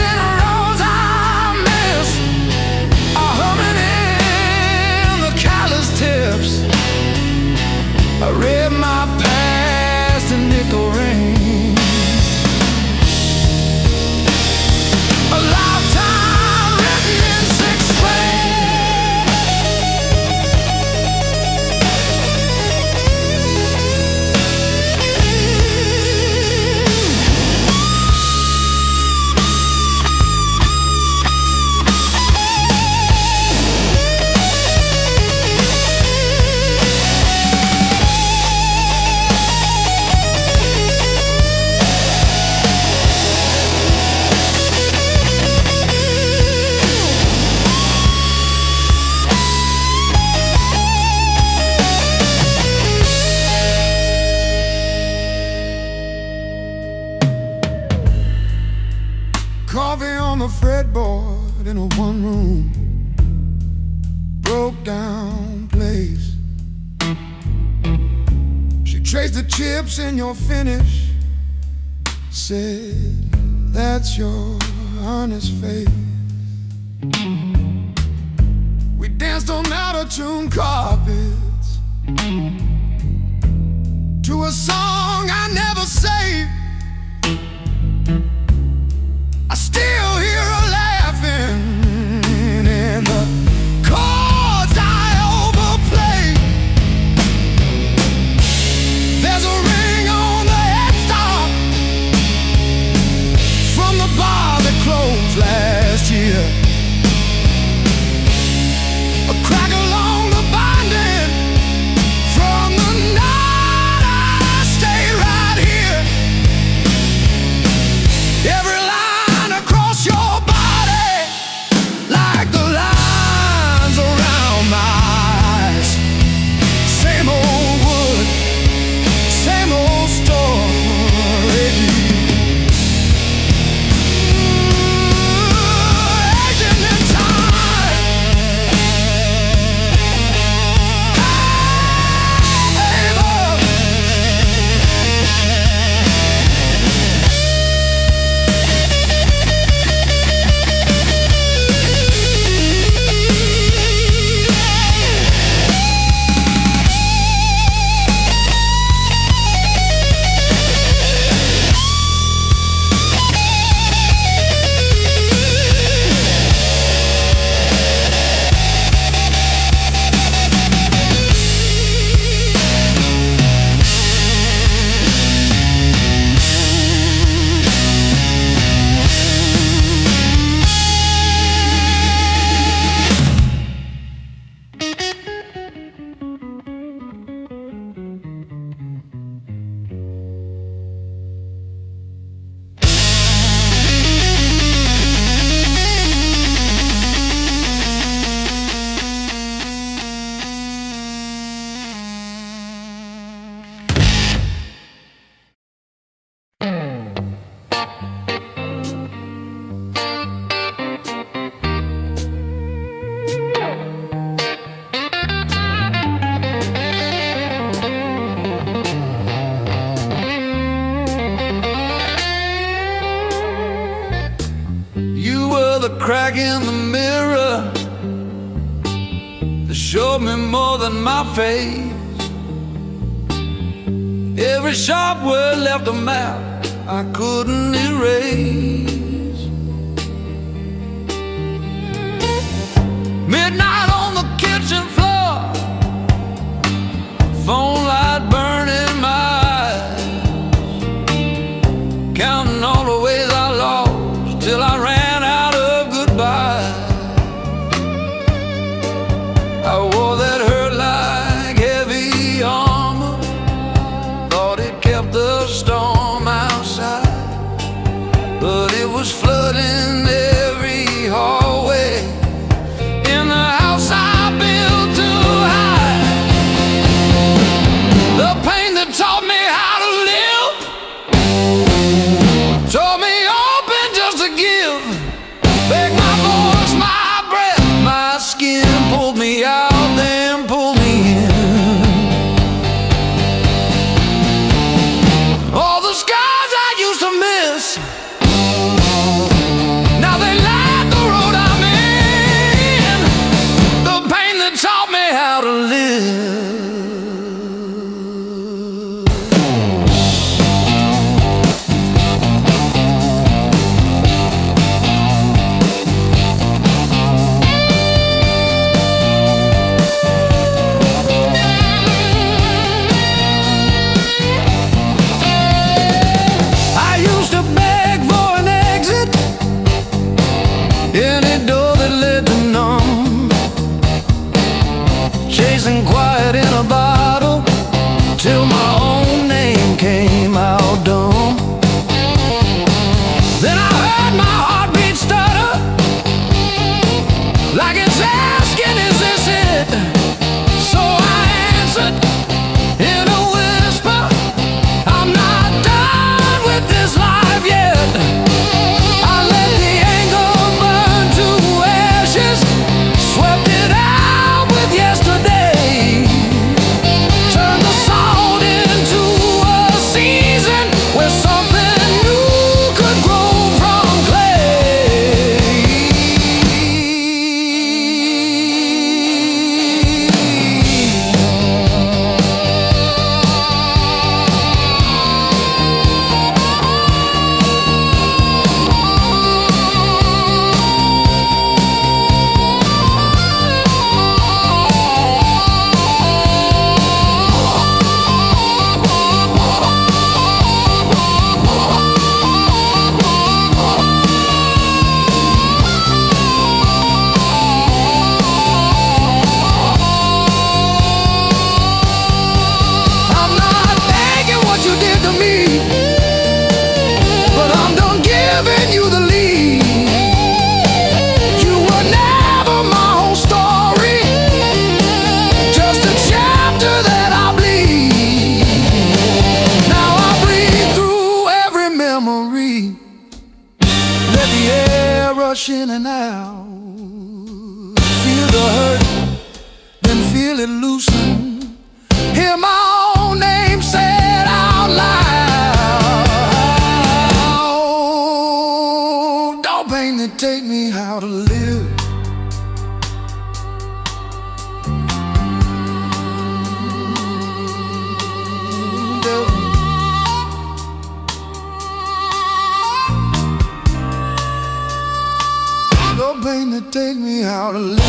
on the fretboard in a one-room, broke down place. She traced the chips in your finish, said, that's your honest face. We danced on out-of-tune carpets to a song I never saved. I still hear her laughing in the chords I overplay. There's a ring on the headstock from the bar that closed last year. A crack along the binding from the night I stayed right here. Every line across your body, like the lines around my eyes. Same old wood, same old story. Aging in time. Hey, love. You were the crack in the mirror that showed me more than my face. Every sharp word left a map I couldn't erase. Midnight on the kitchen floor, phone light burning my eyes, counting all the ways I lost till I ran out of goodbye. I wore that hurt like heavy armor, thought it kept the storm outside, but it was flooding every hallway in the house I built too high. The pain that taught me how to live taught me open just to give. Beg my voice, my breath, my skin, pulled me out, then pulled me in. All the scars I used to miss, now they light the road I'm in. The pain that taught me how to live. I used to beg for an exit, any door that led to none, chasing quiet in a bottle till my own name came out dumb. Then I heard my heartbeat stutter, like it's asking, is this it? So I answered in a whisper, I'm not done with this life yet. I let the anger rush in and out. Feel the hurt, then feel it loosen. Hear my own name said out loud. Don't pain that take me how to live. Don't pain that take me how to live.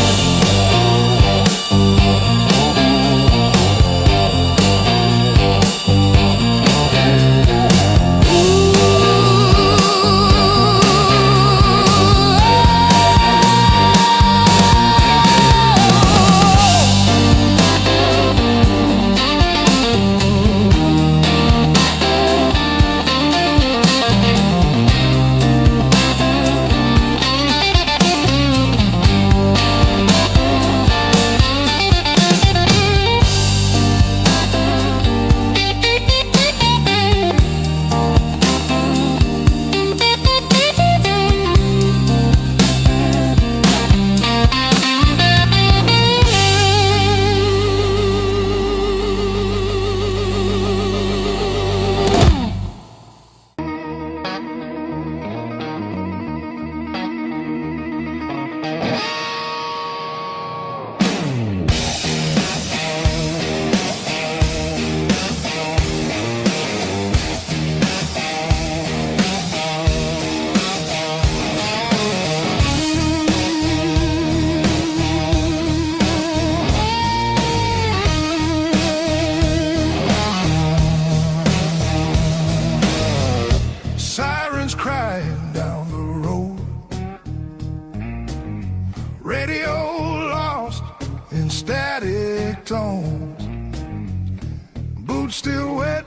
Still wet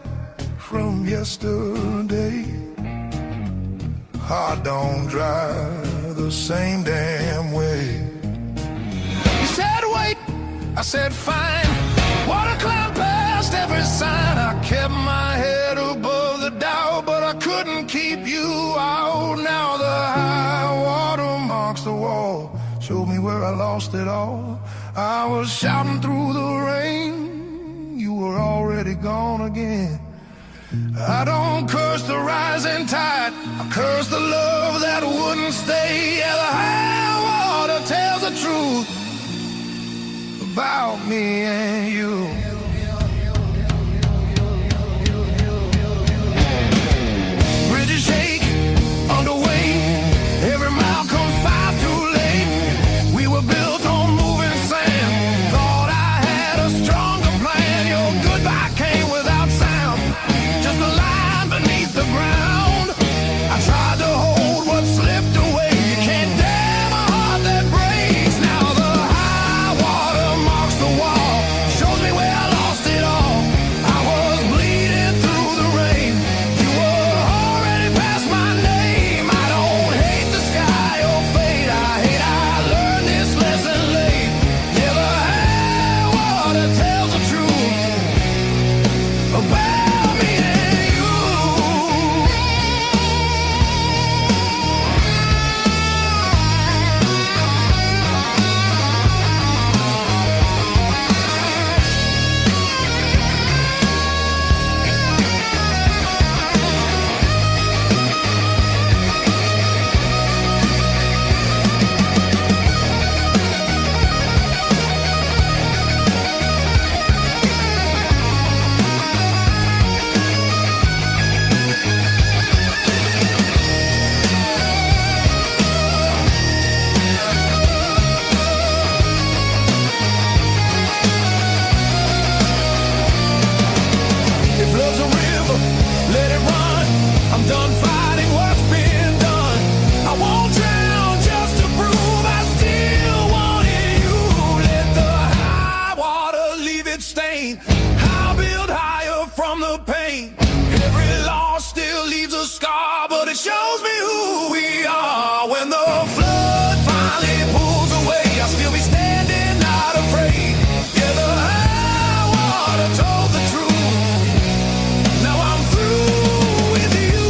from yesterday. Heart don't dry the same damn way. You said wait, I said fine. Water cloud past every sign. I kept my head above the doubt, but I couldn't keep you out. Now the high water marks the wall, showed me where I lost it all. I was shouting through the rain, you were already gone again. I don't curse the rising tide, I curse the love that wouldn't stay. Yeah, the high water tells the truth about me and you. Bridges shake under weight, every mile comes far too late. We were built on moving sand, thought I had a stronger plan. Your goodbye came without sound, just a line beneath the ground. I tried to hold what slipped away. You can't damn a heart that breaks. Now the high water marks the wall, shows me where I lost it all. I was bleeding through the rain, you were already past my name. I don't hate the sky or fate, I hate I learned this lesson late. Yeah, the high water tells the truth about me and you. If love's a river, let it run. I'm done fighting what's been done. I won't drown just to prove I still wanted you. Let the high water leave its stain, I'll build higher from the pain. Every loss still leaves a scar, but it shows me who we are. When the flood finally pulls away, I'll still be standing, not afraid. Yeah, the high water told the truth, now I'm through with you.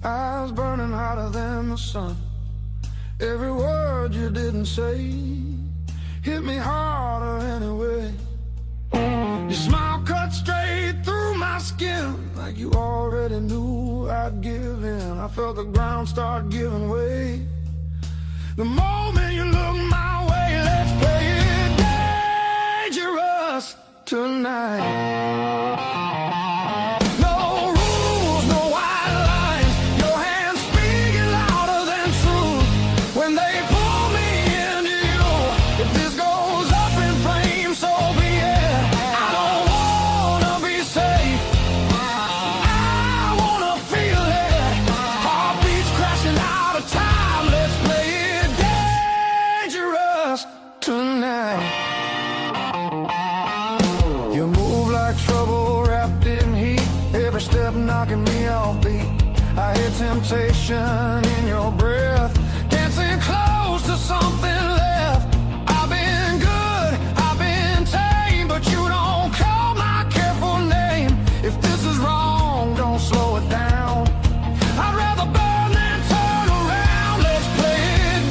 eyes burning hotter than the sun. Every word you didn't say hit me harder anyway. Your smile cut straight through my skin, like you already knew I'd give in. I felt the ground start giving way the moment you looked my way. Let's play it dangerous tonight. No rules, no white lines, your hands speaking louder than truth when they pull me into you. If this goes up in flames, so be it. I don't wanna be safe, I wanna feel it. Heartbeats crashing out of time. Let's play it dangerous tonight. You move like trouble wrapped in heat, every step knocking me off beat. I hear temptation in your breath, dancing close to something left. I've been good, I've been tame, but you don't call my careful name. If this is wrong, don't slow it down. I'd rather burn than turn around. Let's play it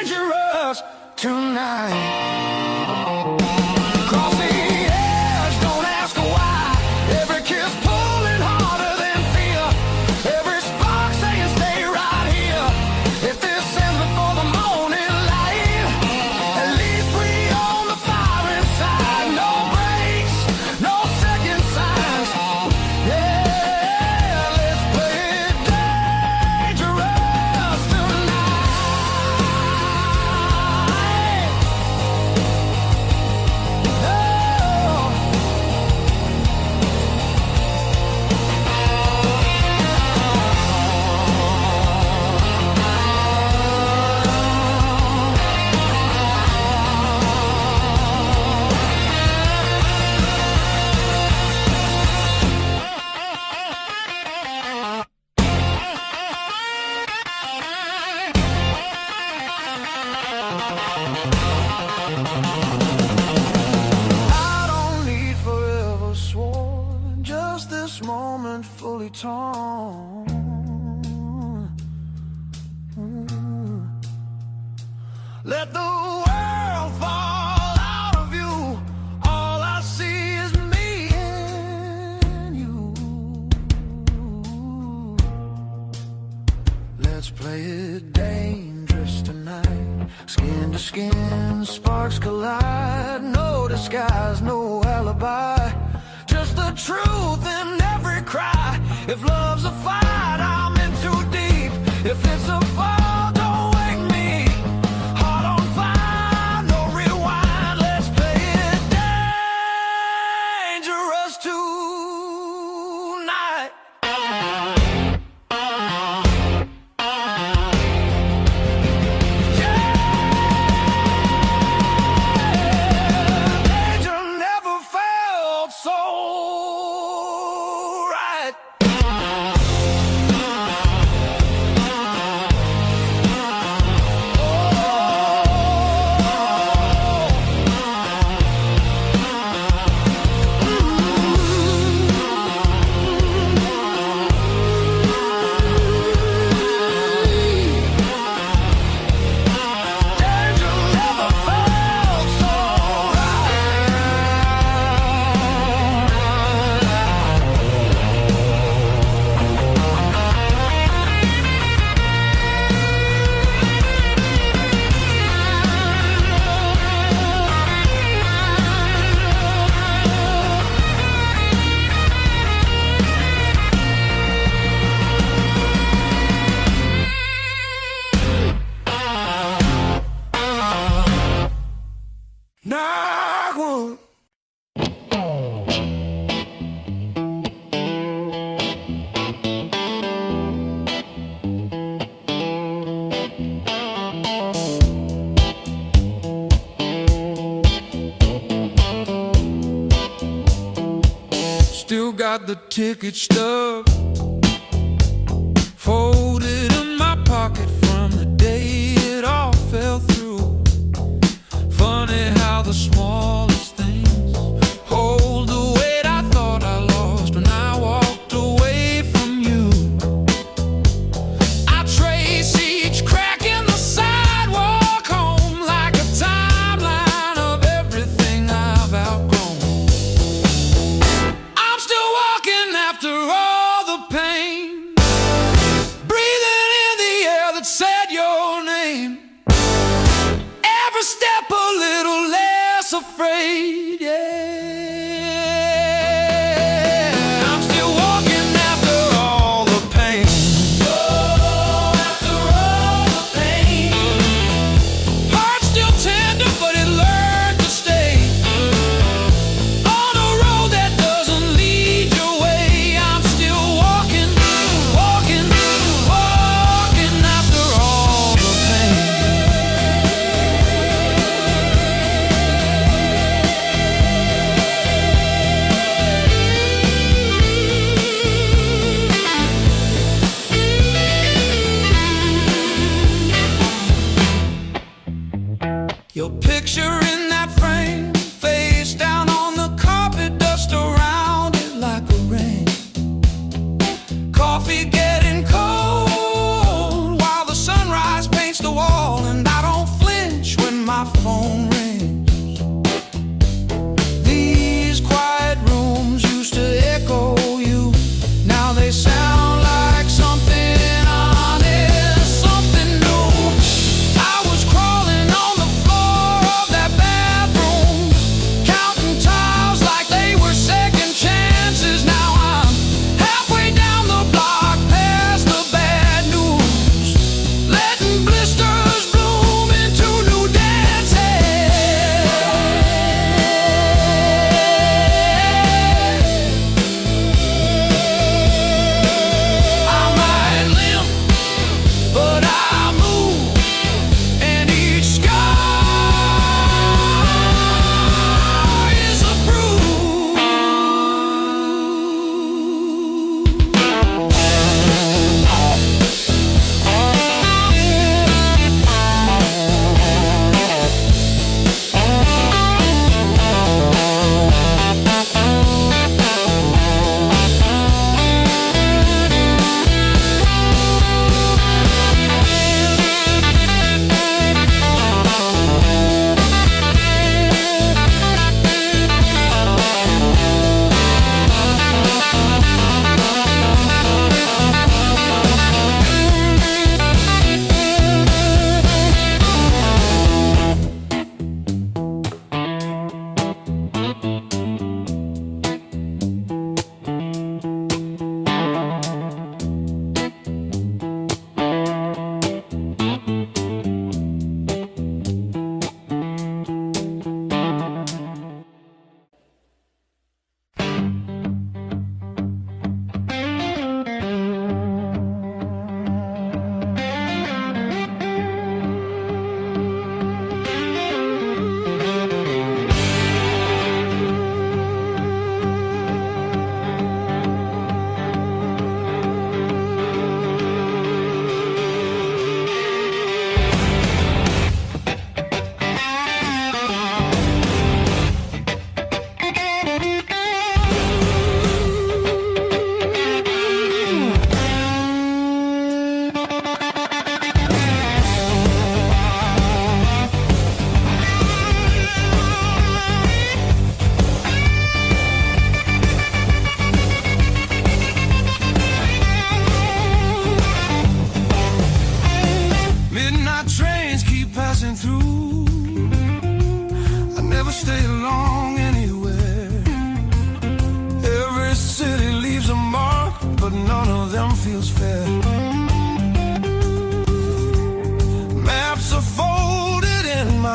dangerous tonight. Cross the edge, don't ask why. Every kiss pulling harder than fear, every spark saying stay right here. If this ends before the morning light, at least we own the fire inside. No breaks, no second signs. Yeah, let's play it dangerous tonight. I don't need forever sworn, just this moment fully torn. Let the world fall out of you. All I see is me and you. Let's play it dangerous tonight. Skin to skin, sparks collide. No disguise, no alibi, just the truth in every cry. If love's a fight, I'm in too deep. If it's a fall, don't wake me. Heart on fire, no rewind. Let's play it dangerous tonight. Danger never felt so right. Danger never felt so knock one. Still got the ticket stub folded in my pocket from the day it all fell through. Funny how the smallest things hold the weight I thought I lost when I walked away from you.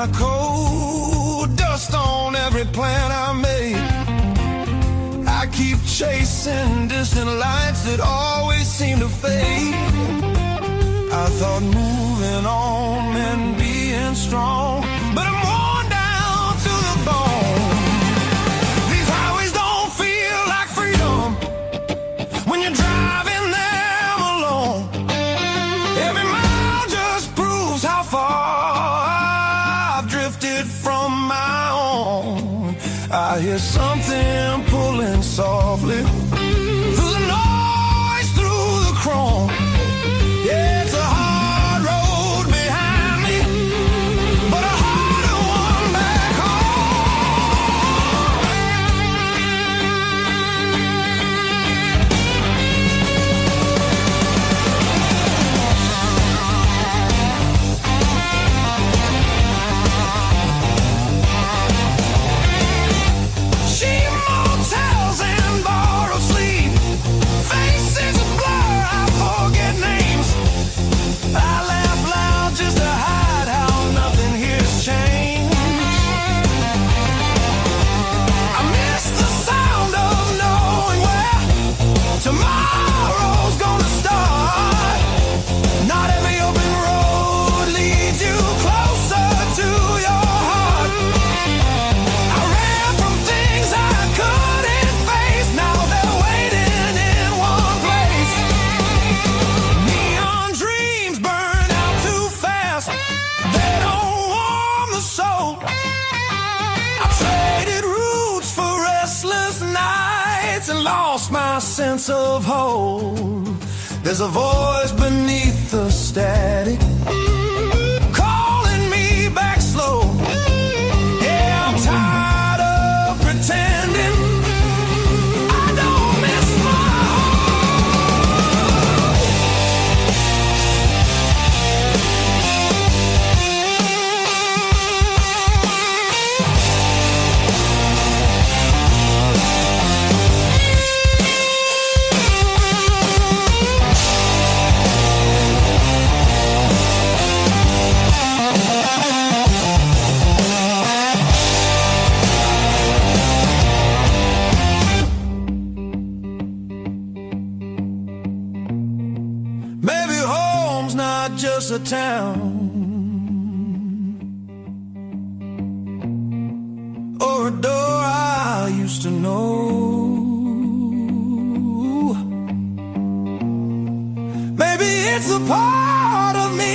my coat, dust on every plan I made. I keep chasing distant lights that always seem to fade. I thought moving on meant being strong, but I'm worn down to the bone. These highways don't feel like freedom when you're driving them alone. Every mile just proves how far I've drifted from my own. I hear something pulling softly through the noise, through the chrome. Yeah, it's a hard road behind me, but a harder one back motels and borrowed sleep, faces a blur, I forget names. I laugh loud just to hide how nothing here's changed. I miss the sound of knowing where tomorrow's gonna start. Not every open road leads you closer to your heart. I ran from things I couldn't face, now they're waiting in one place. Neon dreams burn out too fast, they don't warm the soul. I traded roots for restless nights and lost my sense of hope. There's a voice beneath the static calling me back slow. Yeah, I'm tired of pretending I don't miss my home. Maybe home's not just a town or a door I used to know. Maybe it's a part of me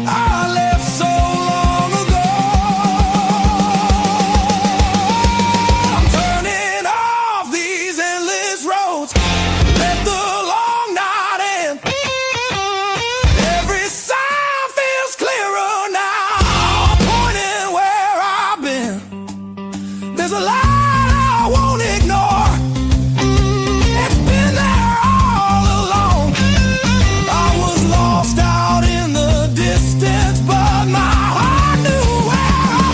I left so long ago. I'm turning off these endless roads, let the long night end. Every sign feels clearer now, pointing where I've been. There's a light I won't ignore, it's been there all along. I was lost out in the distance, but my heart knew where I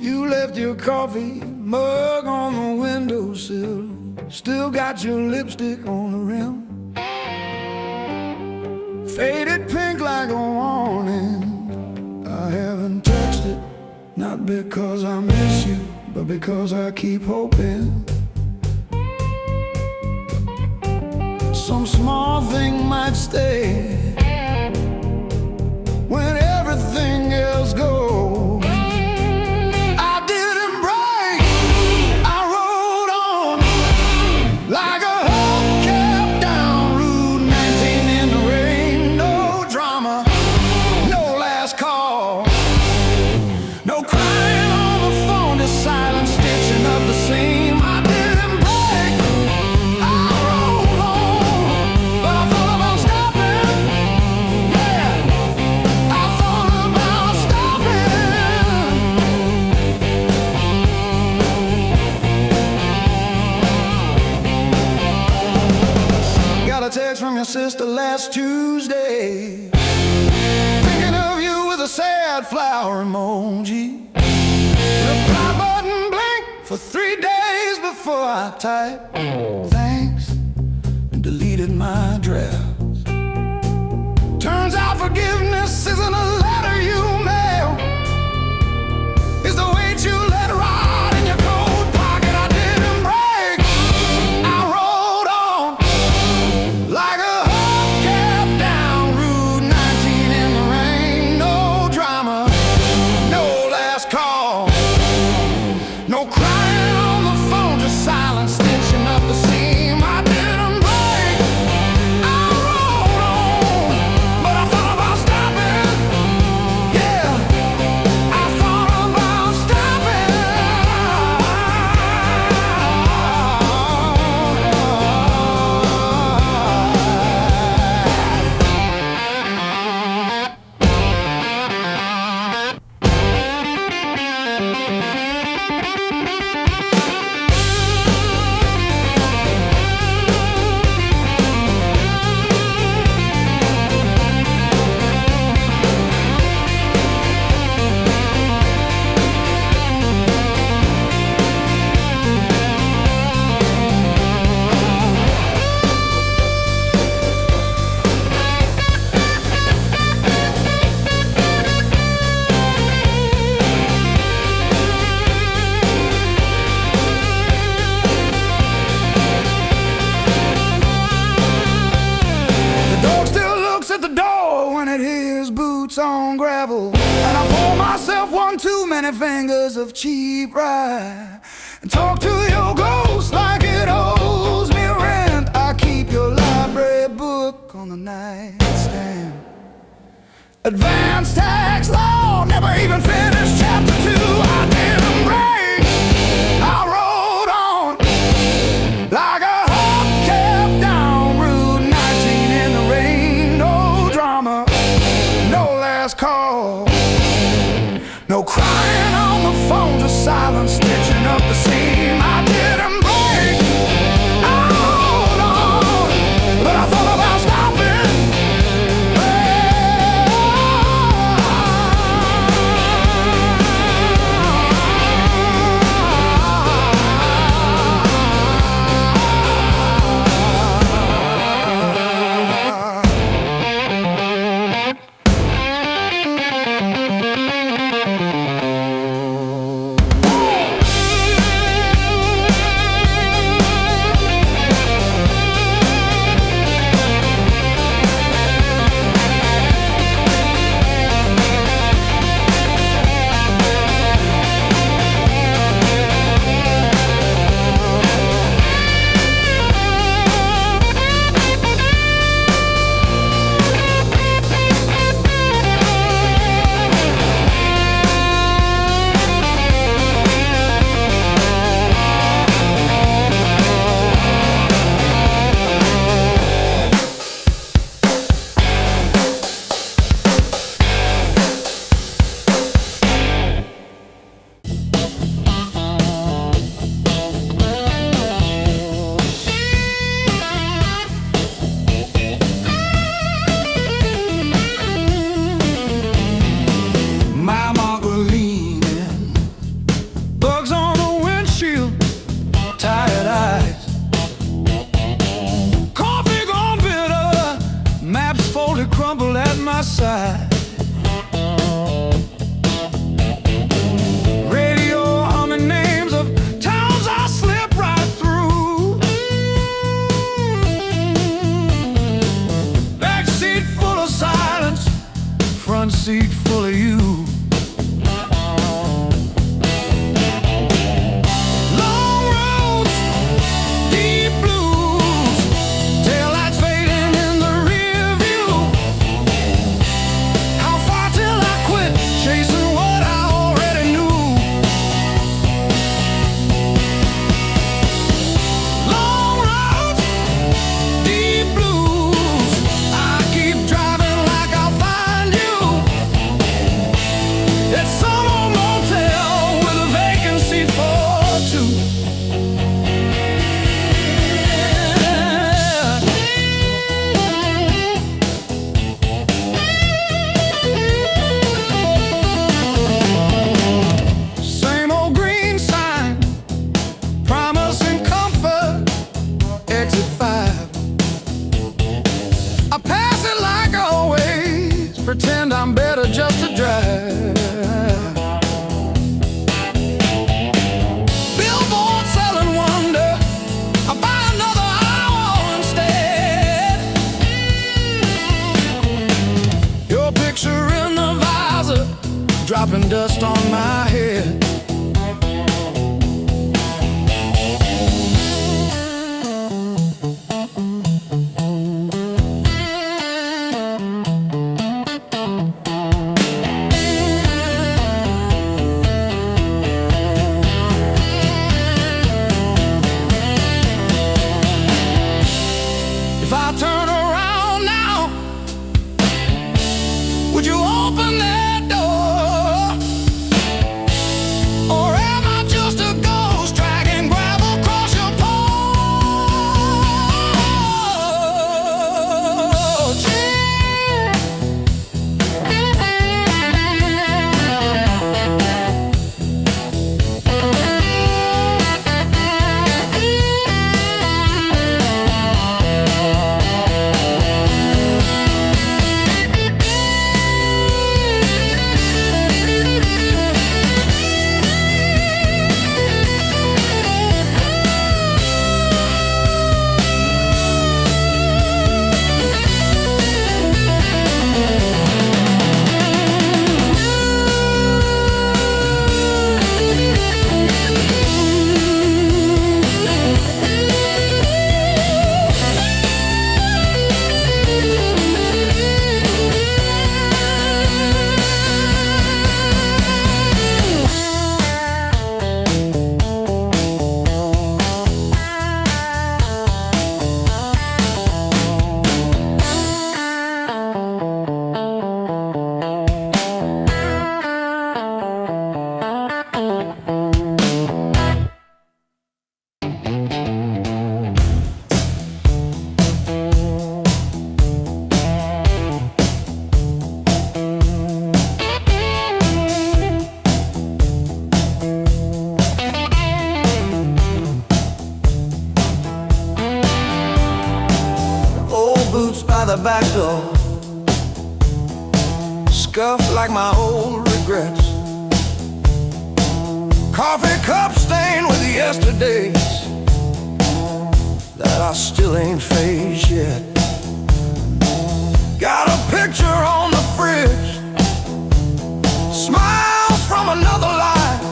You left your coffee mug on the windowsill, still got your lipstick on the rim. Faded pink like a warning. I haven't touched it, not because I miss you, but because I keep hoping some small thing might stay when everything else goes. I didn't break, I rode on like a hubcap down Route 19 in the rain. No drama, no last call, no crying on the phone, just silent stitching up the seam. I didn't break, I rode on, but I thought about stopping. Yeah, I thought about stopping. Got a text from your sister last Tuesday, thinking of you with a sad flower emoji. Reply button blinked for 3 days before I typed thanks and deleted my drafts. Turns out forgiveness isn't a letter you mail, it's the weight you let ride in your coat pocket. I didn't break, I rode on like a hubcap down Route 19 in the rain. No drama, no last call, no crying on the phone, just silent stitching up the seam. I didn't break, I rode on, but I thought about stopping. Yeah, I thought about stopping. The dog still looks at the door when it hears boots on gravel, and I pour myself one too many fingers of cheap rye and talk to your ghost like it owes me rent. I keep your library book on the nightstand. Advanced tax law, never even finished chapter 2. I didn't break, I rode on like a hubcap down Route 19 in the rain. No drama, no last call, no crying on the phone, just silent stitching up the seam. I didn't break, I rode on, but I thought about stopping. seat full of you. Long roads, deep blues, taillights fading in the rear view. How far till I quit chasing what I already knew? Long roads, deep blues, I keep driving like I'll find you. It's some old motel with a vacant seat for two. Same old green sign, promising comfort, exit 5. I pass it like always, pretend I'm better just to drive. Billboard selling wonder, I buy another hour instead. Your picture in the visor, dropping dust on my head. If I turn around now, would you open that door? Or am I just a ghost dragging gravel across your porch? Old boots by the back door, scuffed like my old regrets. Coffee cup stained with yesterdays that I still ain't faced yet. Got a picture on the fridge, smiles from another life.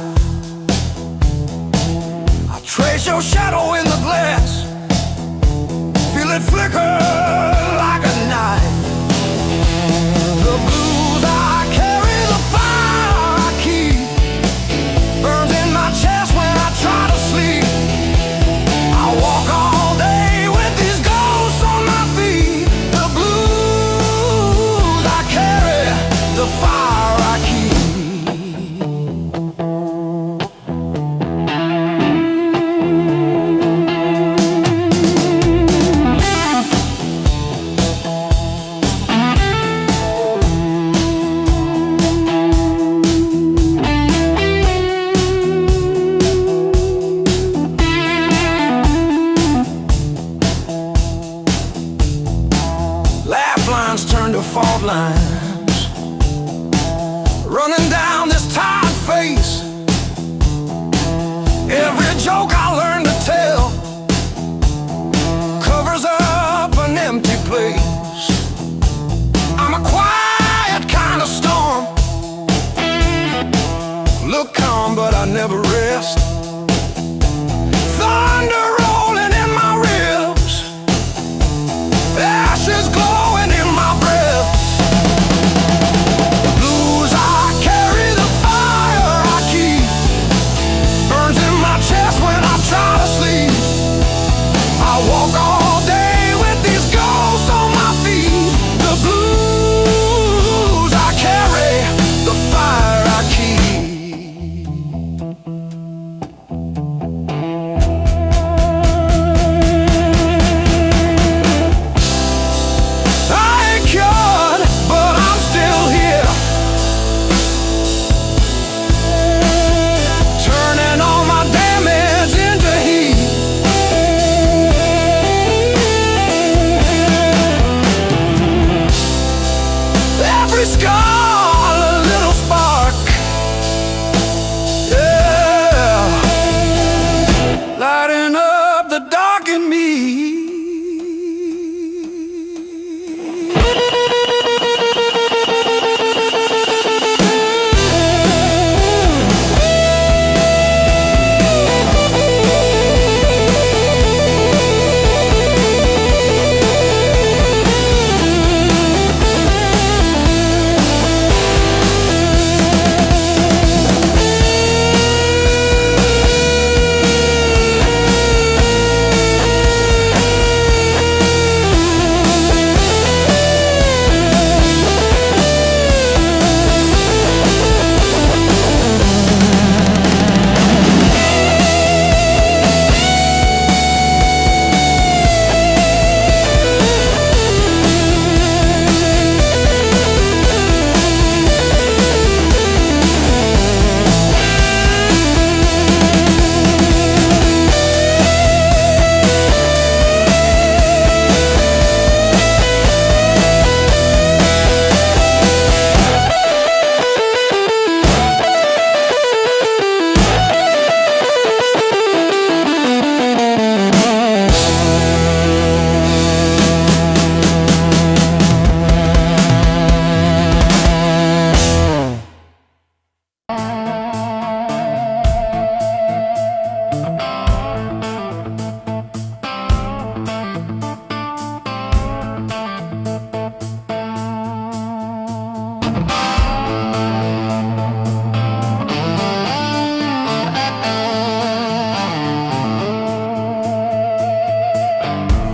I trace your shadow in the glass, feel it flicker like a knife. The blues I carry, the fire I keep, burns in my chest when I try to sleep. I walk all day with these ghosts on my feet. The blues I carry, chest, thunder rolling in my ribs, ashes glowing in my breath. The blues I carry, the fire I keep, burns in my chest when I try to sleep. I walk all day with these ghosts on my feet. The blues I carry, the fire I keep. I ain't cured, but I'm still here, turning all my damage into heat. Every scar, a little spark, yeah, lighting up the dark in me.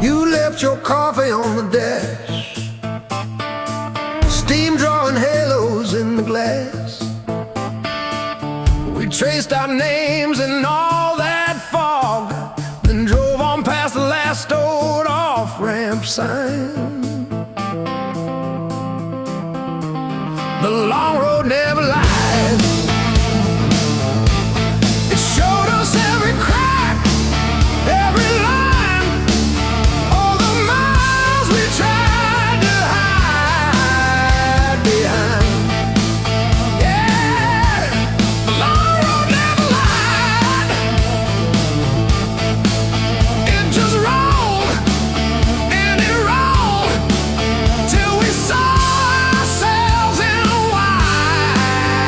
You left your coffee on the dash, steam drawing halos in the glass. We traced our names in all that fog, then drove on past the last old off-ramp sign. The long road never lies. It showed us every crack, every line, all the miles we tried to hide behind. Yeah, the long road never lied. It just rolled and it rolled till we saw ourselves in a wide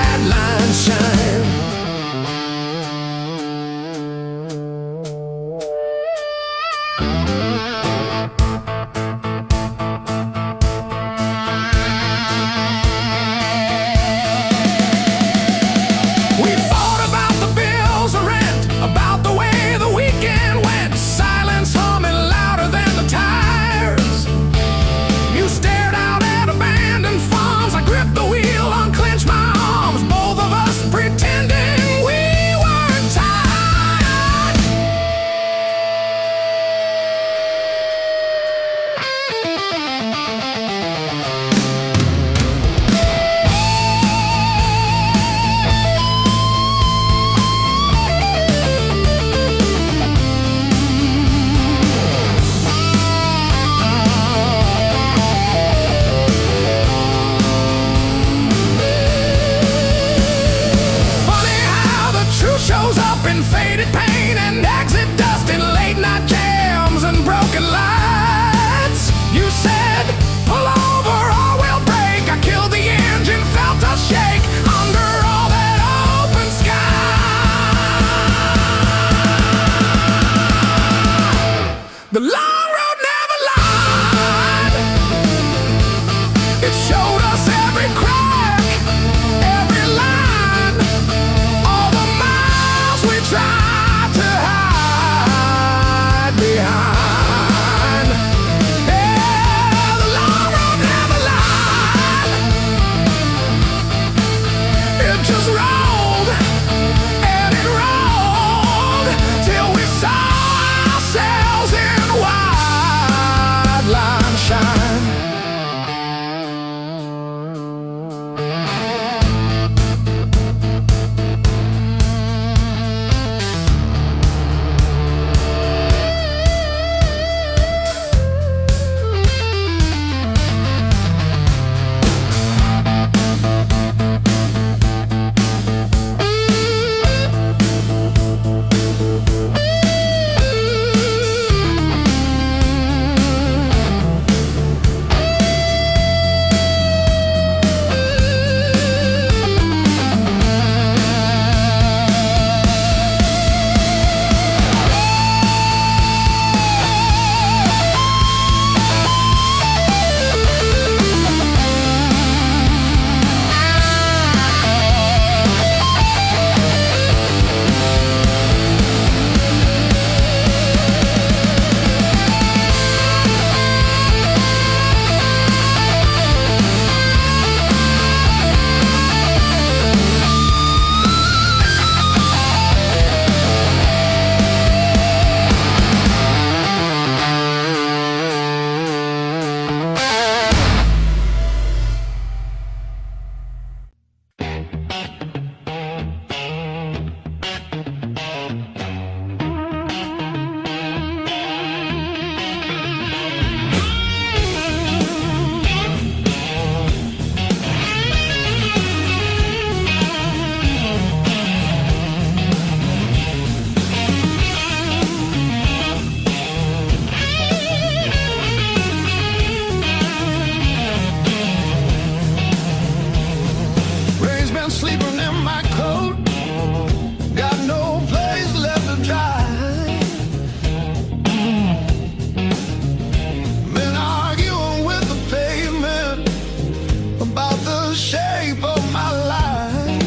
my life.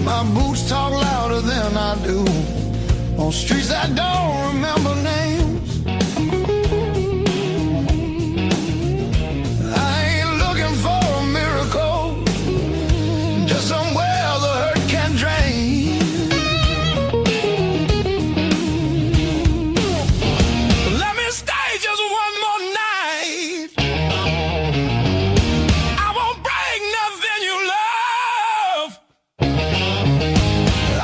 My boots talk louder than I do on streets I don't remember names. I ain't looking for a miracle, just somewhere the hurt can drain. Let me stay just one more night. I won't break nothing you love.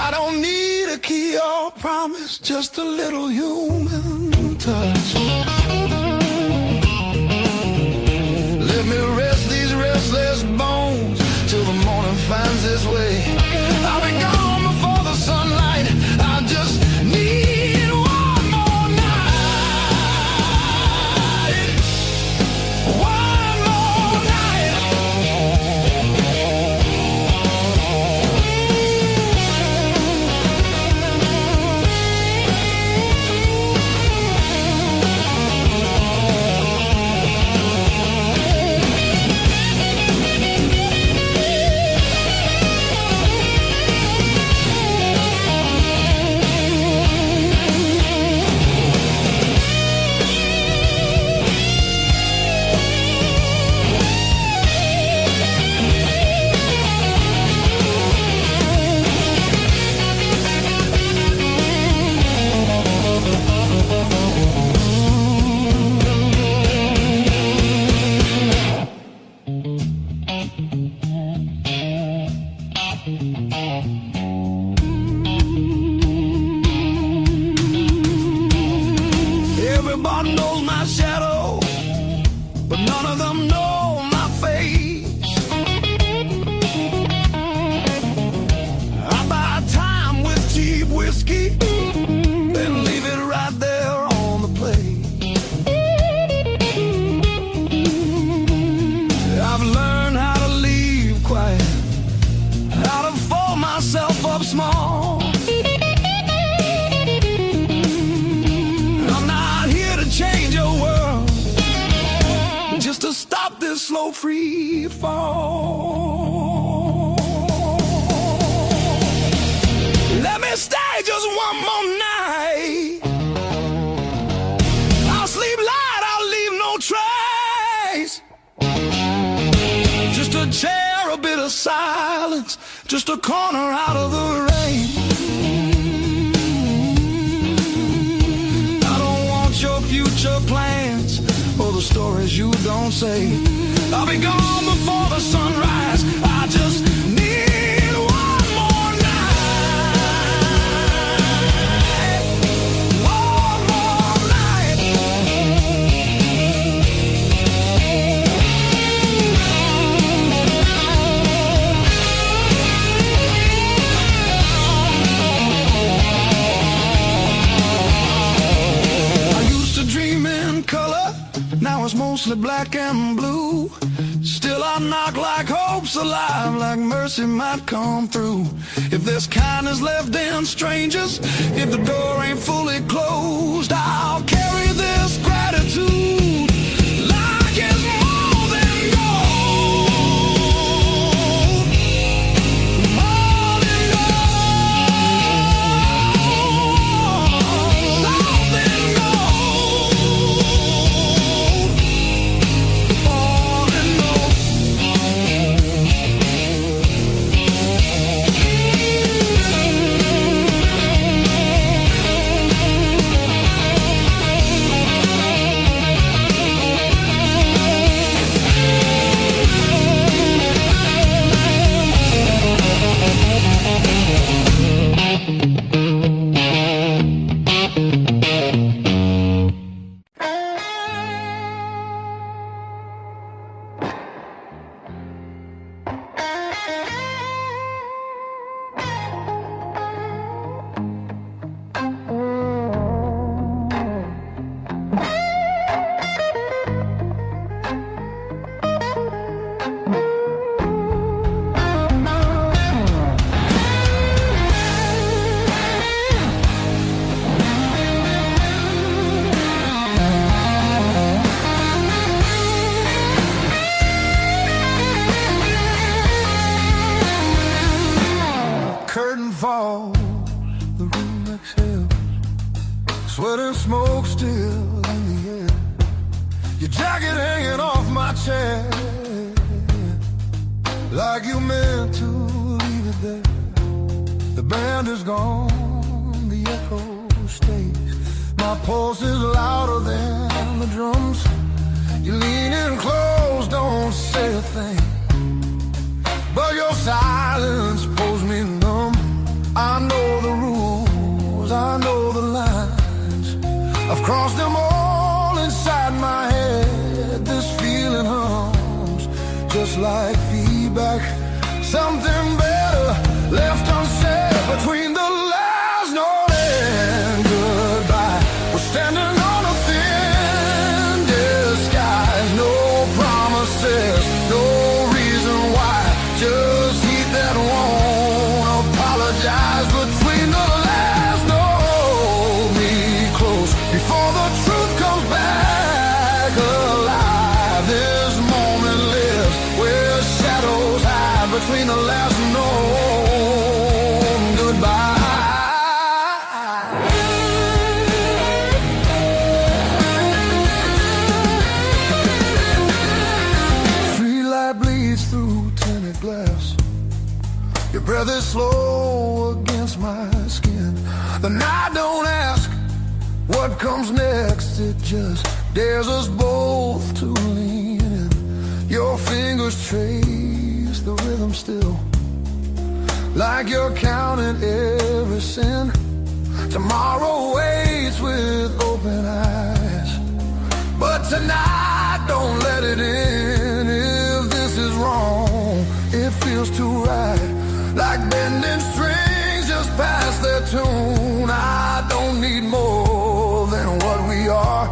I don't need a key or promise, just a little human touch. Let me rest these restless bones till the morning finds its way. I'll be gone before the sunlight. I just need one more night. One more night. Everybody knows my shadow, but none of them know my face. I buy time with cheap whiskey, then leave it right there on the plate. I've learned how to leave quiet, how to fold myself up small. Change your world, just to stop this slow free fall. Let me stay just one more night. I'll sleep light, I'll leave no trace. Just a chair, a bit of silence, just a corner out of the rain. Your future plans or the stories you don't say. I'll be gone before the sunrise. I just need one more night. One more night. Dream in color, now it's mostly black and blue. Still I knock like hope's alive, like mercy might come through. If there's kindness left in strangers, if the door ain't fully closed, I'll carry this gratitude like it's more than gold. More than gold. More than chair, like you meant to leave it there. The band is gone, the echo stays. My pulse is louder than the drums. You lean in close, don't say a thing, but your silence pulls me numb. I know the rules, I know the lines. I've crossed them all inside my head. This feeling hums, just like feedback. Something better left unsaid between the last note and goodbye. We're standing on a thin disguise. No promises, no reason why. Just heat that won't apologize. Between the last note, me close before the truth comes back alive. This moment lives where shadows hide. Between the last note and goodbye. Free light bleeds through tinted glass. Your breath is slow against my skin. The night don't ask what comes next. It just dares us both to lean in. Your fingers trace the rhythm still, like you're counting every sin. Tomorrow waits with open eyes, but tonight don't let it in. If this is wrong, it feels too right, like bending strings just past their tune. I don't need more than what we are.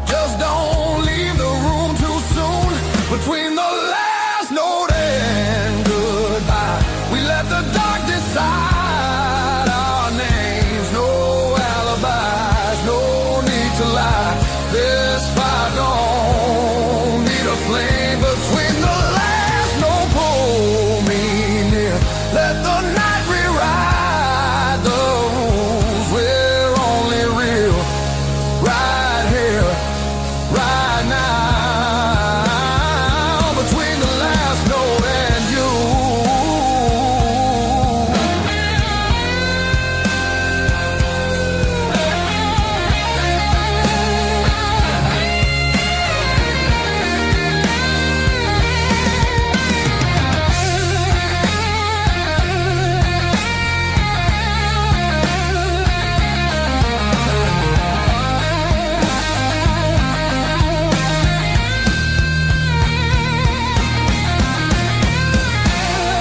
Just don't leave the room too soon. Between the last note and goodbye, we let the dark decide our names. No alibis, no need to lie. This fire don't need a flame. Between the last note, pull me near. Let the night rewrite the rules. We're only real right here, right now. Between the last note and you.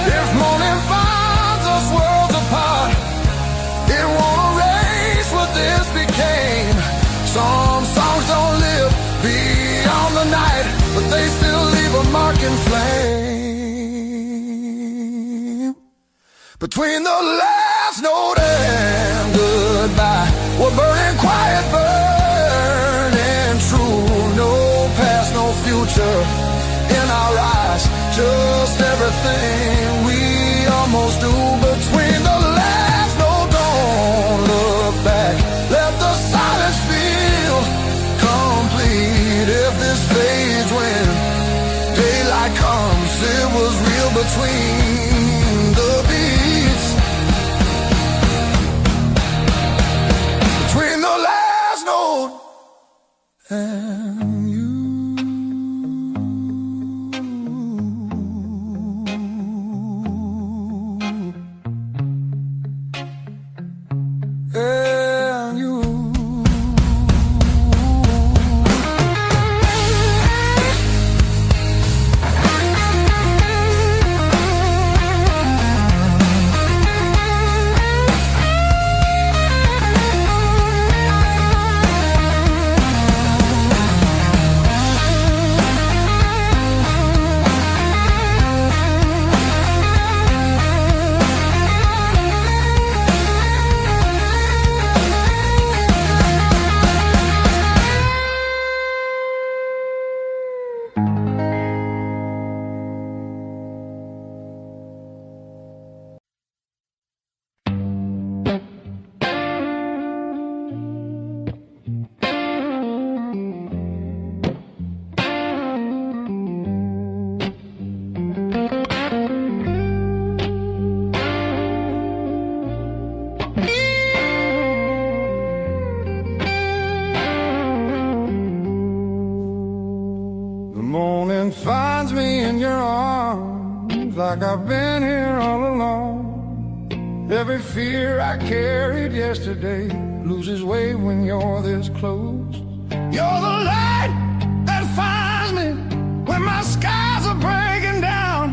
If morning finds us worlds apart, it won't erase what this became. Some songs don't live beyond the night, but they still leave a mark in flame. Between the last note and goodbye, we're burning quiet, burning true. No past, no future in our eyes, just everything we almost do. Between the last note, don't look back. Let the silence feel complete. If this fades when daylight comes, it was real between the beats. Between the last note and you. And you. in your arms like I've been here all along. Every fear I carried yesterday loses weight when you're this close. You're the light that finds me when my skies are breaking down.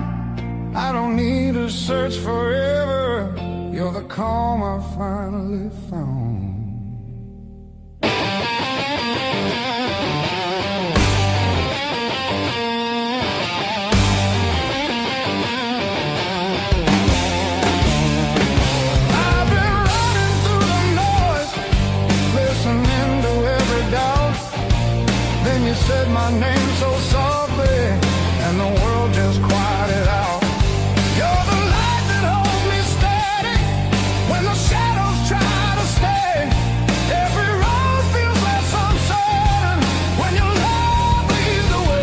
I don't need to search forever. You're the calm I finally found. You said my name so softly, and the world just quieted out. You're the light that holds me steady when the shadows try to stay. Every road feels less uncertain when your love leads the way.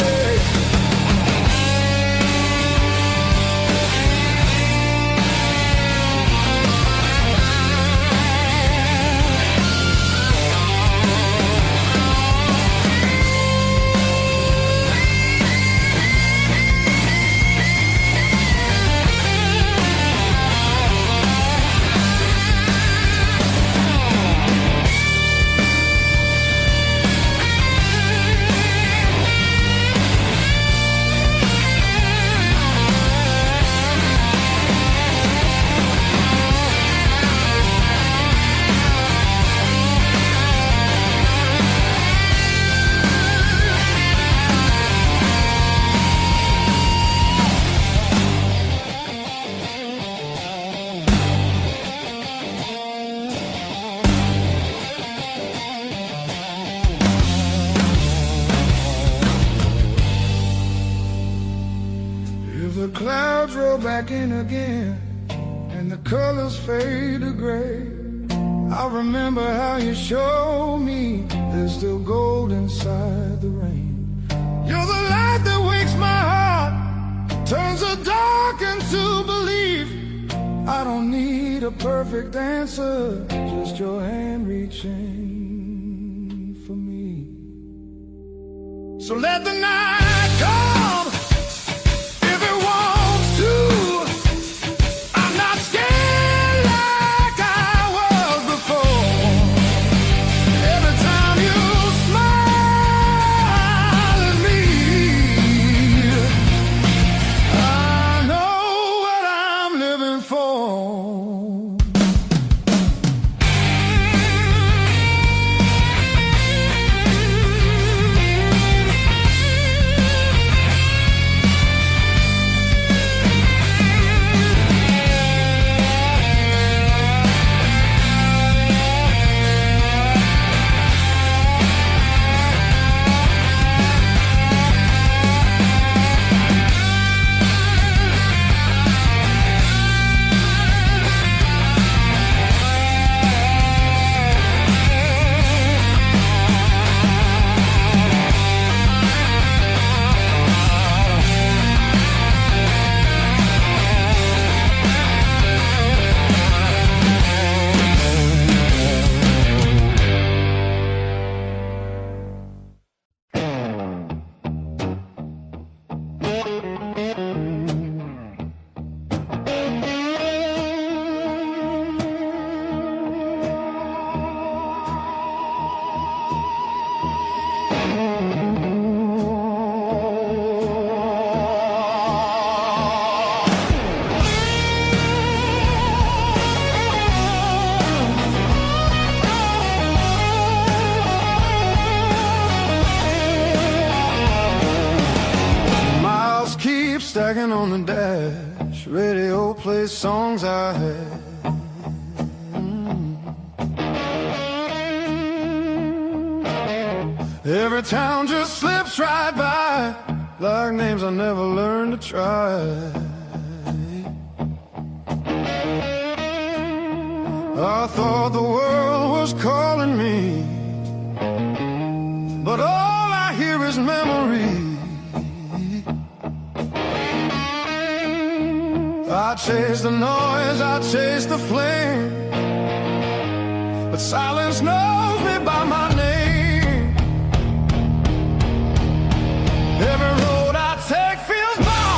The clouds roll back in again and the colors fade to gray. I remember how you showed me there's still gold inside the rain. You're the light that wakes my heart, turns the dark into belief. I don't need a perfect answer, just your hand reaching for me. So let the night come. Stacking on the dash, radio plays songs I had. Every town just slips right by, like names I never learned to try. I thought the world was calling me, but all I hear is memory. I chase the noise, I chase the flame, but silence knows me by my name. Every road I take feels bound.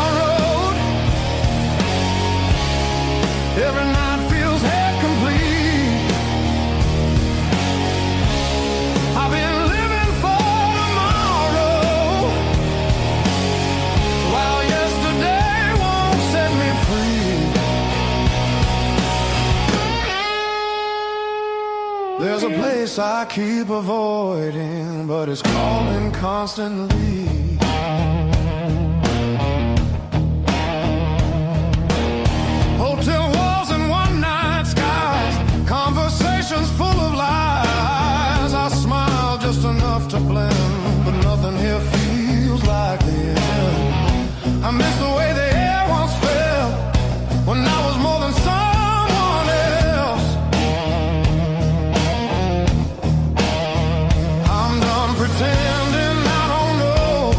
place I keep avoiding, but it's calling constantly. Hotel walls and one-night skies, conversations full of lies. I smile just enough to blend, but nothing here feels like the end. I miss the way the air once felt when I was more than someone else. I'm done pretending I don't know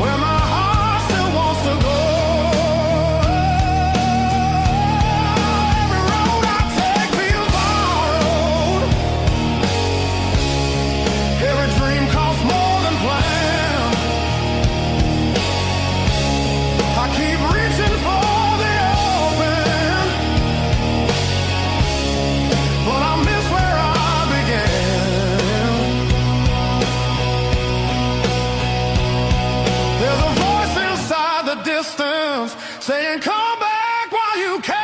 where my heart still wants to go. Every road I take feels borrowed. Every dream costs more than planned. I keep reaching for the open, but I miss where I began. There's a voice inside the distance saying, come back while you can.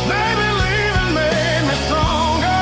Maybe leaving made me stronger.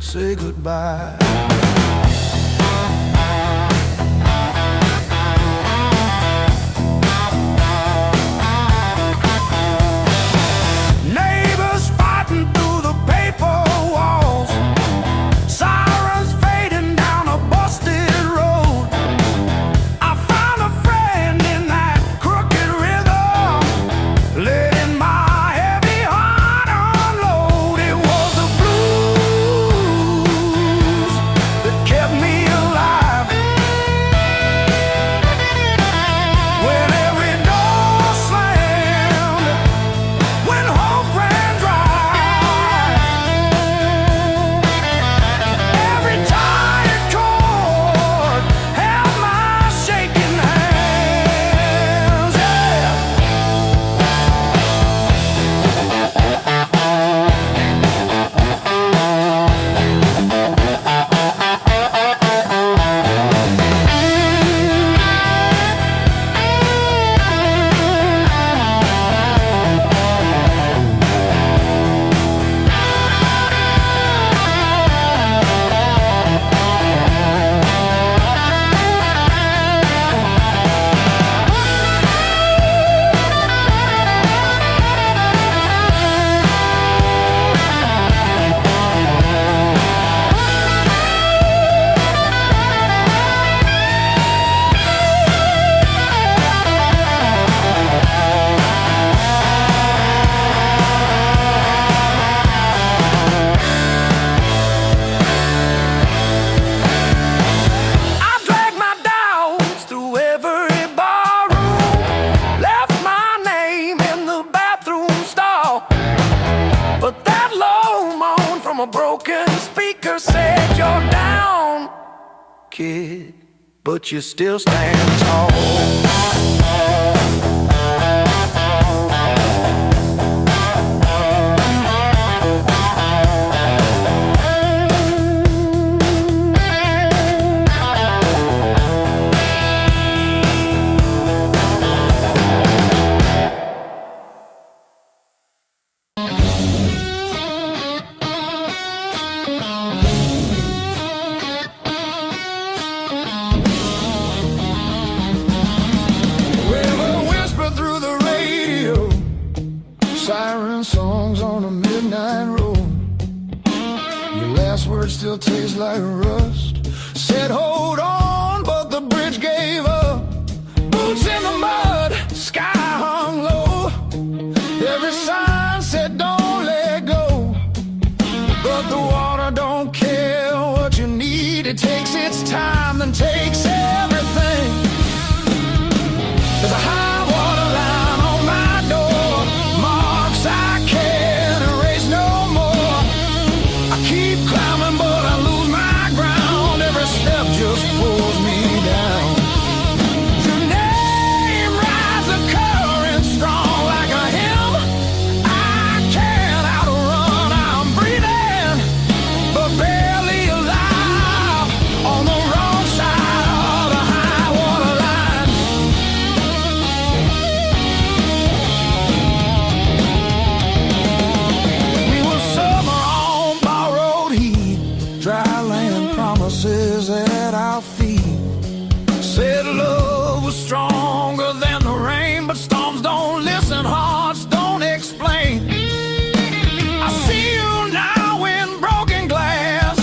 say goodbye. Neighbors fighting through the paper walls, sirens fading down a busted road. I found a friend in that crooked rhythm, letting my heavy heart unload. It was the blues that kept me alive. When every door slammed, when hope ran dry, every tired chord held my shaking hands. Yeah. I dragged my doubts through every barroom, left my name in the bathroom stall. But that low moan from a broken speaker said, "You're down, kid, but you still stand tall." River whisper through the radio, siren songs on a midnight road. Your last words still taste like rust. Said hold on, but the bridge gave up. Boots in the mud, sky hung low. Every sign said don't let go, but the water don't care what you need. It takes its time, then takes everything. There's a high water line on my door, marks I can't erase no more. I keep climbing, but I lose my ground. Every step just pulls me down. Your name rides the current strong like a hymn. I can't outrun, I'm breathing, but barely alive on the wrong side of the high water line. We were summer on borrowed heat, dry land promises at our feet. Said love was stronger than the rain, but storms don't listen, hearts don't explain. I see you now in broken glass,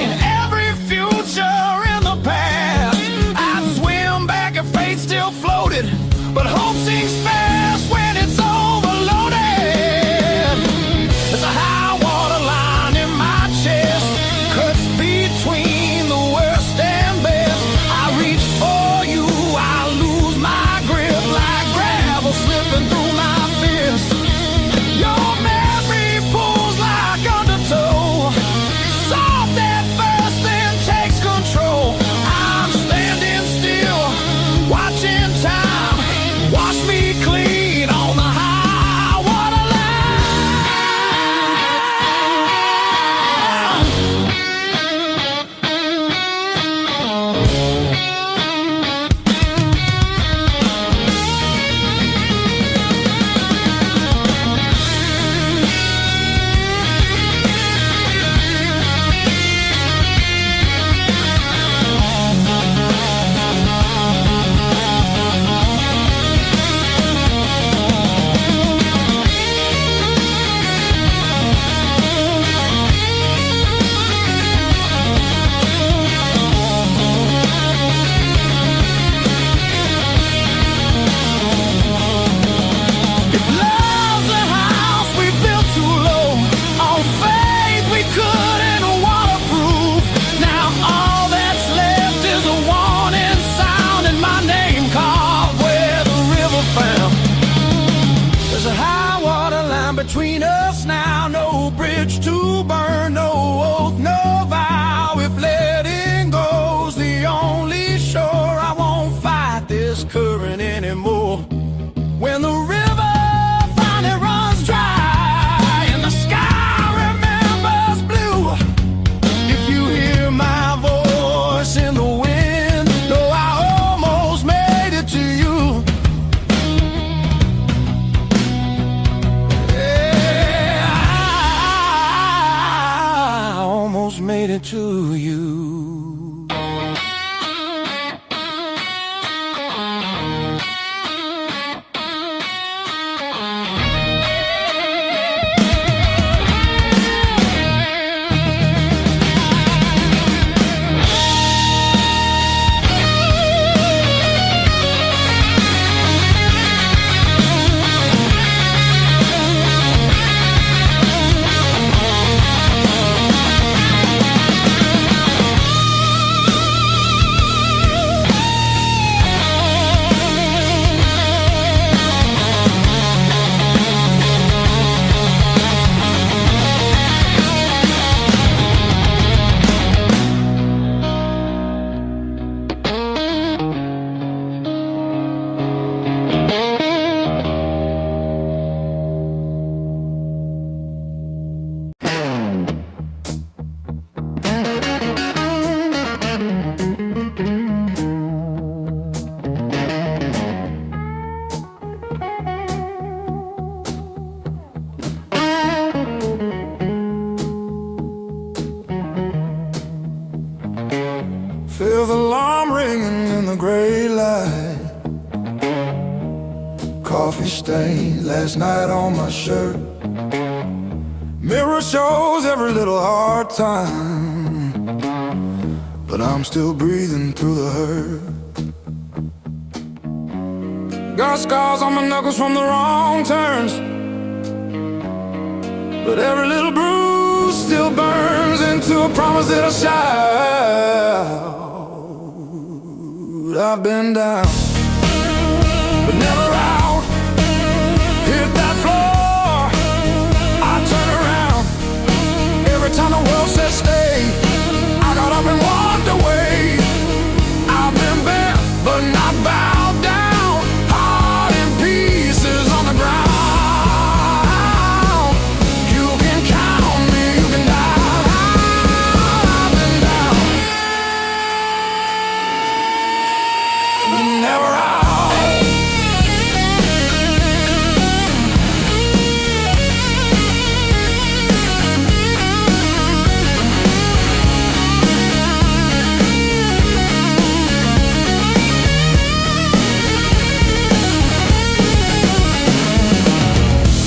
in every future in the past. I'd swim back if fate still floated, but hope sinks fast when it's overloaded. There's a high water line in my chest, cuts between the worst and best. I reach for you, I lose my Love's a house we built too low. On faith we couldn't waterproof. Now all that's left is a warning sound and my name carved where the river found. There's a high water line between us now. No bridge to burn, no oath, no vow. If letting go's the only shore, I won't fight this current anymore. When the river finally runs dry and the sky remembers blue, if you hear my voice in the wind, know I almost made it to you. Yeah, I almost made it to you. Feel the alarm ringing in the gray light. Coffee stain last night on my shirt. Mirror shows every little hard time, but I'm still breathing through the hurt. Got scars on my knuckles from the wrong turns, but every little bruise still burns into a promise that I'll shout. I've been down, but never out. Hit that floor, I turn around. Every time the world says stay, I got up and walked away. I've been bent, but not bowed down. Heart in pieces on the ground. You can count on me, you can die. I've been down, never out.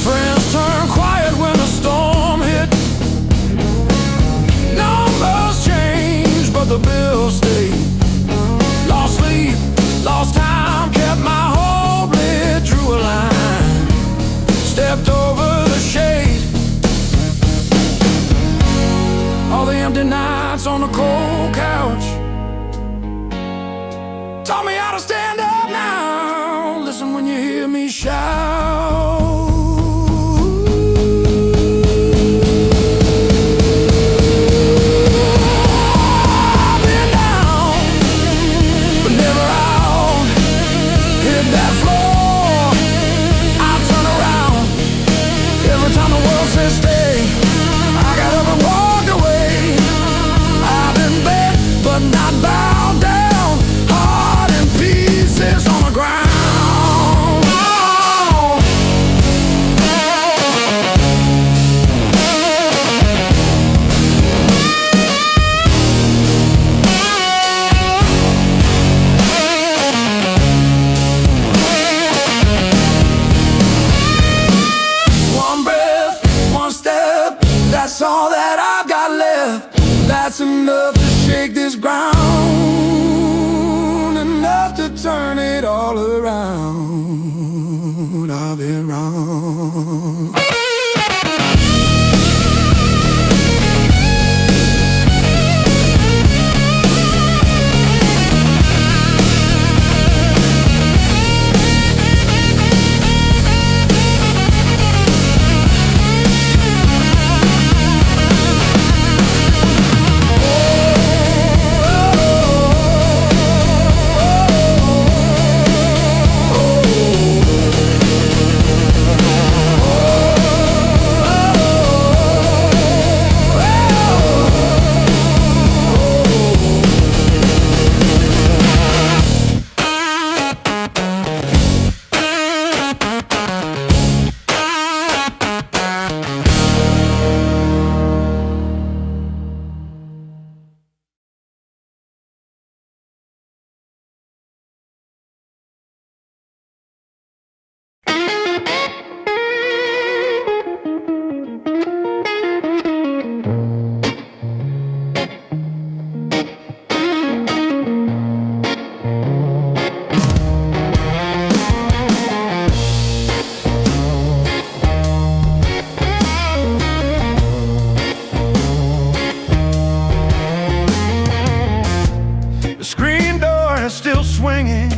Friends turn quiet when the storm hit. Numbers change, but the bills stay. Lost sleep, lost time, kept my hope lit, drew a line, stepped over the shade. All the empty nights on the cold couch taught me how to stand up now. Listen when you hear me shout. Not bow down, heart in pieces on the ground. Oh. The screen door is still swinging,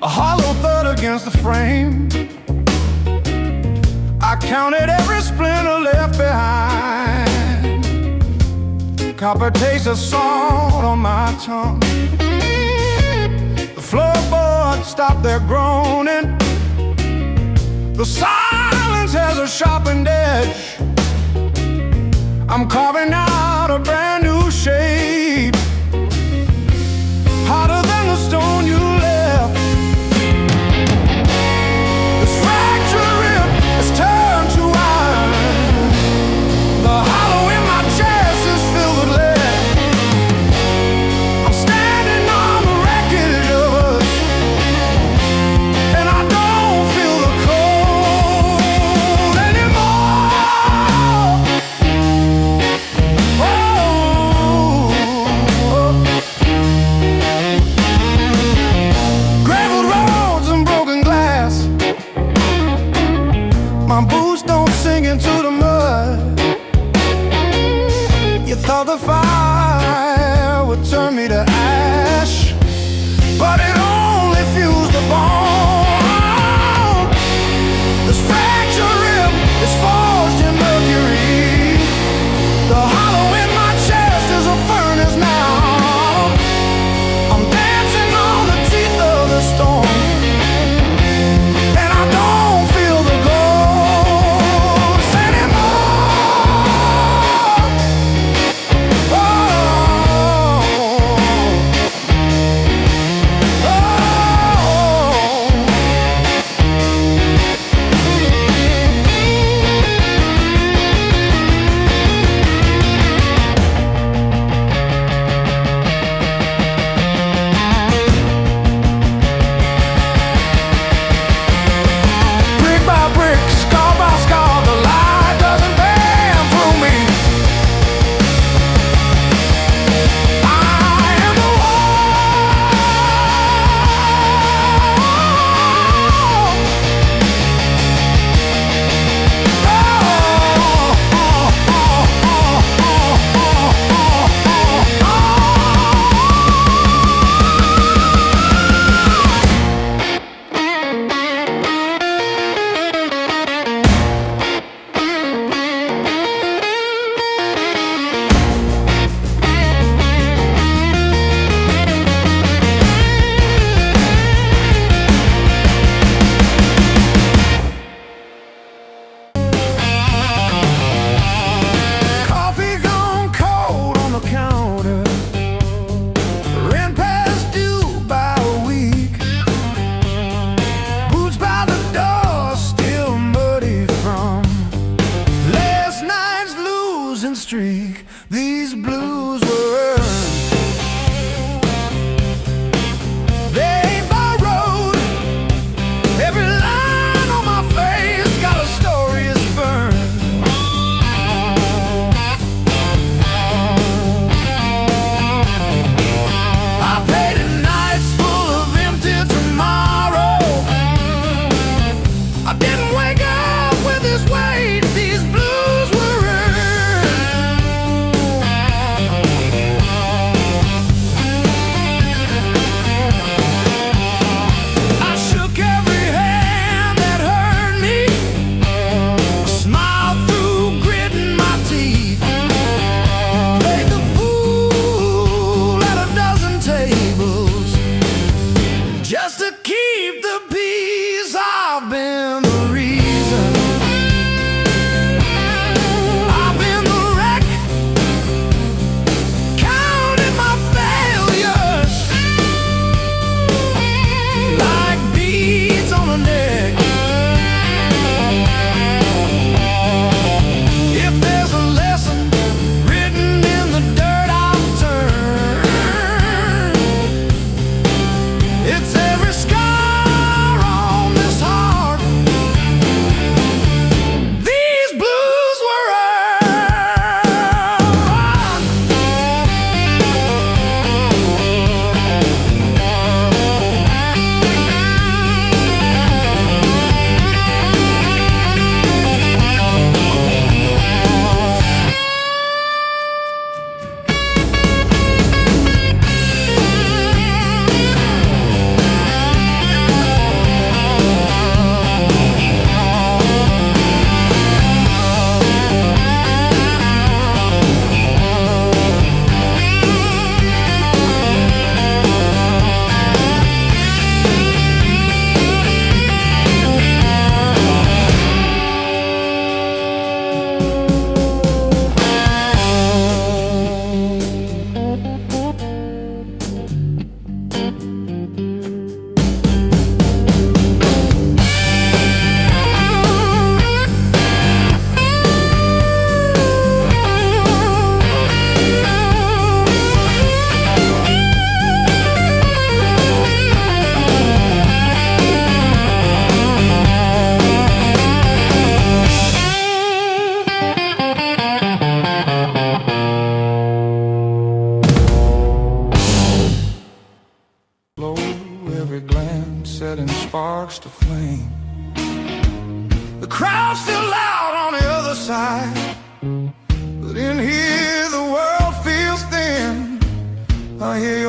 a hollow thud against the frame. I counted every splinter left behind. Copper taste of salt on my tongue. The floorboards stopped their groaning. The silence has a sharpened edge. I'm carving out a brand new shape, harder than the stone you left. This fractured rib has turned to iron. The hollow in my chest is filled with lead. I'm standing on the wreckage of us, and I don't feel the cold anymore. Oh,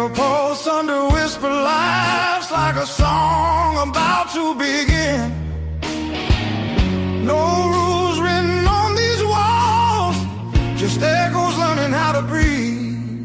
post under whisper laughs like a song about to begin.